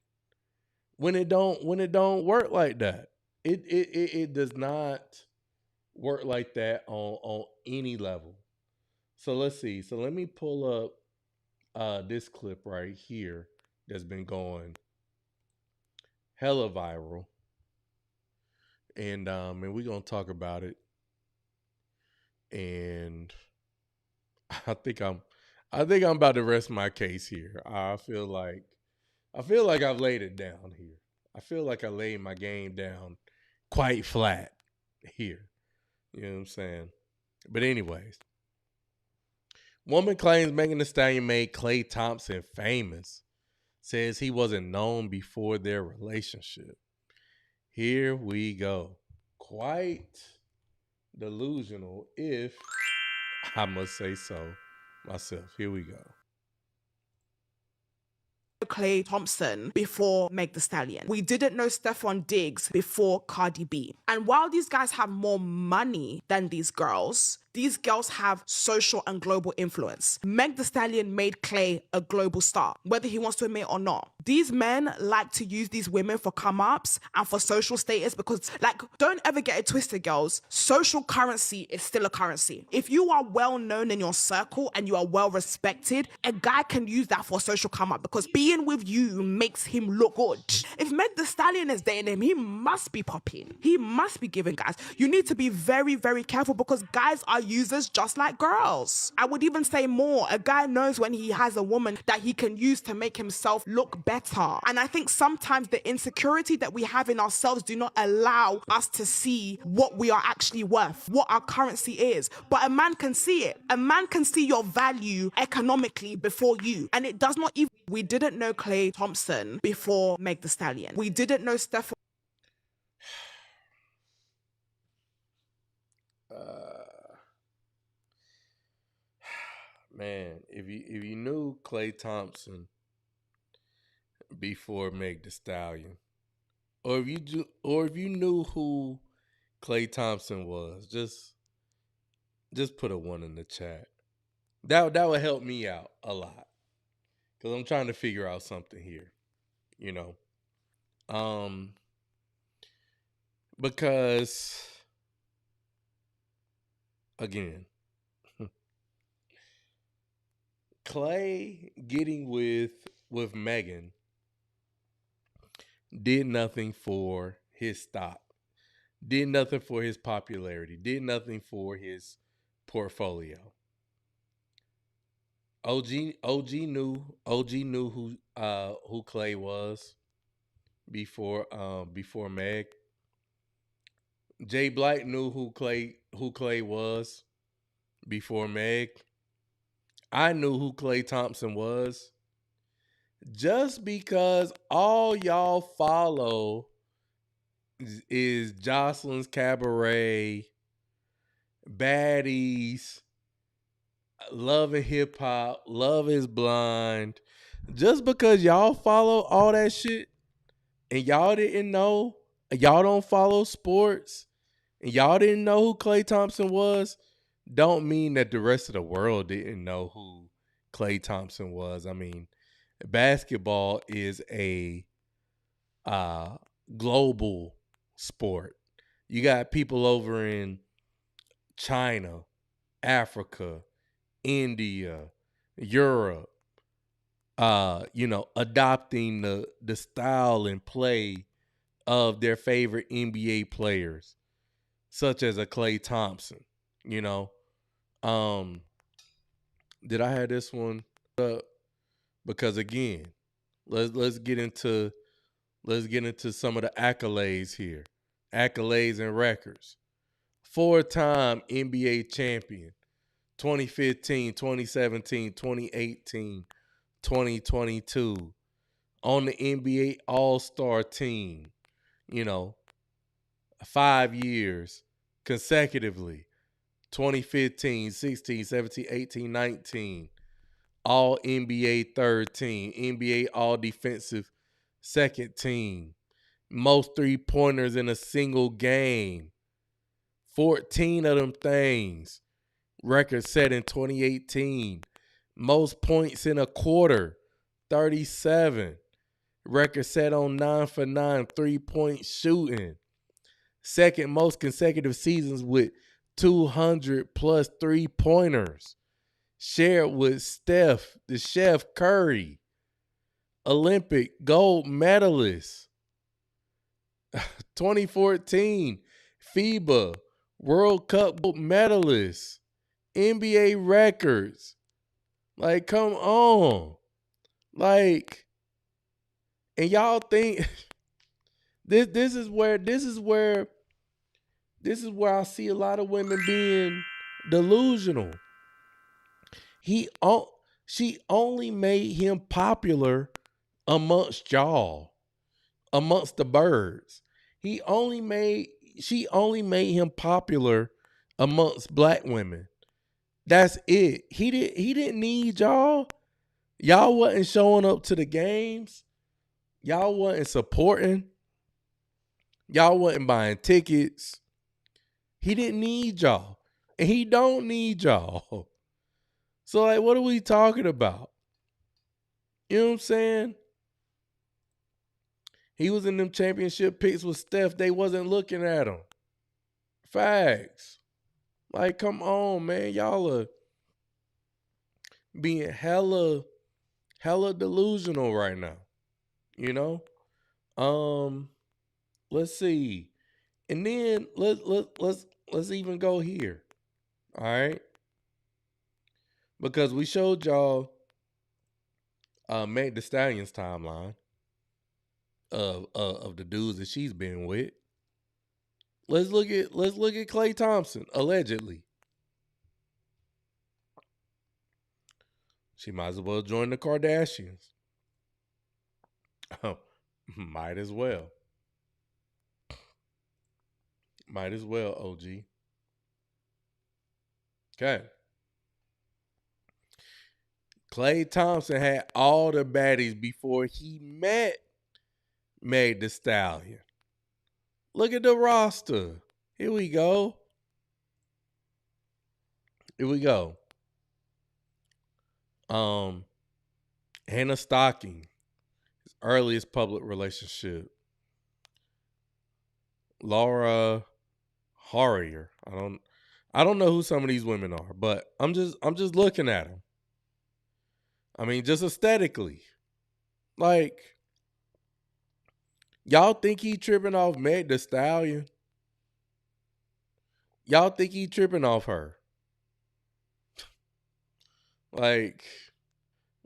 When it don't work like that. It does not work like that on any level. So let's see. So let me pull up this clip right here that's been going hella viral. And we're gonna talk about it. And I think I'm about to rest my case here. I feel like I've laid it down here. I feel like I laid my game down quite flat here. You know what I'm saying? But anyways, woman claims Megan Thee Stallion made Klay Thompson famous. Says he wasn't known before their relationship. Here we go. Quite delusional, if I must say so myself. Here we go.
Klay Thompson before Meg Thee Stallion. We didn't know Stephon Diggs before Cardi B. And while these guys have more money than these girls have social and global influence. Meg Thee Stallion made Klay a global star, whether he wants to admit or not. These men like to use these women for come-ups and for social status because, like, don't ever get it twisted, girls. Social currency is still a currency. If you are well known in your circle and you are well respected, a guy can use that for social come-up because being with you makes him look good. If Meg Thee Stallion is dating him, he must be popping. He must be giving guys. You need to be very, very careful because guys are users just like girls. I would even say more. A guy knows when he has a woman that he can use to make himself look better. And I think sometimes the insecurity that we have in ourselves do not allow us to see what we are actually worth, what our currency is. But a man can see it. A man can see your value economically before you. And it does not even... We didn't know Klay Thompson before Meg Thee Stallion. We didn't know Stephon...
Man, if you knew Klay Thompson before Meg Thee Stallion, or if you knew who Klay Thompson was, just put a 1 in the chat. That would help me out a lot because I'm trying to figure out something here, you know, because again. Klay getting with Megan did nothing for his stock, did nothing for his popularity, did nothing for his portfolio. OG knew who Klay was before Meg. Jay Black knew who Klay was before Meg. I knew who Klay Thompson was just because all y'all follow is Jocelyn's Cabaret, Baddies, Love and Hip Hop, Love is Blind. Just because y'all follow all that shit and y'all didn't know, y'all don't follow sports, and y'all didn't know who Klay Thompson was, don't mean that the rest of the world didn't know who Klay Thompson was. I mean, basketball is a global sport. You got people over in China, Africa, India, Europe, adopting the style and play of their favorite NBA players, such as a Klay Thompson, you know. Did I have this one up? Because again, let's get into some of the accolades here. Accolades and records. 4-time NBA champion. 2015, 2017, 2018, 2022. On the NBA All-Star team. 5 years consecutively. 2015, 16, 17, 18, 19. All NBA third team. NBA All Defensive second team. Most 3-pointers in a single game. 14 of them things. record set in 2018. Most points in a quarter, 37. Record set on 9 for 9 3-point shooting. Second most consecutive seasons with 200 plus 3-pointers. Shared with Steph, the Chef Curry. Olympic gold medalist. 2014 FIBA World Cup gold medalist. NBA records. Like, come on. Like, and y'all think this is where I see a lot of women being delusional. She only made him popular amongst y'all, amongst the birds. She only made him popular amongst black women. That's it. He didn't need y'all. Y'all wasn't showing up to the games. Y'all wasn't supporting. Y'all wasn't buying tickets. He didn't need y'all. And he don't need y'all. So, like, what are we talking about? You know what I'm saying? He was in them championship picks with Steph. They wasn't looking at him. Facts. Like, come on, man. Y'all are being hella delusional right now. You know? Let's see. And then let's even go here. All right? Because we showed y'all Meg Thee Stallion's timeline of the dudes that she's been with. Let's look at Klay Thompson, allegedly. She might as well join the Kardashians. Oh, might as well. Might as well, OG. Okay. Klay Thompson had all the baddies before he met Meg Thee Stallion. Look at the roster. Here we go. Hannah Stocking, his earliest public relationship. Laura Harrier. I don't know who some of these women are, but I'm just looking at them. I mean, just aesthetically. Like, y'all think he tripping off Meg Thee Stallion? Y'all think he tripping off her? Like,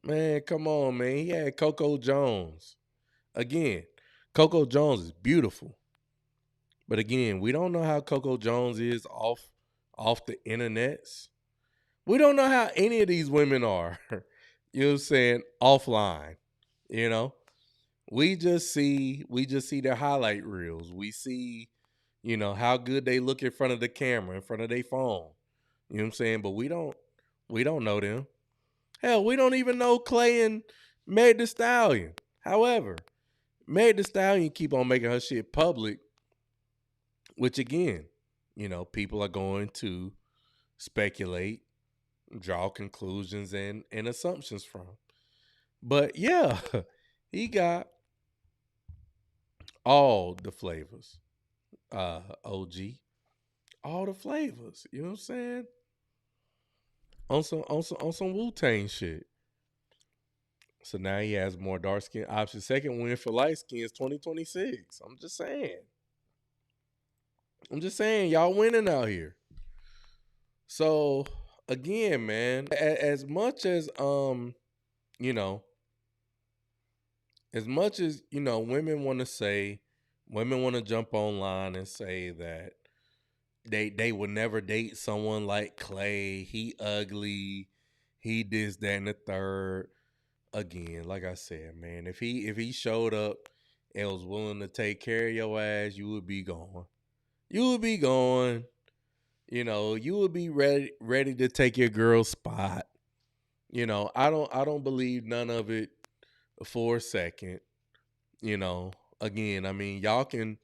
man, come on, man. He had Coco Jones. Again, Coco Jones is beautiful. But again, we don't know how Coco Jones is off the internets. We don't know how any of these women are. You know what I'm saying? Offline. You know? We just see their highlight reels. We see, you know, how good they look in front of the camera, in front of their phone. You know what I'm saying? But we don't know them. Hell, we don't even know Klay and Meg Thee Stallion. However, Meg Thee Stallion keep on making her shit public, which again, you know, people are going to speculate, draw conclusions and assumptions from. But yeah, he got all the flavors. OG. All the flavors. You know what I'm saying? On some Wu-Tang shit. So now he has more dark skin options. Second win for light skins 2026. I'm just saying, y'all winning out here. So again, man, as much as women want to jump online and say that they would never date someone like Klay. He ugly. He this, that, and the third. Again, like I said, man, if he showed up and was willing to take care of your ass, you would be gone. You would be gone. You know, you would be ready to take your girl's spot. You know, I don't believe none of it for a second. You know, again, I mean, y'all can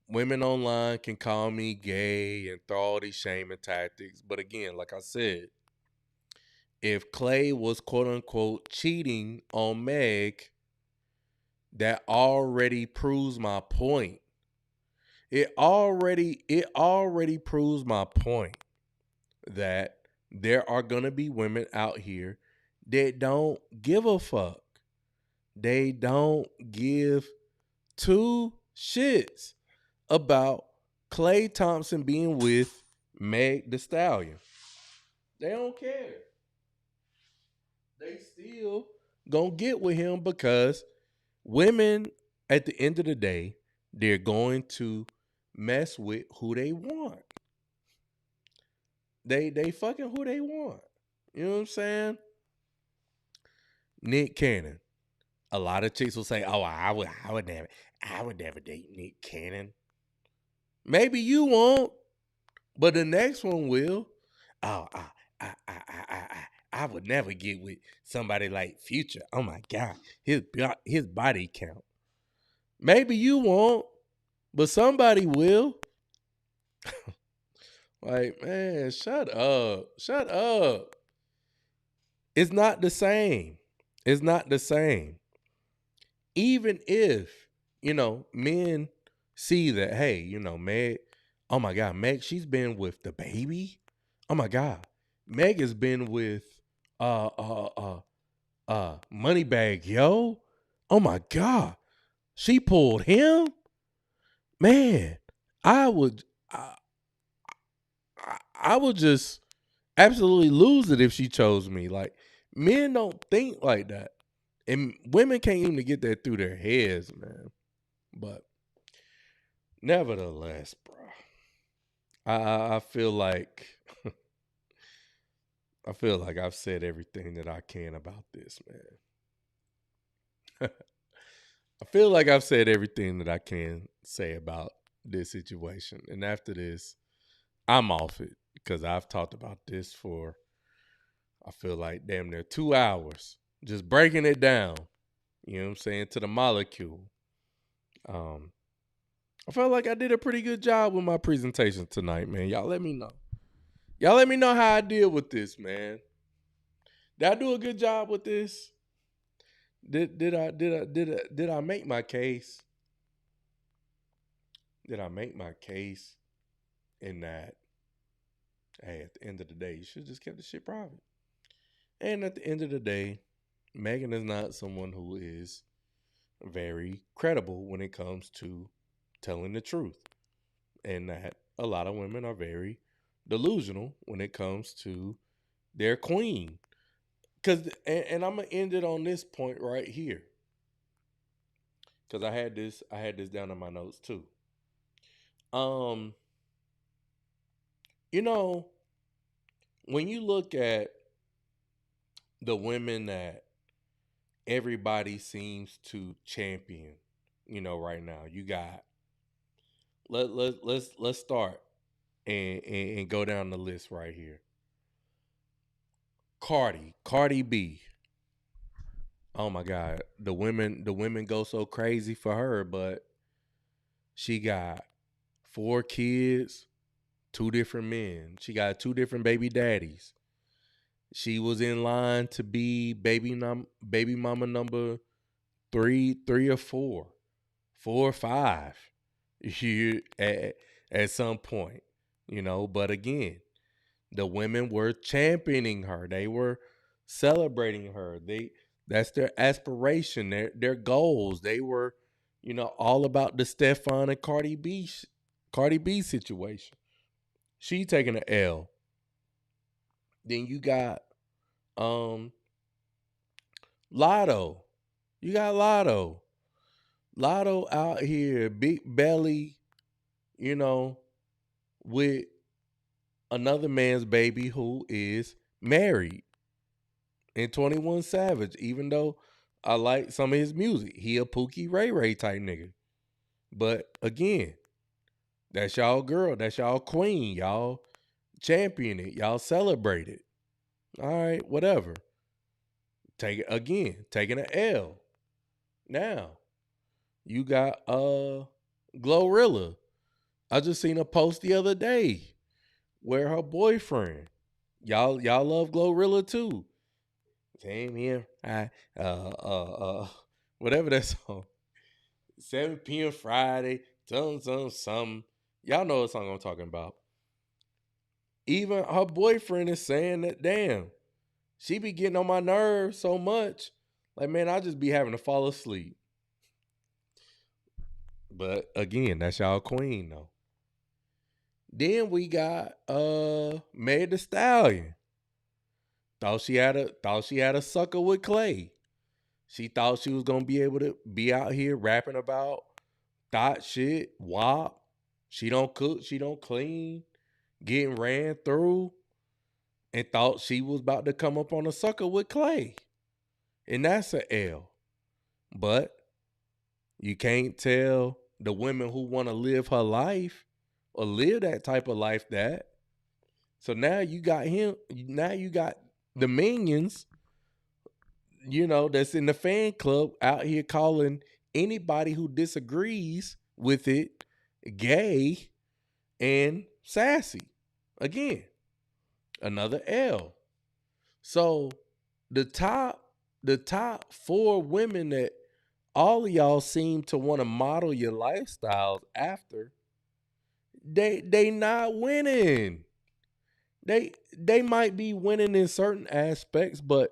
women online can call me gay and throw all these shaming tactics. But again, like I said, if Klay was quote unquote cheating on Meg, that already proves my point. It already proves my point that there are gonna be women out here that don't give a fuck. They don't give two shits about Klay Thompson being with Meg the Stallion. They don't care. They still gonna get with him because women, at the end of the day, they're going to mess with who they want. They fucking who they want. You know what I'm saying? Nick Cannon. A lot of chicks will say, "Oh, I would never date Nick Cannon." Maybe you won't, but the next one will. Oh, I would never get with somebody like Future. Oh my God, his body count. Maybe you won't, but somebody will. Like, man, shut up. Shut up. It's not the same. It's not the same. Even if, men see that, hey, Meg, oh my God, Meg, she's been with the baby. Oh my God. Meg has been with Moneybag Yo. Oh my God. She pulled him. Man, I would just absolutely lose it if she chose me. Like, men don't think like that. And women can't even get that through their heads, man. But nevertheless, bro, I feel like I've said everything that I can about this, man. I feel like I've said everything that I can say about this situation. And after this, I'm off it because I've talked about this for, I feel like, damn near 2 hours. Just breaking it down, you know what I'm saying, to the molecule. I felt like I did a pretty good job with my presentation tonight, man. Y'all let me know. Y'all let me know how I deal with this, man. Did I do a good job with this? Did I make my case? Did I make my case in that, hey, at the end of the day, you should have just kept the shit private. And at the end of the day, Megan is not someone who is very credible when it comes to telling the truth. And that a lot of women are very delusional when it comes to their queen. And I'm gonna end it on this point right here. Cause I had this down in my notes too. When you look at the women that everybody seems to champion, right now, you got let's start and go down the list right here. Cardi B. Oh my God, the women go so crazy for her, but she got 4 kids, 2 different men. She got 2 different baby daddies. She was in line to be baby mama number 3 or 4 or 5 at some point, But again, the women were championing her. They were celebrating her. That's their aspiration, their goals. They were, all about the Stefan and Cardi B situation. She taking an L. Then you got Lotto. You got Lotto. Lotto out here, big belly, with another man's baby who is married. And 21 Savage, even though I like some of his music, he a Pookie Ray Ray type nigga. But again, that's y'all girl, that's y'all queen, y'all champion it, y'all celebrate it. All right, whatever. Taking an L. Now, you got Glorilla. I just seen a post the other day where her boyfriend, y'all love Glorilla too. Same here. Whatever that song. 7 p.m. Friday, some. Y'all know what song I'm talking about. Even her boyfriend is saying that, damn, she be getting on my nerves so much. Like, man, I just be having to fall asleep. But again, that's y'all queen though. Then we got Meg the Stallion. Thought she had a sucker with Klay. She thought she was gonna be able to be out here rapping about thought shit, wop. She don't cook, she don't clean, getting ran through, and thought she was about to come up on a sucker with Klay. And that's an L. But you can't tell the women who want to live her life or live that type of life that. So now you got him, now you got the minions, that's in the fan club out here calling anybody who disagrees with it gay and sassy. Again, another L. So the top 4 women that all of y'all seem to want to model your lifestyles after, they not winning. They might be winning in certain aspects, but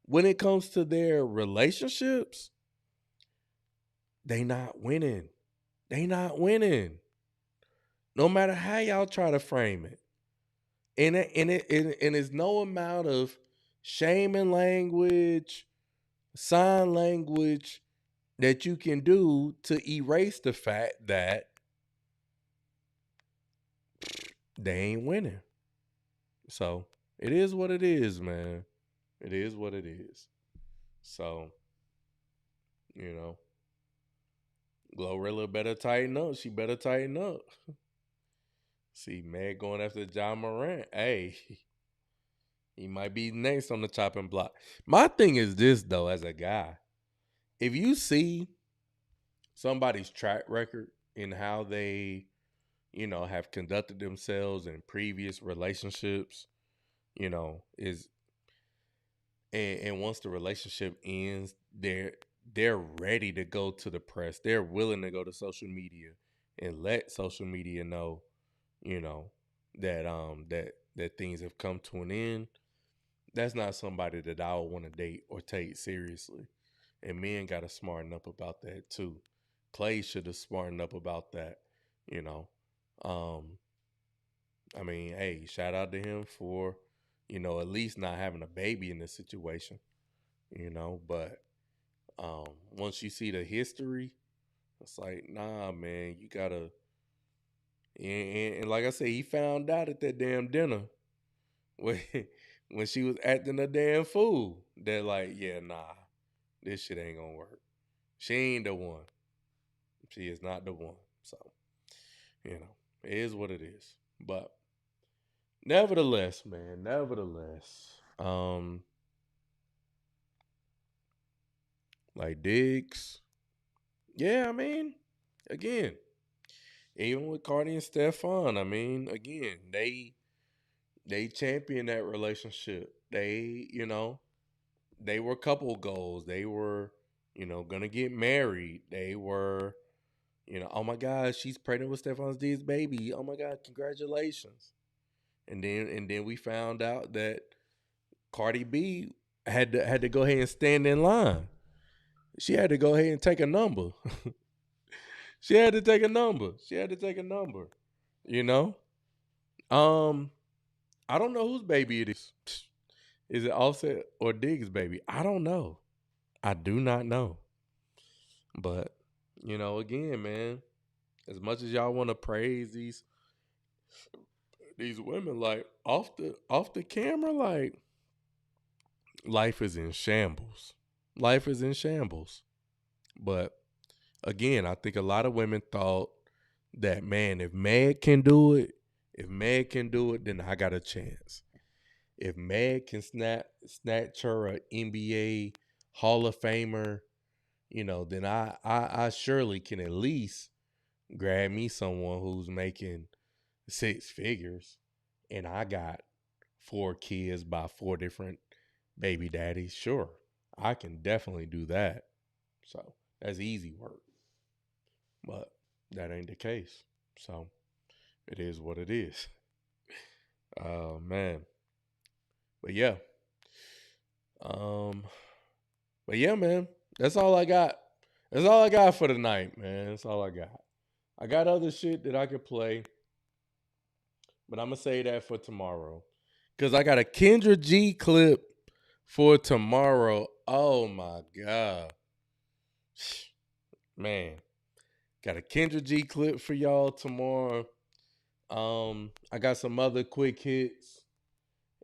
when it comes to their relationships, they not winning. They not winning. No matter how y'all try to frame it. And it's no amount of shaming language, sign language that you can do to erase the fact that they ain't winning. So it is what it is, man. It is what it is. So, Glorilla better tighten up. She better tighten up. See, Meg going after John Morant. Hey, he might be next on the chopping block. My thing is this, though, as a guy. If you see somebody's track record in how they, have conducted themselves in previous relationships, is and once the relationship ends, they're ready to go to the press. They're willing to go to social media and let social media know, that things have come to an end. That's not somebody that I would want to date or take seriously. And men got to smarten up about that too. Klay should have smartened up about that, hey, shout out to him for, at least not having a baby in this situation, but once you see the history, it's like, nah, man, you gotta, and like I said, he found out at that damn dinner when she was acting a damn fool that like, yeah, nah, this shit ain't gonna work. She ain't the one. She is not the one. So, it is what it is. But nevertheless, man, like Diggs, yeah, again, even with Cardi and Stefan, again, they championed that relationship. They, they were couple goals. They were, gonna get married. They were, oh my God, she's pregnant with Stefan Diggs' baby. Oh my God, congratulations. And then we found out that Cardi B had to go ahead and stand in line. She had to go ahead and take a number. She had to take a number. I don't know whose baby it is. Is it Offset or Diggs' baby? I don't know. I do not know. But, again, man, as much as y'all want to praise these women, like off the camera, like life is in shambles. Life is in shambles. But again, I think a lot of women thought that, man, if Meg can do it, then I got a chance. If Meg can snatch her a NBA Hall of Famer, then I surely can at least grab me someone who's making 6 figures and I got 4 kids by 4 different baby daddies, sure, I can definitely do that. So that's easy work. But that ain't the case. So it is what it is. Oh man. But yeah. But yeah, man. That's all I got. That's all I got for tonight, man. That's all I got. I got other shit that I could play. But I'm gonna say that for tomorrow. Cause I got a Kendra G clip for tomorrow. Oh my God. Man. Got a Kendra G clip for y'all tomorrow. I got some other quick hits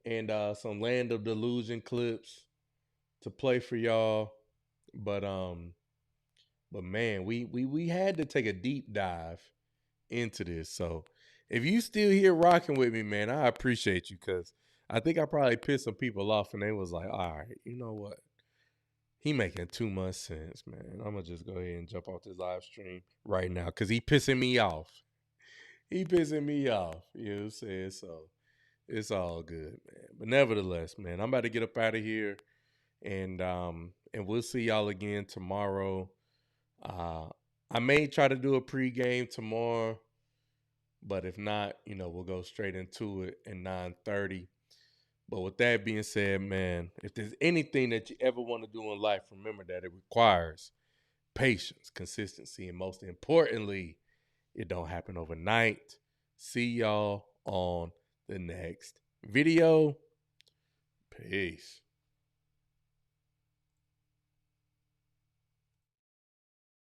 and some Land of Delusion clips to play for y'all. But man, we had to take a deep dive into this. So if you still here rocking with me, man, I appreciate you because I think I probably pissed some people off and they was like, all right, you know what? He making too much sense, man. I'm gonna just go ahead and jump off this live stream right now because he pissing me off. He pissing me off. You know what I'm saying? So it's all good, man. But nevertheless, man, I'm about to get up out of here. And we'll see y'all again tomorrow. I may try to do a pregame tomorrow, but if not, we'll go straight into it at 9:30. But with that being said, man, if there's anything that you ever want to do in life, remember that it requires patience, consistency, and most importantly, it don't happen overnight. See y'all on the next video. Peace.